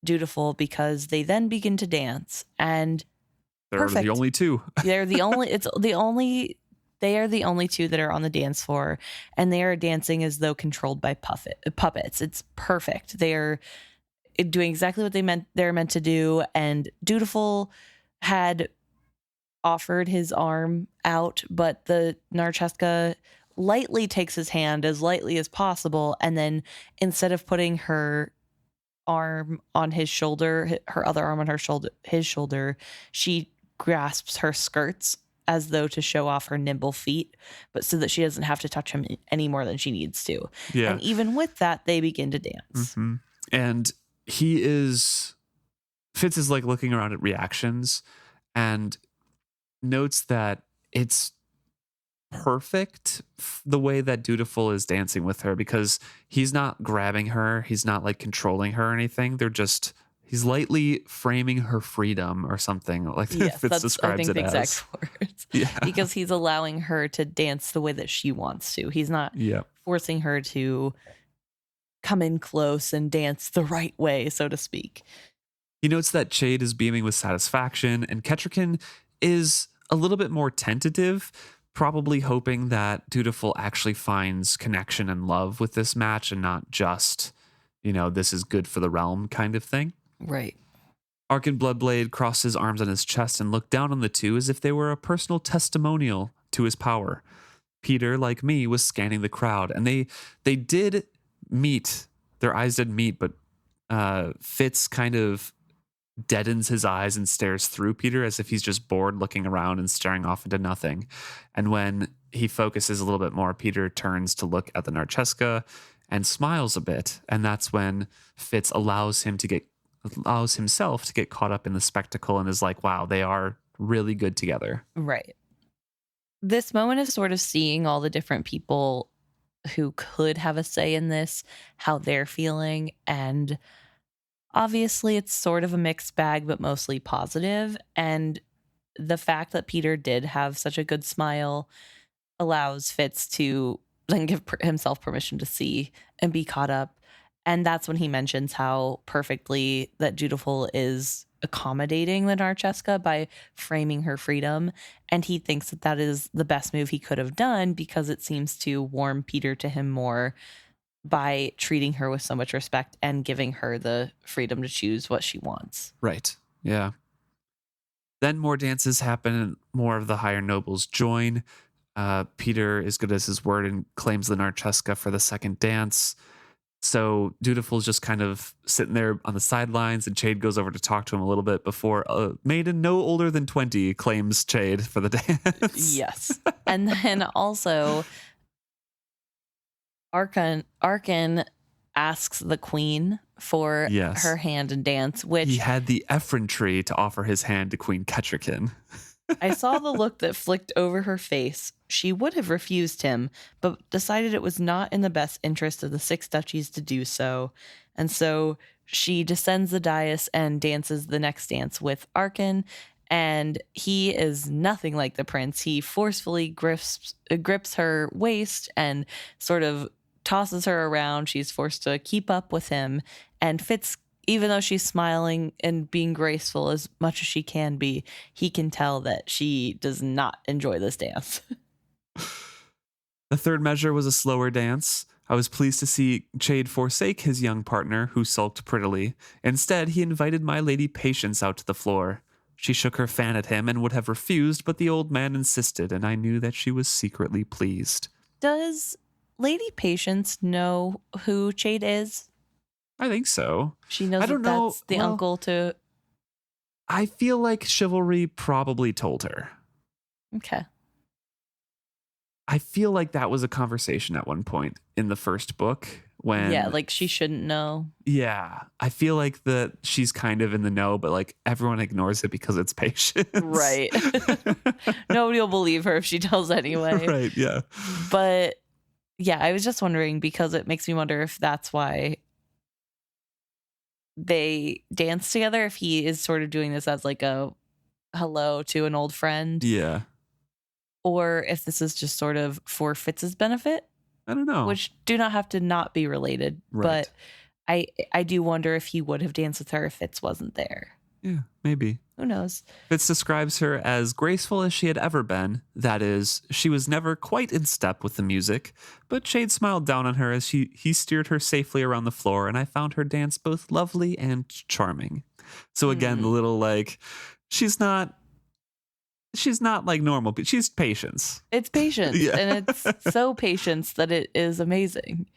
Dutiful because they then begin to dance. And They're perfect. the only two. They are the only two that are on the dance floor, and they are dancing as though controlled by puppets. It's perfect. They are doing exactly what they're meant to do. And Dutiful had offered his arm out, but the Narcheska lightly takes his hand as lightly as possible, and then instead of putting her arm on his shoulder, her other arm on his shoulder, she grasps her skirts as though to show off her nimble feet, but so that she doesn't have to touch him any more than she needs to. Yeah. And even with that, they begin to dance. Mm-hmm. And Fitz is like looking around at reactions and notes that it's perfect the way that Dutiful is dancing with her, because he's not grabbing her, he's not like controlling her or anything. He's lightly framing her freedom or something, like Yes, Fitz that's, describes I think, it the as. exact words. Yeah. Because he's allowing her to dance the way that she wants to. He's not forcing her to come in close and dance the right way, so to speak. He notes that Chade is beaming with satisfaction, and Ketcherkin is a little bit more tentative, probably hoping that Dutiful actually finds connection and love with this match and not just, this is good for the realm kind of thing. Right. Arkan Bloodblade crossed his arms on his chest and looked down on the two as if they were a personal testimonial to his power. Peter, like me, was scanning the crowd, and they did meet. Their eyes did meet, but Fitz kind of deadens his eyes and stares through Peter as if he's just bored looking around and staring off into nothing. And when he focuses a little bit more, Peter turns to look at the Narcheska and smiles a bit. And that's when Fitz allows himself to get caught up in the spectacle and is like, wow, they are really good together. Right. This moment of sort of seeing all the different people who could have a say in this, how they're feeling, and obviously it's sort of a mixed bag, but mostly positive. And the fact that Peter did have such a good smile allows Fitz to then give himself permission to see and be caught up. And that's when he mentions how perfectly that Dutiful is accommodating the Narcheska by framing her freedom. And he thinks that that is the best move he could have done because it seems to warm Peter to him more by treating her with so much respect and giving her the freedom to choose what she wants. Right. Yeah. Then more dances happen and more of the higher nobles join. Peter is good as his word and claims the Narcheska for the second dance. So Dutiful's just kind of sitting there on the sidelines, and Chade goes over to talk to him a little bit before a maiden no older than 20 claims Chade for the dance. Yes. And then also Arkan asks the queen for her hand in dance, which he had the effrontery to offer his hand to Queen Ketcherkin. I saw the look that flicked over her face. She would have refused him, but decided it was not in the best interest of the six duchies to do so. And so she descends the dais and dances the next dance with Arkan. And he is nothing like the prince. He forcefully grips her waist and sort of tosses her around. She's forced to keep up with him. And Fitz, even though she's smiling and being graceful as much as she can be, he can tell that she does not enjoy this dance. The third measure was a slower dance. I was pleased to see Chade forsake his young partner, who sulked prettily. Instead, he invited my lady Patience out to the floor. She shook her fan at him and would have refused, but the old man insisted, and I knew that she was secretly pleased. Does Lady Patience know who Chade is? I think so. She knows that's the uncle to... I feel like Chivalry probably told her. Okay. I feel like that was a conversation at one point in the first book Yeah, when, like she shouldn't know. yeah, I feel like that she's kind of in the know, but like everyone ignores it because it's patience. Right. Nobody will believe her if she tells anyway. Right. Yeah. But yeah, I was just wondering because it makes me wonder if that's why they dance together, if he is sort of doing this as like a hello to an old friend, Yeah. or if this is just sort of for Fitz's benefit, I don't know. which do not have to not be related. Right. But I do wonder if he would have danced with her if Fitz wasn't there. Yeah, maybe. Who knows? Fitz describes her as graceful as she had ever been. That is, she was never quite in step with the music, but Shade smiled down on her as he steered her safely around the floor, and I found her dance both lovely and charming. So again, the little like, she's not like normal, but she's patience. It's patience, Yeah. and it's so patience that it is amazing.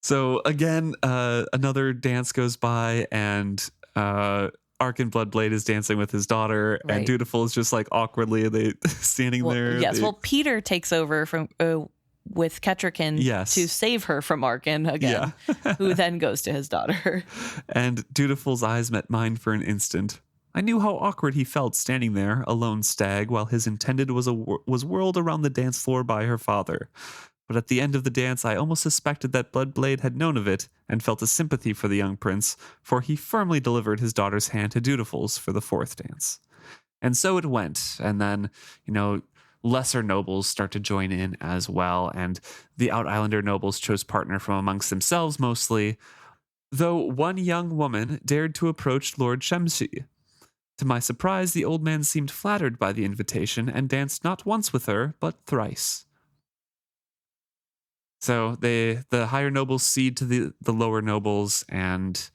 So again, another dance goes by, and Arkin Bloodblade is dancing with his daughter, and Right. Dutiful is just like awkwardly standing there. Yes, well, Peter takes over from with Kettrikin Yes. to save her from Arkin again, who then goes to his daughter. And Dutiful's eyes met mine for an instant. I knew how awkward he felt standing there, a lone stag, while his intended was whirled around the dance floor by her father. But at the end of the dance, I almost suspected that Bloodblade had known of it and felt a sympathy for the young prince, for he firmly delivered his daughter's hand to Dutiful's for the fourth dance. And so it went, and then, lesser nobles start to join in as well, and the Out Islander nobles chose partner from amongst themselves mostly, though one young woman dared to approach Lord Shemshi. To my surprise, the old man seemed flattered by the invitation and danced not once with her, but thrice. So the higher nobles cede to the lower nobles, and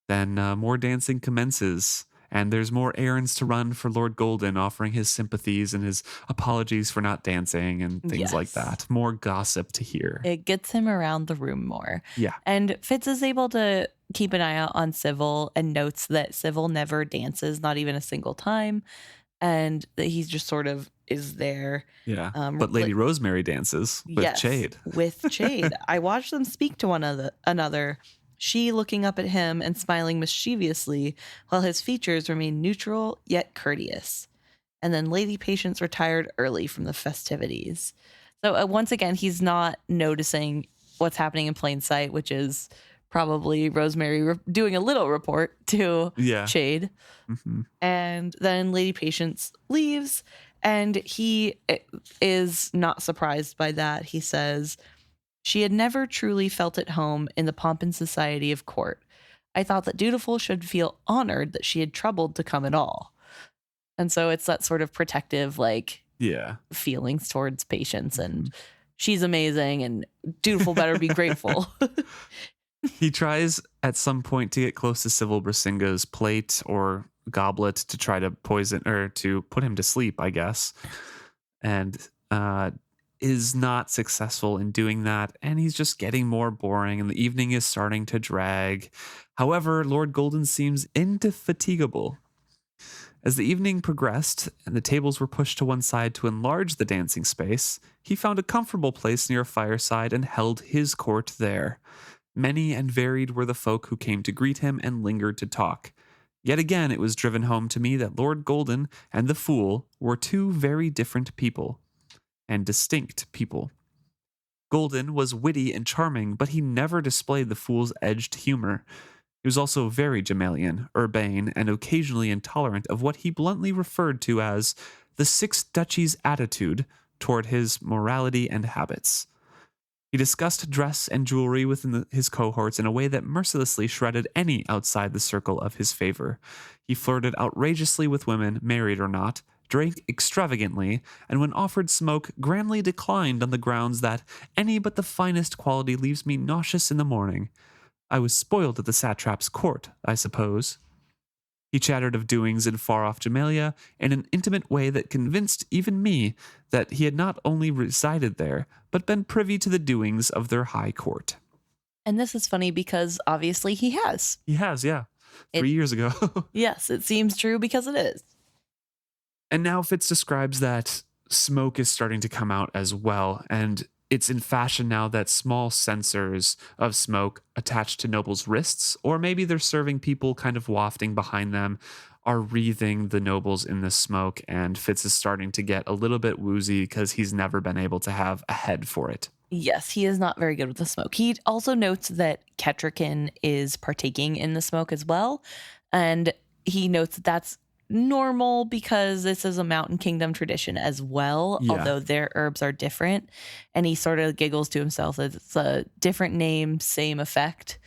then more dancing commences. And there's more errands to run for Lord Golden, offering his sympathies and his apologies for not dancing and things like Yes. that. More gossip to hear. It gets him around the room more. Yeah. And Fitz is able to keep an eye out on Civil and notes that Civil never dances, not even a single time. And that he's just sort of is there. Yeah. But Lady Rosemary dances with Yes, Chade. with Chade. I watched them speak to one another. She looking up at him and smiling mischievously, while his features remained neutral yet courteous. And then Lady Patience retired early from the festivities. So once again, he's not noticing what's happening in plain sight, which is probably Rosemary doing a little report to Chade. Mm-hmm. And then Lady Patience leaves, and he is not surprised by that. He says, she had never truly felt at home in the pomp and society of court. I thought that Dutiful should feel honored that she had troubled to come at all. And so it's that sort of protective, feelings towards Patience, and she's amazing, and Dutiful better be grateful. He tries at some point to get close to Civil Brasinga's plate or goblet to try to poison or to put him to sleep, I guess. And is not successful in doing that, and he's just getting more boring, and the evening is starting to drag. However, Lord Golden seems indefatigable. As the evening progressed and the tables were pushed to one side to enlarge the dancing space, he found a comfortable place near a fireside and held his court there. Many and varied were the folk who came to greet him and lingered to talk. Yet again it was driven home to me that Lord Golden and the Fool were two very different people. And distinct people. Golden was witty and charming, but he never displayed the Fool's edged humor. He was also very Gemalian, urbane, and occasionally intolerant of what he bluntly referred to as the Sixth Duchy's attitude toward his morality and habits. He discussed dress and jewelry within his cohorts in a way that mercilessly shredded any outside the circle of his favor. He flirted outrageously with women, married or not, drank extravagantly, and when offered smoke, grandly declined on the grounds that any but the finest quality leaves me nauseous in the morning. I was spoiled at the satrap's court, I suppose. He chattered of doings in far-off Gemalia in an intimate way that convinced even me that he had not only resided there, but been privy to the doings of their high court. And this is funny because obviously he has. He has, yeah. 3 years ago. Yes, it seems true because it is. And now Fitz describes that smoke is starting to come out as well. And it's in fashion now that small sensors of smoke attached to nobles' wrists, or maybe they're serving people kind of wafting behind them, are wreathing the nobles in the smoke. And Fitz is starting to get a little bit woozy because he's never been able to have a head for it. Yes, he is not very good with the smoke. He also notes that Ketrican is partaking in the smoke as well. And he notes that that's normal because this is a Mountain Kingdom tradition as well, Yeah. although their herbs are different. And he sort of giggles to himself that it's a different name, same effect.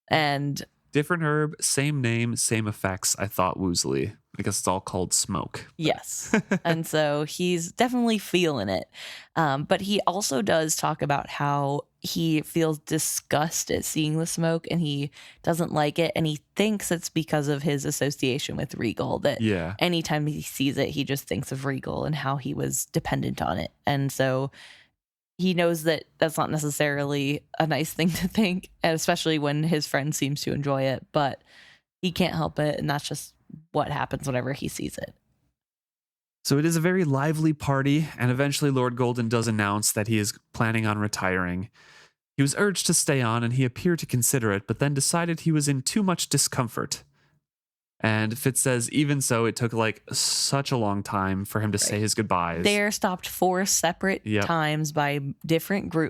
And Different herb, same name, same effects. I thought woozily because it's all called smoke. yes. And so he's definitely feeling it. But he also does talk about how he feels disgust at seeing the smoke and he doesn't like it. And he thinks it's because of his association with Regal, that Yeah. anytime he sees it, he just thinks of Regal and how he was dependent on it. And so he knows that that's not necessarily a nice thing to think, and especially when his friend seems to enjoy it, but he can't help it. And that's just what happens whenever he sees it. So it is a very lively party, and eventually Lord Golden does announce that he is planning on retiring. He was urged to stay on, and he appeared to consider it, but then decided he was in too much discomfort. And Fitz says, even so, it took like such a long time for him to say his goodbyes. They're stopped 4 separate times by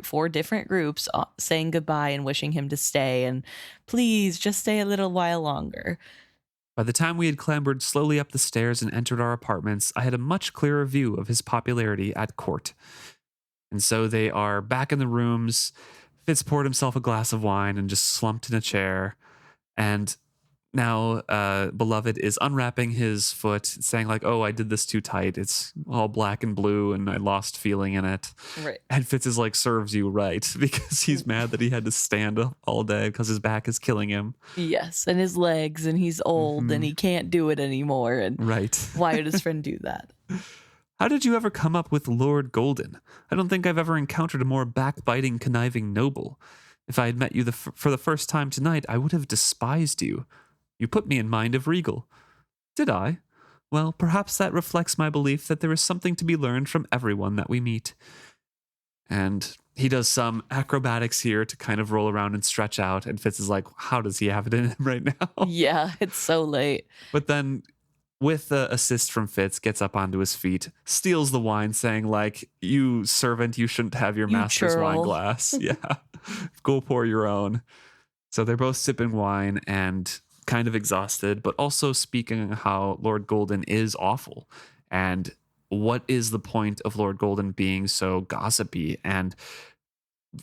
four different groups saying goodbye and wishing him to stay and please just stay a little while longer. By the time we had clambered slowly up the stairs and entered our apartments, I had a much clearer view of his popularity at court. And so they are back in the rooms. Fitz poured himself a glass of wine and just slumped in a chair. And now Beloved is unwrapping his foot, saying like, oh, I did this too tight. It's all black and blue and I lost feeling in it. Right. And Fitz is like, serves you right, because he's mad that he had to stand up all day because his back is killing him. Yes, and his legs, and he's old and he can't do it anymore. And right. Why would his friend do that? How did you ever come up with Lord Golden? I don't think I've ever encountered a more backbiting, conniving noble. If I had met you for the first time tonight, I would have despised you. You put me in mind of Regal. Did I? Well, perhaps that reflects my belief that there is something to be learned from everyone that we meet. And he does some acrobatics here to kind of roll around and stretch out, and Fitz is like, how does he have it in him right now? Yeah, it's so late. But then, with the assist from Fitz, gets up onto his feet, steals the wine, saying like, you servant, you shouldn't have your master's wine glass. Yeah, go pour your own. So they're both sipping wine and kind of exhausted, but also speaking how Lord Golden is awful and what is the point of Lord Golden being so gossipy. And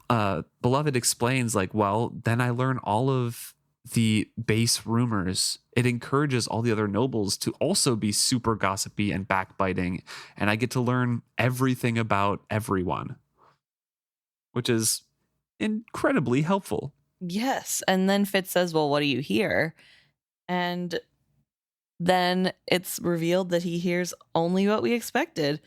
Beloved explains like, well, then I learn all of the base rumors. It encourages all the other nobles to also be super gossipy and backbiting, and I get to learn everything about everyone, which is incredibly helpful. Yes. And then Fitz says, well, what do you hear? And then it's revealed that he hears only what we expected.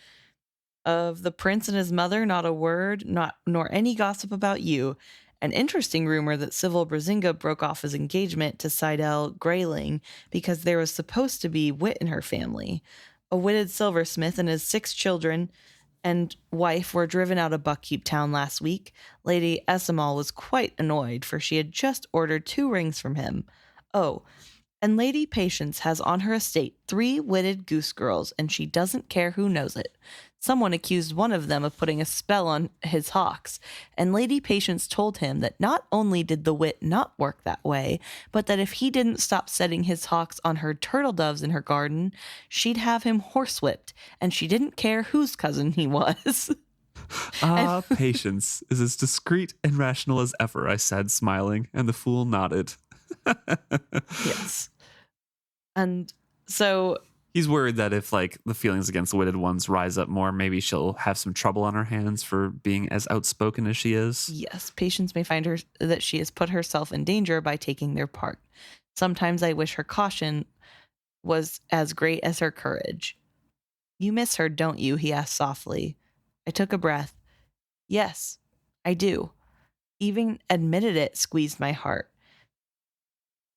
Of the prince and his mother, not a word, nor any gossip about you. An interesting rumor that Civil Brazinga broke off his engagement to Seidel Grayling because there was supposed to be wit in her family. A witted silversmith and his 6 children and wife were driven out of Buckkeep Town last week. Lady Essamol was quite annoyed, for she had just ordered 2 rings from him. Oh, and Lady Patience has on her estate 3 witted goose girls, and she doesn't care who knows it. Someone accused one of them of putting a spell on his hawks, and Lady Patience told him that not only did the wit not work that way, but that if he didn't stop setting his hawks on her turtle doves in her garden, she'd have him horsewhipped, and she didn't care whose cousin he was. Patience is as discreet and rational as ever, I said, smiling, and the fool nodded. Yes. And so he's worried that if like the feelings against the witted ones rise up more, maybe she'll have some trouble on her hands for being as outspoken as she is. Yes, Patience may find her that she has put herself in danger by taking their part. Sometimes I wish her caution was as great as her courage. You miss her, don't you? He asked softly. I took a breath. Yes, I do. Even admitted it squeezed my heart.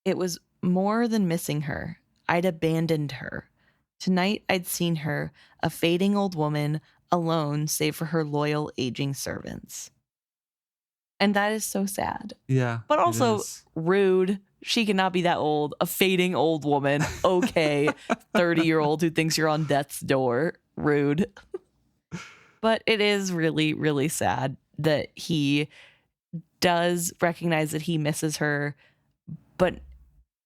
It was more than missing her. I'd abandoned her. Tonight I'd seen her, a fading old woman, alone save for her loyal aging servants. And that is so sad. Yeah, But it also is. rude. She cannot be that old. A fading old woman. Okay. 30-year-old who thinks you're on death's door. Rude. But it is really, really sad that he does recognize that he misses her, but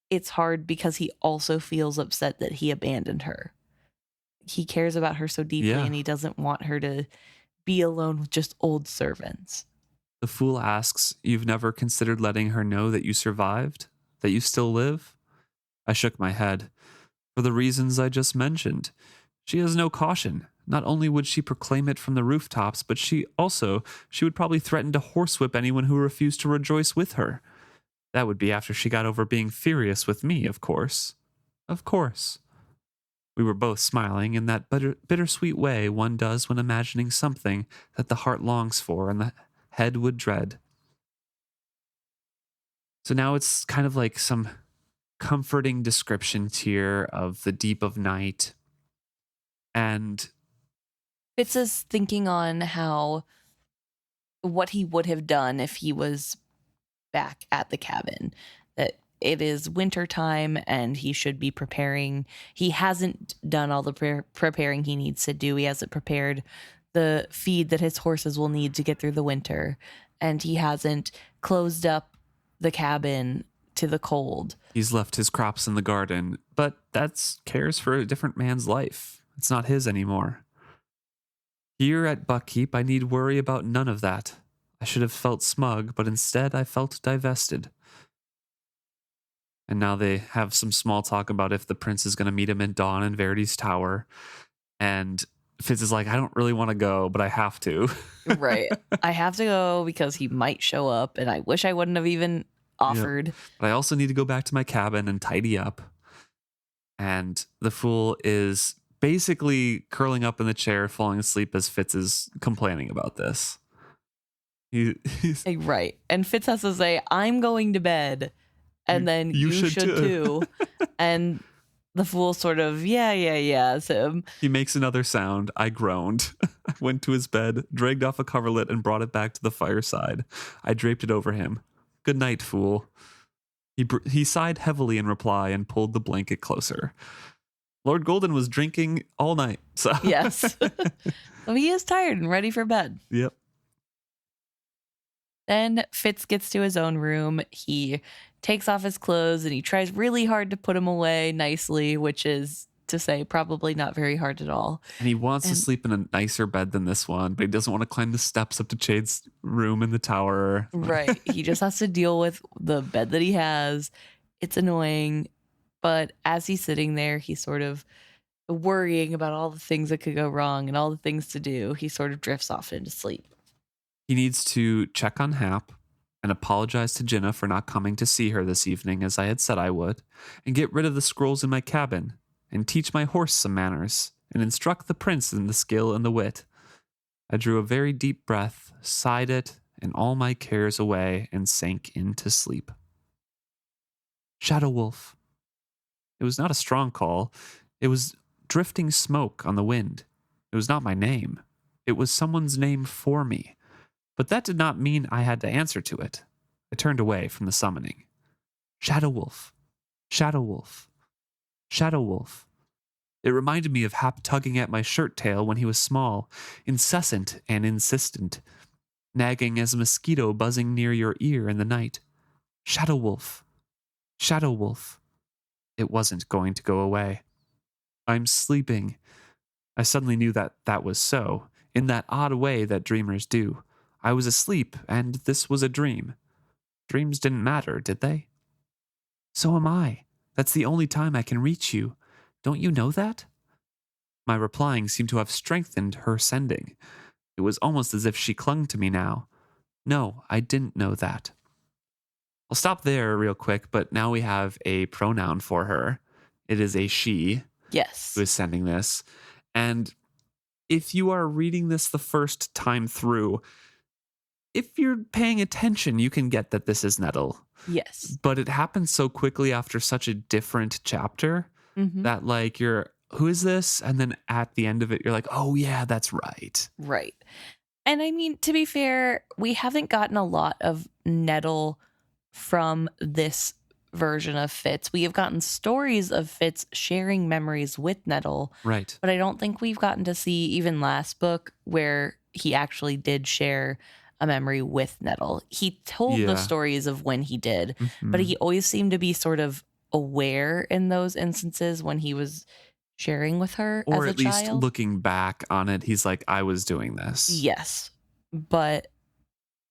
it's hard because he also feels upset that he abandoned her. He cares about her so deeply Yeah. and he doesn't want her to be alone with just old servants. The fool asks, "You've never considered letting her know that you survived? That you still live?" I shook my head. "For the reasons I just mentioned. She has no caution. Not only would she proclaim it from the rooftops, but she would probably threaten to horsewhip anyone who refused to rejoice with her. That would be after she got over being furious with me, of course. Of course." We were both smiling in that bittersweet way one does when imagining something that the heart longs for and the head would dread. So now it's kind of like some comforting descriptions here of the deep of night. And Fitz is thinking on how what he would have done if he was back at the cabin. That it is winter time and he should be preparing. He hasn't done all the preparing he needs to do. He hasn't prepared the feed that his horses will need to get through the winter. And he hasn't closed up the cabin to the cold. he's left his crops in the garden, but that's cares for a different man's life. It's not his anymore. Here at Buckkeep, I need worry about none of that. I should have felt smug, but instead I felt divested. And now they have some small talk about if the prince is going to meet him at dawn in Verity's tower. And Fitz is like, "I don't really want to go, but I have to." Right. I have to go because he might show up and I wish I wouldn't have even offered. Yep. But I also need to go back to my cabin and tidy up. And the fool is basically curling up in the chair, falling asleep as Fitz is complaining about this. He's Right. And Fitz has to say, "I'm going to bed." And then you should too. And the fool sort of, yeah. So he makes another sound. I groaned. I went to his bed, dragged off a coverlet, and brought it back to the fireside. I draped it over him. "Good night, fool." He sighed heavily in reply and pulled the blanket closer. Lord Golden was drinking all night. So yes. So he is tired and ready for bed. Yep. Then Fitz gets to his own room. He takes off his clothes and he tries really hard to put them away nicely, which is to say probably not very hard at all. And he wants to sleep in a nicer bed than this one, but he doesn't want to climb the steps up to Chade's room in the tower. Right. He just has to deal with the bed that he has. It's annoying. But as he's sitting there, he's sort of worrying about all the things that could go wrong and all the things to do. He sort of drifts off into sleep. He needs to check on Hap and apologize to Jinna for not coming to see her this evening as I had said I would, and get rid of the scrolls in my cabin, and teach my horse some manners, and instruct the prince in the skill and the wit. I drew a very deep breath, sighed it, and all my cares away, and sank into sleep. Shadow Wolf. It was not a strong call. It was drifting smoke on the wind. It was not my name. It was someone's name for me. But that did not mean I had to answer to it. I turned away from the summoning. Shadow Wolf. Shadow Wolf. Shadow Wolf. It reminded me of Hap tugging at my shirt tail when he was small, incessant and insistent, nagging as a mosquito buzzing near your ear in the night. Shadow Wolf. Shadow Wolf. It wasn't going to go away. I'm sleeping. I suddenly knew that that was so, in that odd way that dreamers do. I was asleep, and this was a dream. Dreams didn't matter, did they? So am I. That's the only time I can reach you. Don't you know that? My replying seemed to have strengthened her sending. It was almost as if she clung to me now. No, I didn't know that. I'll stop there real quick, but now we have a pronoun for her. It is a she. Yes. Who is sending this. And if you are reading this the first time through, if you're paying attention, you can get that this is Nettle. Yes. But it happens so quickly after such a different chapter that like you're who is this? And then at the end of it, you're like, oh, yeah, that's right. Right. And I mean, to be fair, we haven't gotten a lot of Nettle from this version of Fitz. We have gotten stories of Fitz sharing memories with Nettle, Right. but I don't think we've gotten to see even last book where he actually did share a memory with Nettle. He told the Yeah. stories of when he did, but Mhm. he always seemed to be sort of aware in those instances when he was sharing with her as Or a at least child. looking back on it, he's like, I was doing this. Yes. But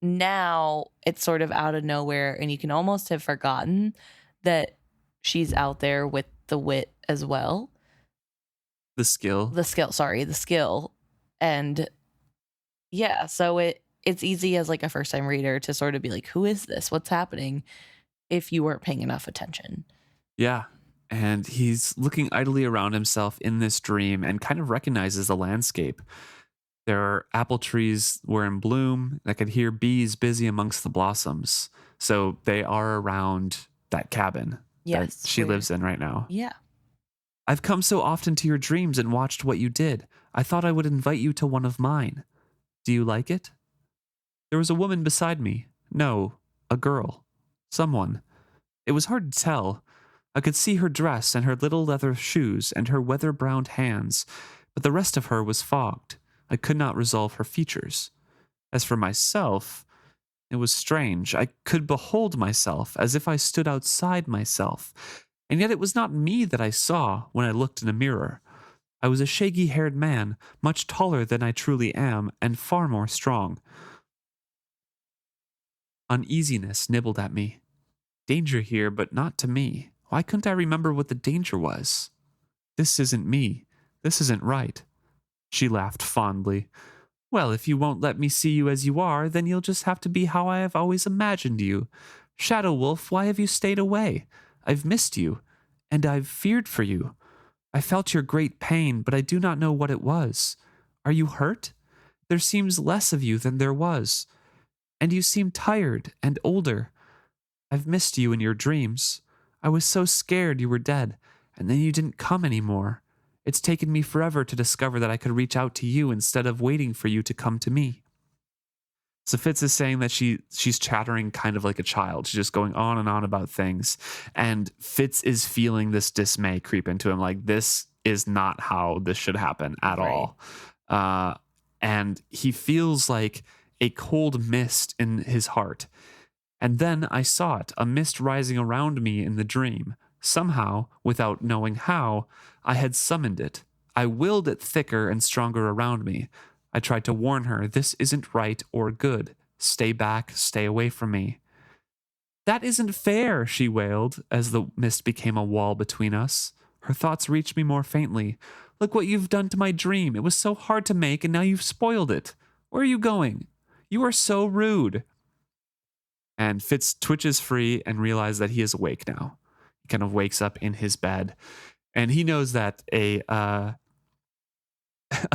now it's sort of out of nowhere, and you can almost have forgotten that she's out there with the wit as well. The skill. The skill. And yeah, so it's easy as like a first time reader to sort of be like, who is this? What's happening? If you weren't paying enough attention. Yeah. And he's looking idly around himself in this dream and kind of recognizes the landscape. There are apple trees were in bloom. I could hear bees busy amongst the blossoms. So they are around that cabin that Yes. she lives in right now. Yeah. I've come so often to your dreams and watched what you did. I thought I would invite you to one of mine. Do you like it? There was a woman beside me. No, a girl. Someone. It was hard to tell. I could see her dress and her little leather shoes and her weather-browned hands, but the rest of her was fogged. I could not resolve her features. As for myself, it was strange. I could behold myself as if I stood outside myself, and yet it was not me that I saw when I looked in a mirror. I was a shaggy-haired man, much taller than I truly am, and far more strong. Uneasiness nibbled at me. Danger here, but not to me. Why couldn't I remember what the danger was? This isn't me. This isn't right. She laughed fondly. Well, if you won't let me see you as you are, then you'll just have to be how I have always imagined you. Shadow Wolf, why have you stayed away? I've missed you, and I've feared for you. I felt your great pain, but I do not know what it was. Are you hurt? There seems less of you than there was, and you seem tired and older. I've missed you in your dreams. I was so scared you were dead, and then you didn't come anymore. It's taken me forever to discover that I could reach out to you instead of waiting for you to come to me. So Fitz is saying that she's chattering kind of like a child. She's just going on and on about things. And Fitz is feeling this dismay creep into him. Like, this is not how this should happen at Right. all. And he feels like a cold mist in his heart. And then I saw it, a mist rising around me in the dream. Somehow, without knowing how, I had summoned it. I willed it thicker and stronger around me. I tried to warn her, this isn't right or good. Stay back, stay away from me. That isn't fair, she wailed, as the mist became a wall between us. Her thoughts reached me more faintly. Look what you've done to my dream. It was so hard to make, and now you've spoiled it. Where are you going? You are so rude. And Fitz twitches free and realizes that he is awake now. He kind of wakes up in his bed, and he knows that a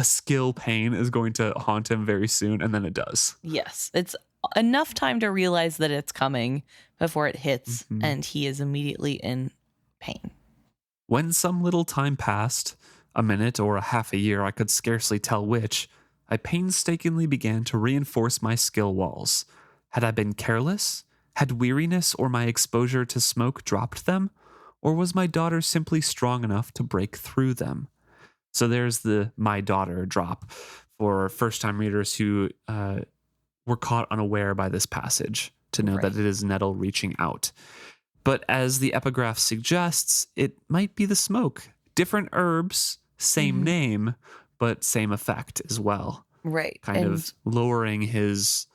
skill pain is going to haunt him very soon, and then it does. Yes. It's enough time to realize that it's coming before it hits, Mhm. and he is immediately in pain. When some little time passed, a minute or a half a year, I could scarcely tell which, I painstakingly began to reinforce my skill walls. Had I been careless? Had weariness or my exposure to smoke dropped them? Or was my daughter simply strong enough to break through them? So there's the my daughter drop for first time readers who were caught unaware by this passage to know that it is Nettle reaching out. But as the epigraph suggests, it might be the smoke. Different herbs, same name, but same effect as well. Right. Kind And of lowering his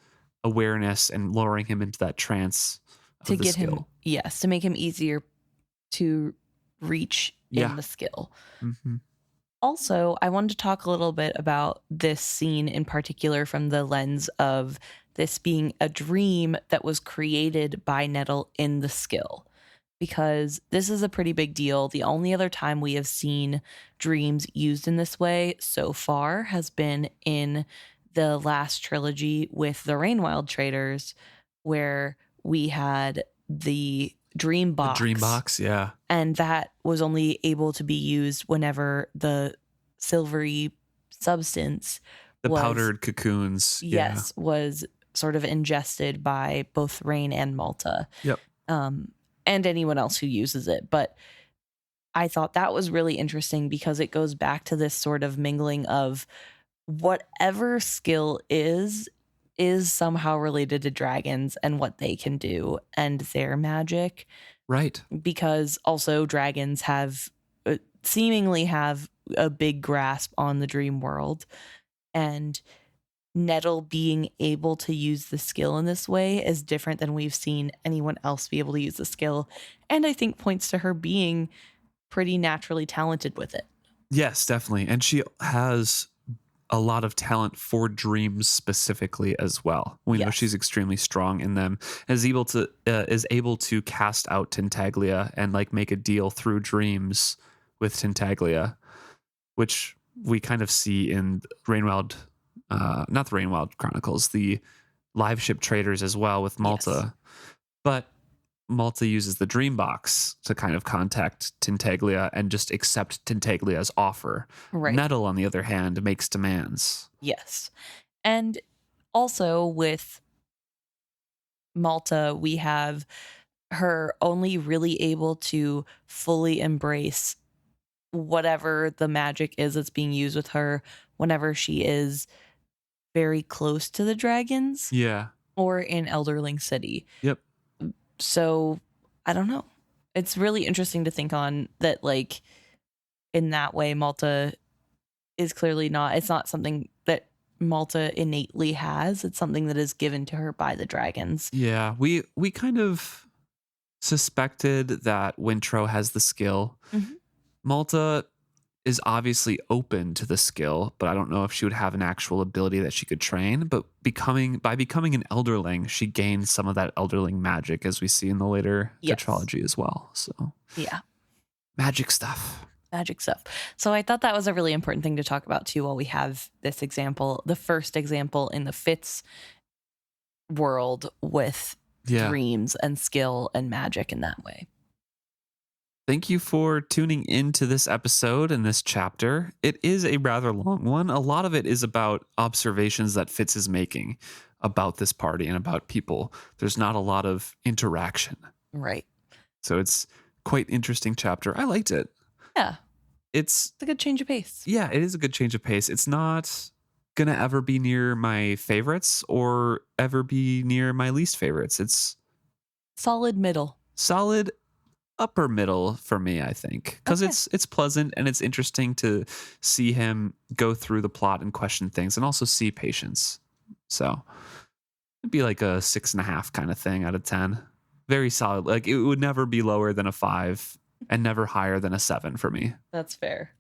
awareness and lowering him into that trance to of the get him, skill. yes, to make him easier to reach Yeah. in the skill. Mm-hmm. Also, I wanted to talk a little bit about this scene in particular from the lens of this being a dream that was created by Nettle in the skill, because this is a pretty big deal. The only other time we have seen dreams used in this way so far has been in the last trilogy with the Rainwild traders, where we had the dream The box. dream box, yeah. And that was only able to be used whenever the silvery substance The was, powdered cocoons. yes, was sort of ingested by both Rain and Malta. Yep. And anyone else who uses it. But I thought that was really interesting because it goes back to this sort of mingling of whatever skill is somehow related to dragons and what they can do and their magic. Right. Because also dragons have seemingly have a big grasp on the dream world, and Nettle being able to use the skill in this way is different than we've seen anyone else be able to use the skill, and I think points to her being pretty naturally talented with it. Yes, definitely. And she has a lot of talent for dreams specifically as well. We know Yes. she's extremely strong in them, is able to cast out Tintaglia and like make a deal through dreams with Tintaglia, which we kind of see in Rainwild, not the Rainwild Chronicles, the live ship traders as well with Malta. Yes. But Malta uses the dream box to kind of contact Tintaglia and just accept Tintaglia's offer. Right. Nettle, on the other hand, makes demands. Yes. And also with Malta, we have her only really able to fully embrace whatever the magic is that's being used with her whenever she is very close to the dragons. Yeah. Or in Elderling City. Yep. So I don't know. It's really interesting to think on that, like, in that way, Malta is clearly not, it's not something that Malta innately has. It's something that is given to her by the dragons. Yeah. We kind of suspected that Wintro has the skill. Mm-hmm. Malta is obviously open to the skill, but I don't know if she would have an actual ability that she could train. But by becoming an Elderling, she gains some of that Elderling magic, as we see in the later Trilogy as well. So yeah, magic stuff. So I thought that was a really important thing to talk about too, while we have this example, the first example in the Fitz world with dreams and skill and magic in that way. Thank you for tuning into this episode and this chapter. It is a rather long one. A lot of it is about observations that Fitz is making about this party and about people. There's not a lot of interaction. Right. So it's quite interesting chapter. I liked it. Yeah. It's a good change of pace. Yeah, it is a good change of pace. It's not going to ever be near my favorites or ever be near my least favorites. It's solid middle. Solid upper middle for me, I think, because it's pleasant and it's interesting to see him go through the plot and question things, and also see patience. So it'd be like a 6.5 kind of thing out of 10. Very solid. Like, it would never be lower than a 5 and never higher than a 7 for me. That's fair.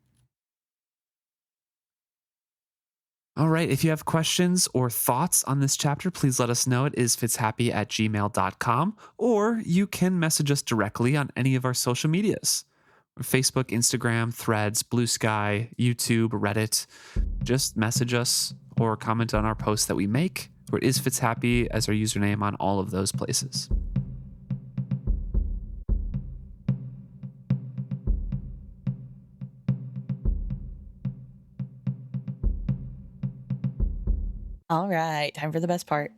All right. If you have questions or thoughts on this chapter, please let us know. It is fitzhappy@gmail.com, or you can message us directly on any of our social medias: Facebook, Instagram, Threads, Blue Sky, YouTube, Reddit. Just message us or comment on our posts that we make, or it is fitzhappy as our username on all of those places. All right, time for the best part.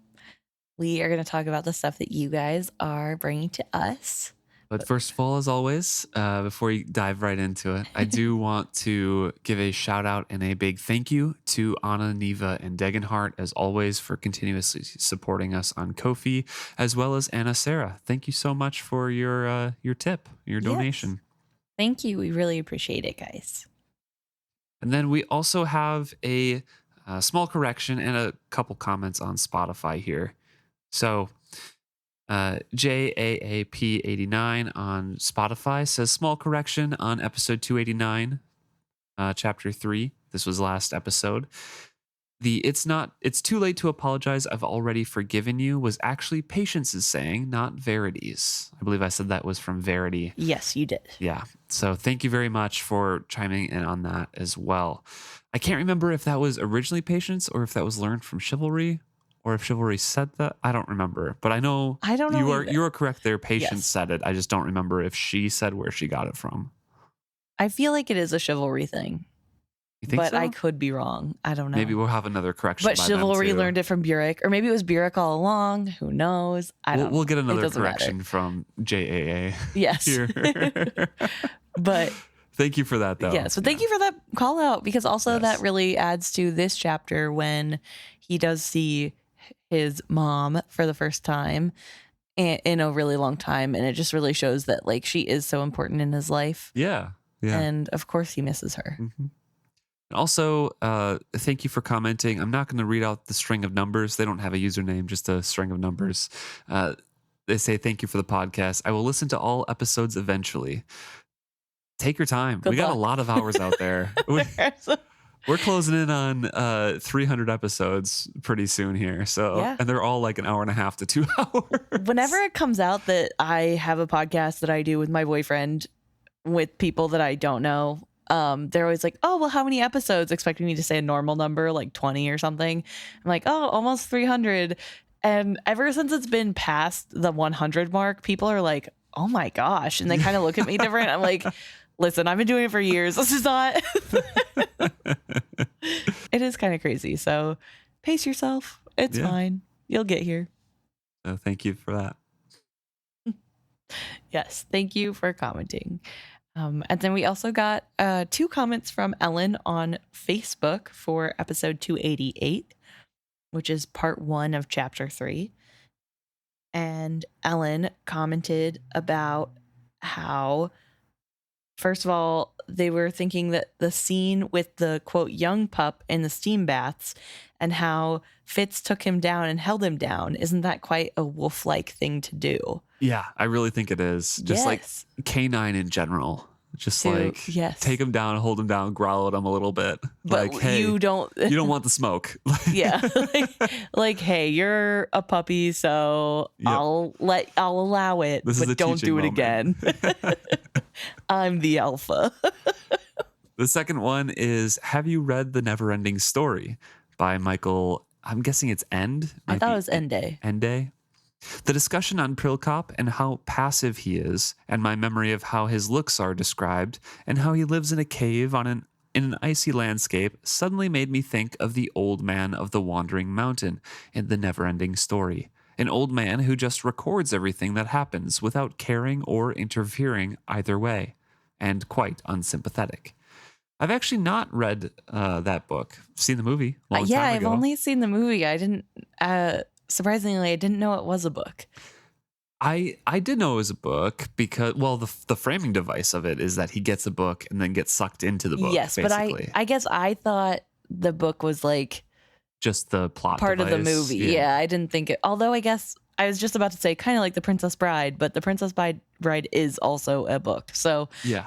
We are going to talk about the stuff that you guys are bringing to us. But first of all, as always, before we dive right into it, I do want to give a shout out and a big thank you to Anna, Neva, and Degenhart, as always, for continuously supporting us on Ko-fi, as well as Anna Sarah. Thank you so much for your tip, your donation. Thank you. We really appreciate it, guys. And then we also have a small correction and a couple comments on Spotify here. So JAAP89 on Spotify says, small correction on episode 289, chapter 3. This was last episode. It's too late to apologize, I've already forgiven you was actually Patience is saying, not Verity's. I believe I said that was from Verity. Yes, you did. Yeah. So thank you very much for chiming in on that as well. I can't remember if that was originally Patience or if that was learned from Chivalry, or if chivalry said that. I don't remember, but I know I don't know you are correct there. Patience Yes. said it. I just don't remember if she said where she got it from. I feel like it is a chivalry thing. You think but so? I could be wrong. I don't know. Maybe we'll have another correction. But by chivalry them too. learned it from Burek, or maybe it was Burek all along. Who knows? I don't know. We'll get another It doesn't correction matter. from JAA. Yes. Here. But thank you for that, though. yeah, so thank you for that call out, because also Yes. that really adds to this chapter when he does see his mom for the first time in a really long time, and it just really shows that like she is so important in his life. Yeah. And of course he misses her. Mm-hmm. Also, thank you for commenting. I'm not going to read out the string of numbers. They don't have a username, just a string of numbers. They say, thank you for the podcast. I will listen to all episodes eventually. Take your time. Good we got luck. a lot of hours out there. We're closing in on 300 episodes pretty soon here. So, Yeah. And they're all like an hour and a half to 2 hours. Whenever it comes out that I have a podcast that I do with my boyfriend with people that I don't know, they're always like, oh, well, how many episodes? Expecting me to say a normal number, like 20 or something. I'm like, oh, almost 300. And ever since it's been past the 100 mark, people are like, oh my gosh. And they kind of look at me different. I'm like, listen, I've been doing it for years. This is not. It is kind of crazy. So pace yourself. It's fine. You'll get here. So thank you for that. Yes. Thank you for commenting. And then we also got 2 comments from Ellen on Facebook for episode 288, which is part 1 of chapter 3. And Ellen commented about how, first of all, they were thinking that the scene with the, quote, young pup in the steam baths and how Fitz took him down and held him down, isn't that quite a wolf-like thing to do? Yeah, I really think it is. Just like canine in general. Just take him down, hold him down, growl at him a little bit. But like, hey, you don't want the smoke. Yeah. like, hey, you're a puppy, so I'll allow it, but don't do it again. I'm the alpha. The second one is, have you read The Neverending Story by Michael? I'm guessing it's End. I thought it was Ende. Ende. The discussion on Prilkop and how passive he is, and my memory of how his looks are described, and how he lives in a cave in an icy landscape, suddenly made me think of the old man of the Wandering Mountain in The Neverending Story. An old man who just records everything that happens without caring or interfering either way, and quite unsympathetic. I've actually not read that book. I've seen the movie a long time ago. I've only seen the movie. I didn't... surprisingly, I didn't know it was a book. I did know it was a book because, well, the framing device of it is that he gets a book and then gets sucked into the book. Yes, basically. but I guess I thought the book was like just the plot part device. of the movie. Yeah, I didn't think it. Although I guess I was just about to say kind of like The Princess Bride, but The Princess Bride is also a book. So yeah.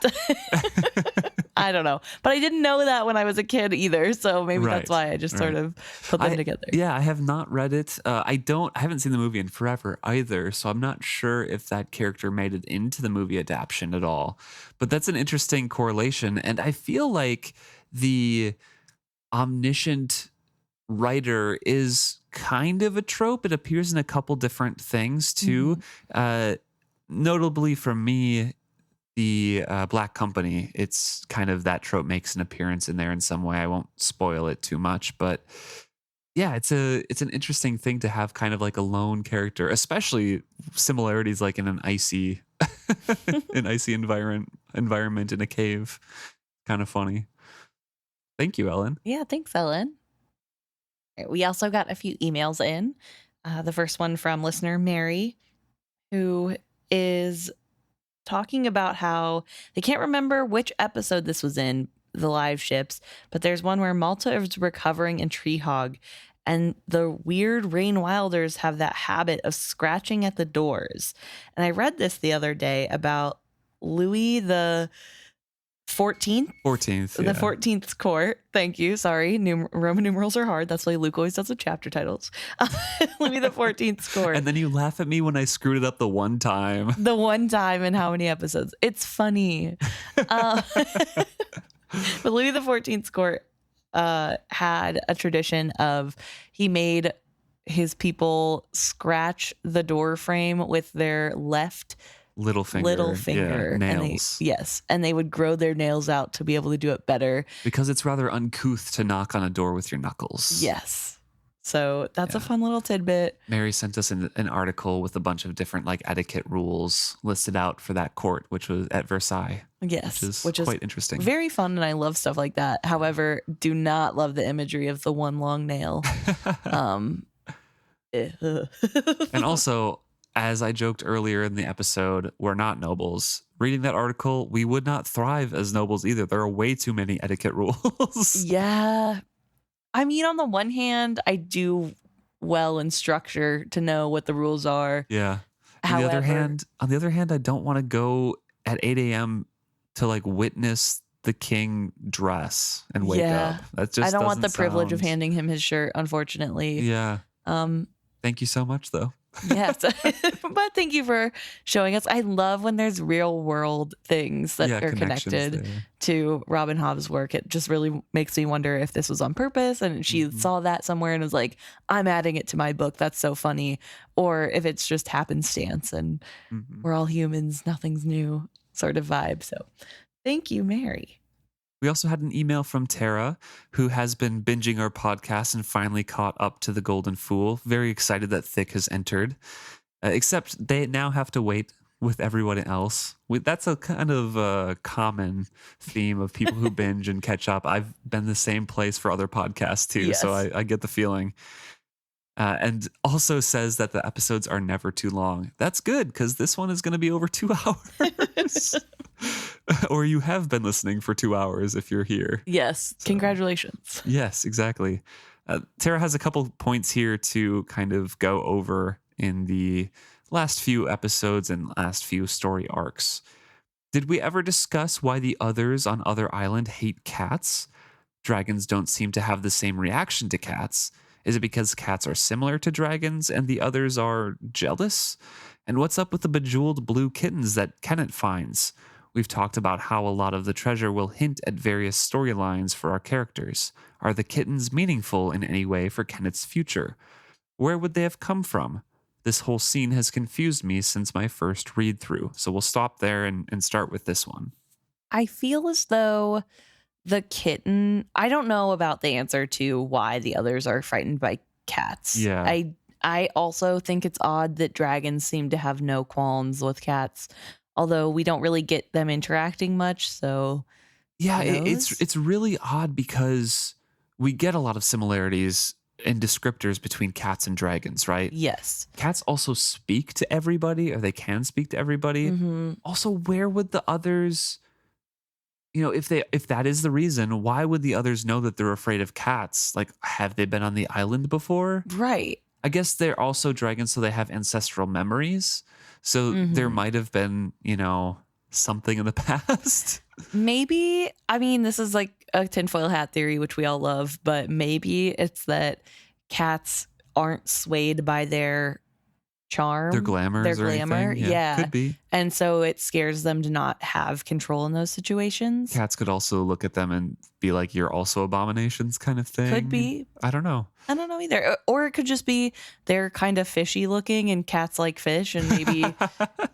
I don't know. But I didn't know that when I was a kid either. So maybe that's why I just sort of put them together. Yeah, I have not read it. I haven't seen the movie in forever either. So I'm not sure if that character made it into the movie adaptation at all. But that's an interesting correlation. And I feel like the omniscient writer is kind of a trope. It appears in a couple different things too. Notably for me, the Black Company, it's kind of that trope makes an appearance in there in some way. I won't spoil it too much, but yeah, it's an interesting thing to have kind of like a lone character, especially similarities like in an icy environment in a cave. Kind of funny. Thank you, Ellen. Yeah, thanks, Ellen. We also got a few emails in. The first one from listener Mary, who is talking about how they can't remember which episode this was in, the live ships, but there's one where Malta is recovering in Treehog, and the weird Rain Wilders have that habit of scratching at the doors. And I read this the other day about Louis the 14th? 14th. The 14th court. Thank you. Sorry. Roman numerals are hard. That's why Luke always does with chapter titles. Louis the 14th court. And then you laugh at me when I screwed it up the one time. The one time in how many episodes? It's funny. But Louis the 14th court had a tradition of he made his people scratch the door frame with their left Little finger. and Nails. and they would grow their nails out to be able to do it better. Because it's rather uncouth to knock on a door with your knuckles. Yes. So that's a fun little tidbit. Mary sent us an article with a bunch of different like etiquette rules listed out for that court, which was at Versailles. Yes, which is quite interesting. Very fun, and I love stuff like that. However, do not love the imagery of the one long nail. And also, as I joked earlier in the episode, we're not nobles. Reading that article, we would not thrive as nobles either. There are way too many etiquette rules. Yeah. I mean, on the one hand, I do well in structure to know what the rules are. Yeah. On the other hand, I don't want to go at 8 a.m. to like witness the king dress and wake up. That just I don't want the doesn't privilege of sound- handing him his shirt, unfortunately. Yeah. Thank you so much, though. Yes. But thank you for showing us. I love when there's real world things that are connected to Robin Hobb's work. It just really makes me wonder if this was on purpose and she saw that somewhere and was like, I'm adding it to my book. That's so funny. Or if it's just happenstance and we're all humans, nothing's new sort of vibe. So thank you, Mary. We also had an email from Tara, who has been binging our podcast and finally caught up to The Golden Fool. Very excited that Thick has entered. Except they now have to wait with everyone else. That's a kind of common theme of people who binge and catch up. I've been the same place for other podcasts too, so I get the feeling. And also says that the episodes are never too long. That's good, because this one is going to be over 2 hours. Or you have been listening for 2 hours if you're here. Yes. So, congratulations. Yes, exactly. Tara has a couple points here to kind of go over in the last few episodes and last few story arcs. Did we ever discuss why the others on Other Island hate cats? Dragons don't seem to have the same reaction to cats. Is it because cats are similar to dragons and the others are jealous? And what's up with the bejeweled blue kittens that Kenneth finds? We've talked about how a lot of the treasure will hint at various storylines for our characters. Are the kittens meaningful in any way for Kenneth's future? Where would they have come from? This whole scene has confused me since my first read through. So we'll stop there and start with this one. I feel as though the kitten, I don't know about the answer to why the others are frightened by cats. Yeah. I also think it's odd that dragons seem to have no qualms with cats, although we don't really get them interacting much. So yeah, it's really odd because we get a lot of similarities and descriptors between cats and dragons, right? Yes. Cats also speak to everybody, or they can speak to everybody. Also, where would the others, if that is the reason, why would the others know that they're afraid of cats? Like, have they been on the island before? Right. I guess they're also dragons, so they have ancestral memories. So there might have been, something in the past. Maybe, I mean, this is like a tinfoil hat theory, which we all love, but maybe it's that cats aren't swayed by their charm, their glamour, yeah, could be. And so it scares them to not have control in those situations. Cats could also look at them and be like, you're also abominations kind of thing. Could be. I don't know either. Or it could just be they're kind of fishy looking and cats like fish, and maybe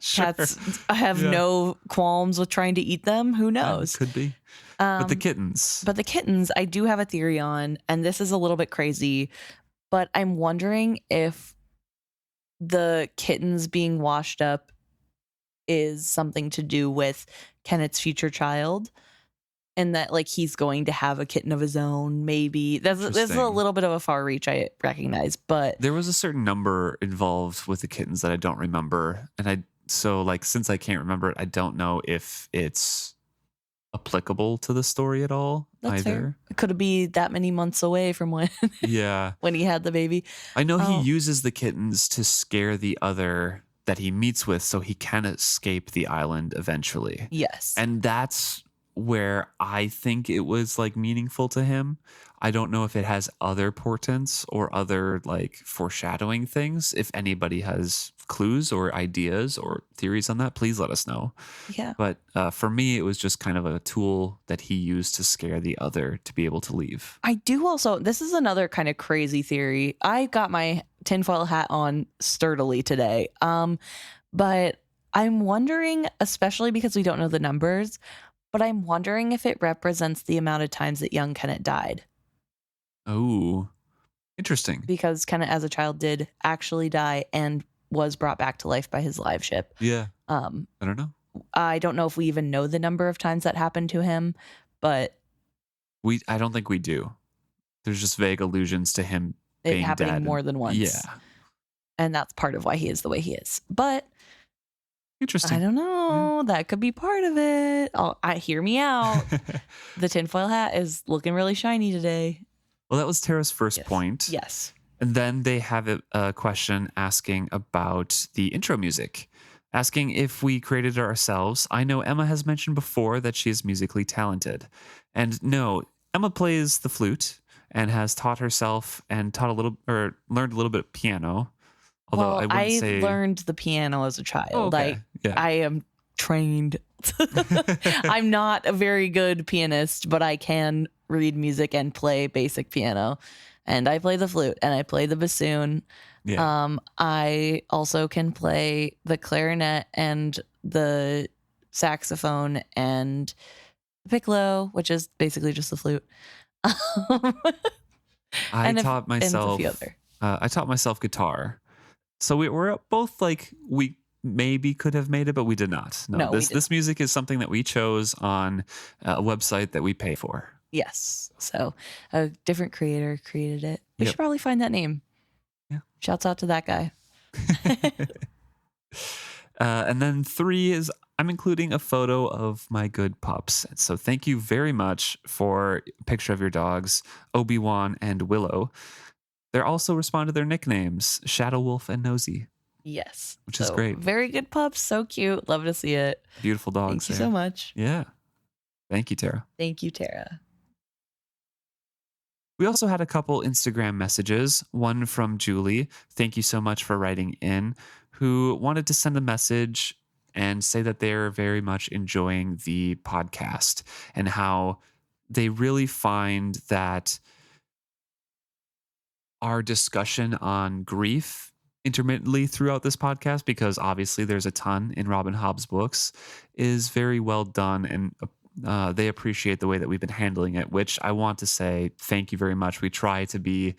cats have no qualms with trying to eat them. Who knows? Could be. But the kittens I do have a theory on, and this is a little bit crazy, but I'm wondering if the kittens being washed up is something to do with Kenneth's future child, and that like he's going to have a kitten of his own. Maybe this is a little bit of a far reach, I recognize, but there was a certain number involved with the kittens that I don't remember, and since I can't remember it, I don't know if it's applicable to the story at all. That's either. Fair. It could be that many months away from when when he had the baby. I know he uses the kittens to scare the other that he meets with so he can escape the island eventually. Yes. And that's where I think it was like meaningful to him. I don't know if it has other portents or other like foreshadowing things. If anybody has clues or ideas or theories on that, please let us know. Yeah. But for me, it was just kind of a tool that he used to scare the other to be able to leave. I do also, this is another kind of crazy theory. I got my tinfoil hat on sturdily today. But I'm wondering, especially because we don't know the numbers, but I'm wondering if it represents the amount of times that young Kenneth died. Oh, interesting. Because Kenneth as a child did actually die and was brought back to life by his live ship. Yeah. I don't know. I don't know if we even know the number of times that happened to him, but I don't think we do. There's just vague allusions to him it being happening dead. more than once. Yeah. And that's part of why he is the way he is. But Interesting. I don't know. Yeah. That could be part of it. Hear me out. The tinfoil hat is looking really shiny today. Well, that was Tara's first point. Yes. And then they have a question asking about the intro music, asking if we created it ourselves. I know Emma has mentioned before that she is musically talented. And no, Emma plays the flute and has taught herself and learned a little bit of piano. Although I learned the piano as a child. Oh, okay. I am trained. I'm not a very good pianist, but I can read music and play basic piano. And I play the flute and I play the bassoon. Yeah. I also can play the clarinet and the saxophone and the piccolo, which is basically just the flute. I taught myself guitar. So we're both like, we maybe could have made it, but we did not. No, this music is something that we chose on a website that we pay for. Yes. So a different creator created it. We should probably find that name. Yeah. Shouts out to that guy. And then 3 is I'm including a photo of my good pups. So thank you very much for a picture of your dogs, Obi-Wan and Willow. They're also respond to their nicknames, Shadow Wolf and Nosy. Yes. Which is great. Very good pups. So cute. Love to see it. Beautiful dogs. Thank you so much. Yeah. Thank you, Tara. Thank you, Tara. We also had a couple Instagram messages, one from Julie. Thank you so much for writing in, who wanted to send a message and say that they're very much enjoying the podcast and how they really find that our discussion on grief intermittently throughout this podcast, because obviously there's a ton in Robin Hobb's books, is very well done, and they appreciate the way that we've been handling it, which I want to say thank you very much. We try to be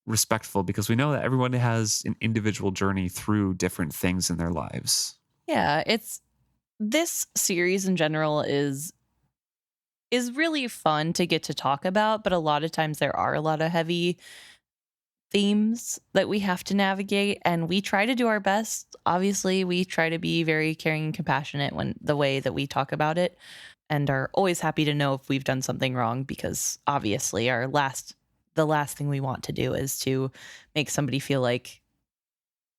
respectful because we know that everyone has an individual journey through different things in their lives. Yeah, this series in general is really fun to get to talk about, but a lot of times there are a lot of heavy themes that we have to navigate, and we try to do our best. Obviously, we try to be very caring and compassionate when the way that we talk about it, and are always happy to know if we've done something wrong, because obviously the last thing we want to do is to make somebody feel like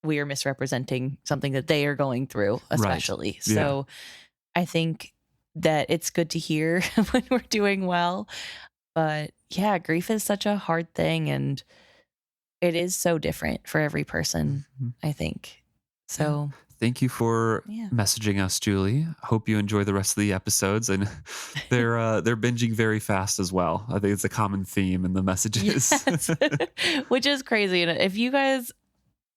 we are misrepresenting something that they are going through, especially. Right. Yeah. So I think that it's good to hear when we're doing well. But yeah, grief is such a hard thing, and it is so different for every person, I think. So thank you for messaging us, Julie. Hope you enjoy the rest of the episodes, and they're binging very fast as well. I think it's a common theme in the messages. Yes. Which is crazy. And if you guys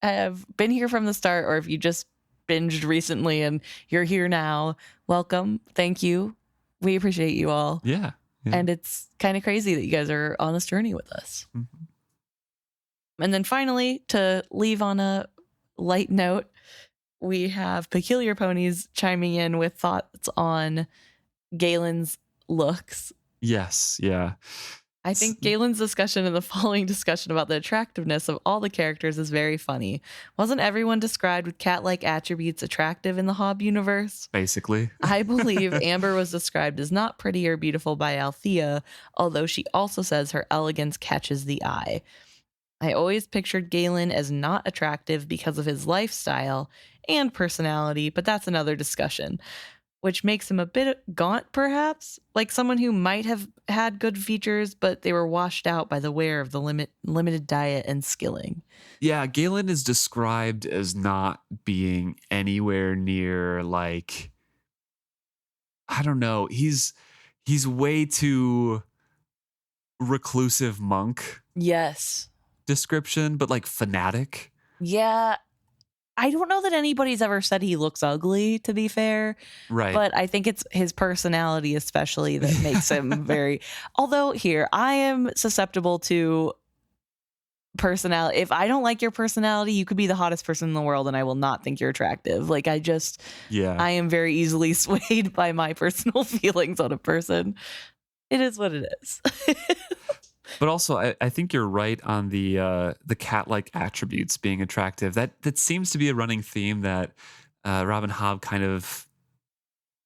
have been here from the start, or if you just binged recently and you're here now, welcome. Thank you. We appreciate you all. Yeah. And it's kind of crazy that you guys are on this journey with us. Mm-hmm. And then finally, to leave on a light note, we have Peculiar Ponies chiming in with thoughts on Galen's looks. Yes, yeah. I think Galen's discussion and the following discussion about the attractiveness of all the characters is very funny. Wasn't everyone described with cat-like attributes attractive in the Hobb universe? Basically. I believe Amber was described as not pretty or beautiful by Althea, although she also says her elegance catches the eye. I always pictured Galen as not attractive because of his lifestyle and personality, but that's another discussion, which makes him a bit gaunt, perhaps, like someone who might have had good features, but they were washed out by the wear of the limited diet and skilling. Yeah, Galen is described as not being anywhere near, like, I don't know, he's way too reclusive monk. Yes. description, but like fanatic. Yeah. I don't know that anybody's ever said he looks ugly, to be fair. Right. But I think it's his personality especially that makes him very... Although here, I am susceptible to personality. If I don't like your personality, you could be the hottest person in the world and I will not think you're attractive. Like I am very easily swayed by my personal feelings on a person. It is what it is. But also, I think you're right on the cat-like attributes being attractive. That seems to be a running theme that Robin Hobb kind of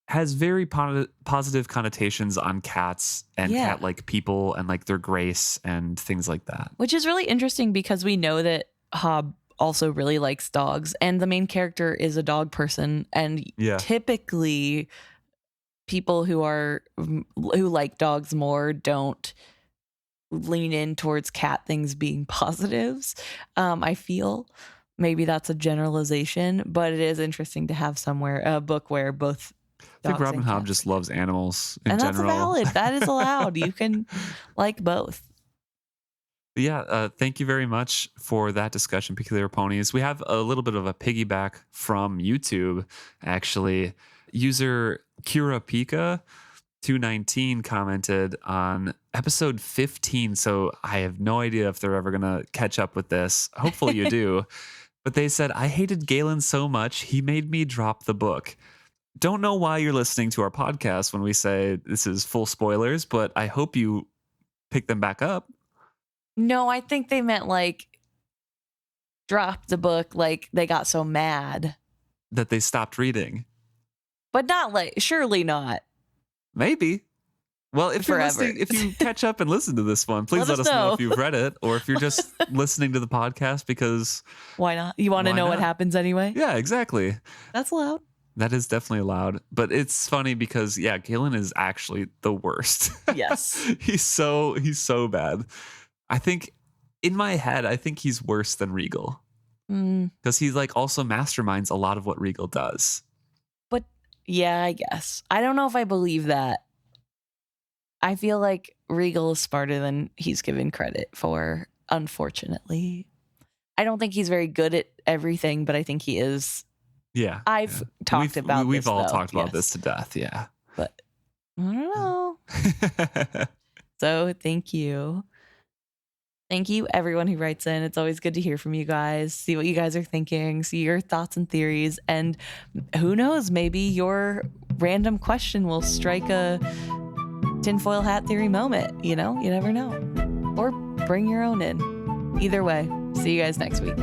has very positive connotations on cats and cat-like people and like their grace and things like that. Which is really interesting because we know that Hobb also really likes dogs, and the main character is a dog person, and typically people who like dogs more don't lean in towards cat things being positives. I feel maybe that's a generalization, but it is interesting to have a book where both I think Robin Hobb just loves animals in and general. That's valid. That is allowed. You can like both. But yeah, thank you very much for that discussion, Peculiar Ponies. We have a little bit of a piggyback from YouTube, actually. User Kira Pika 219 commented on episode 15, so I have no idea if they're ever going to catch up with this. Hopefully you do. But they said, I hated Galen so much, he made me drop the book. Don't know why you're listening to our podcast when we say this is full spoilers, but I hope you pick them back up. No, I think they meant like drop the book, like they got so mad. That they stopped reading. But not like, surely not. Maybe. Well, if you catch up and listen to this one, please let us know if you've read it or if you're just listening to the podcast because... Why not? You want to know what happens anyway? Yeah, exactly. That's allowed. That is definitely allowed. But it's funny because, Galen is actually the worst. Yes. He's so bad. I think, in my head, I think he's worse than Regal. Because he like also masterminds a lot of what Regal does. But yeah, I guess. I don't know if I believe that. I feel like Regal is smarter than he's given credit for, unfortunately. I don't think he's very good at everything, but I think he is. Yeah. We've all talked about this to death, yeah. But I don't know. So thank you. Thank you, everyone who writes in. It's always good to hear from you guys, see what you guys are thinking, see your thoughts and theories. And who knows, maybe your random question will strike a tinfoil hat theory moment. You know, you never know. Or bring your own in. Either way, see you guys next week.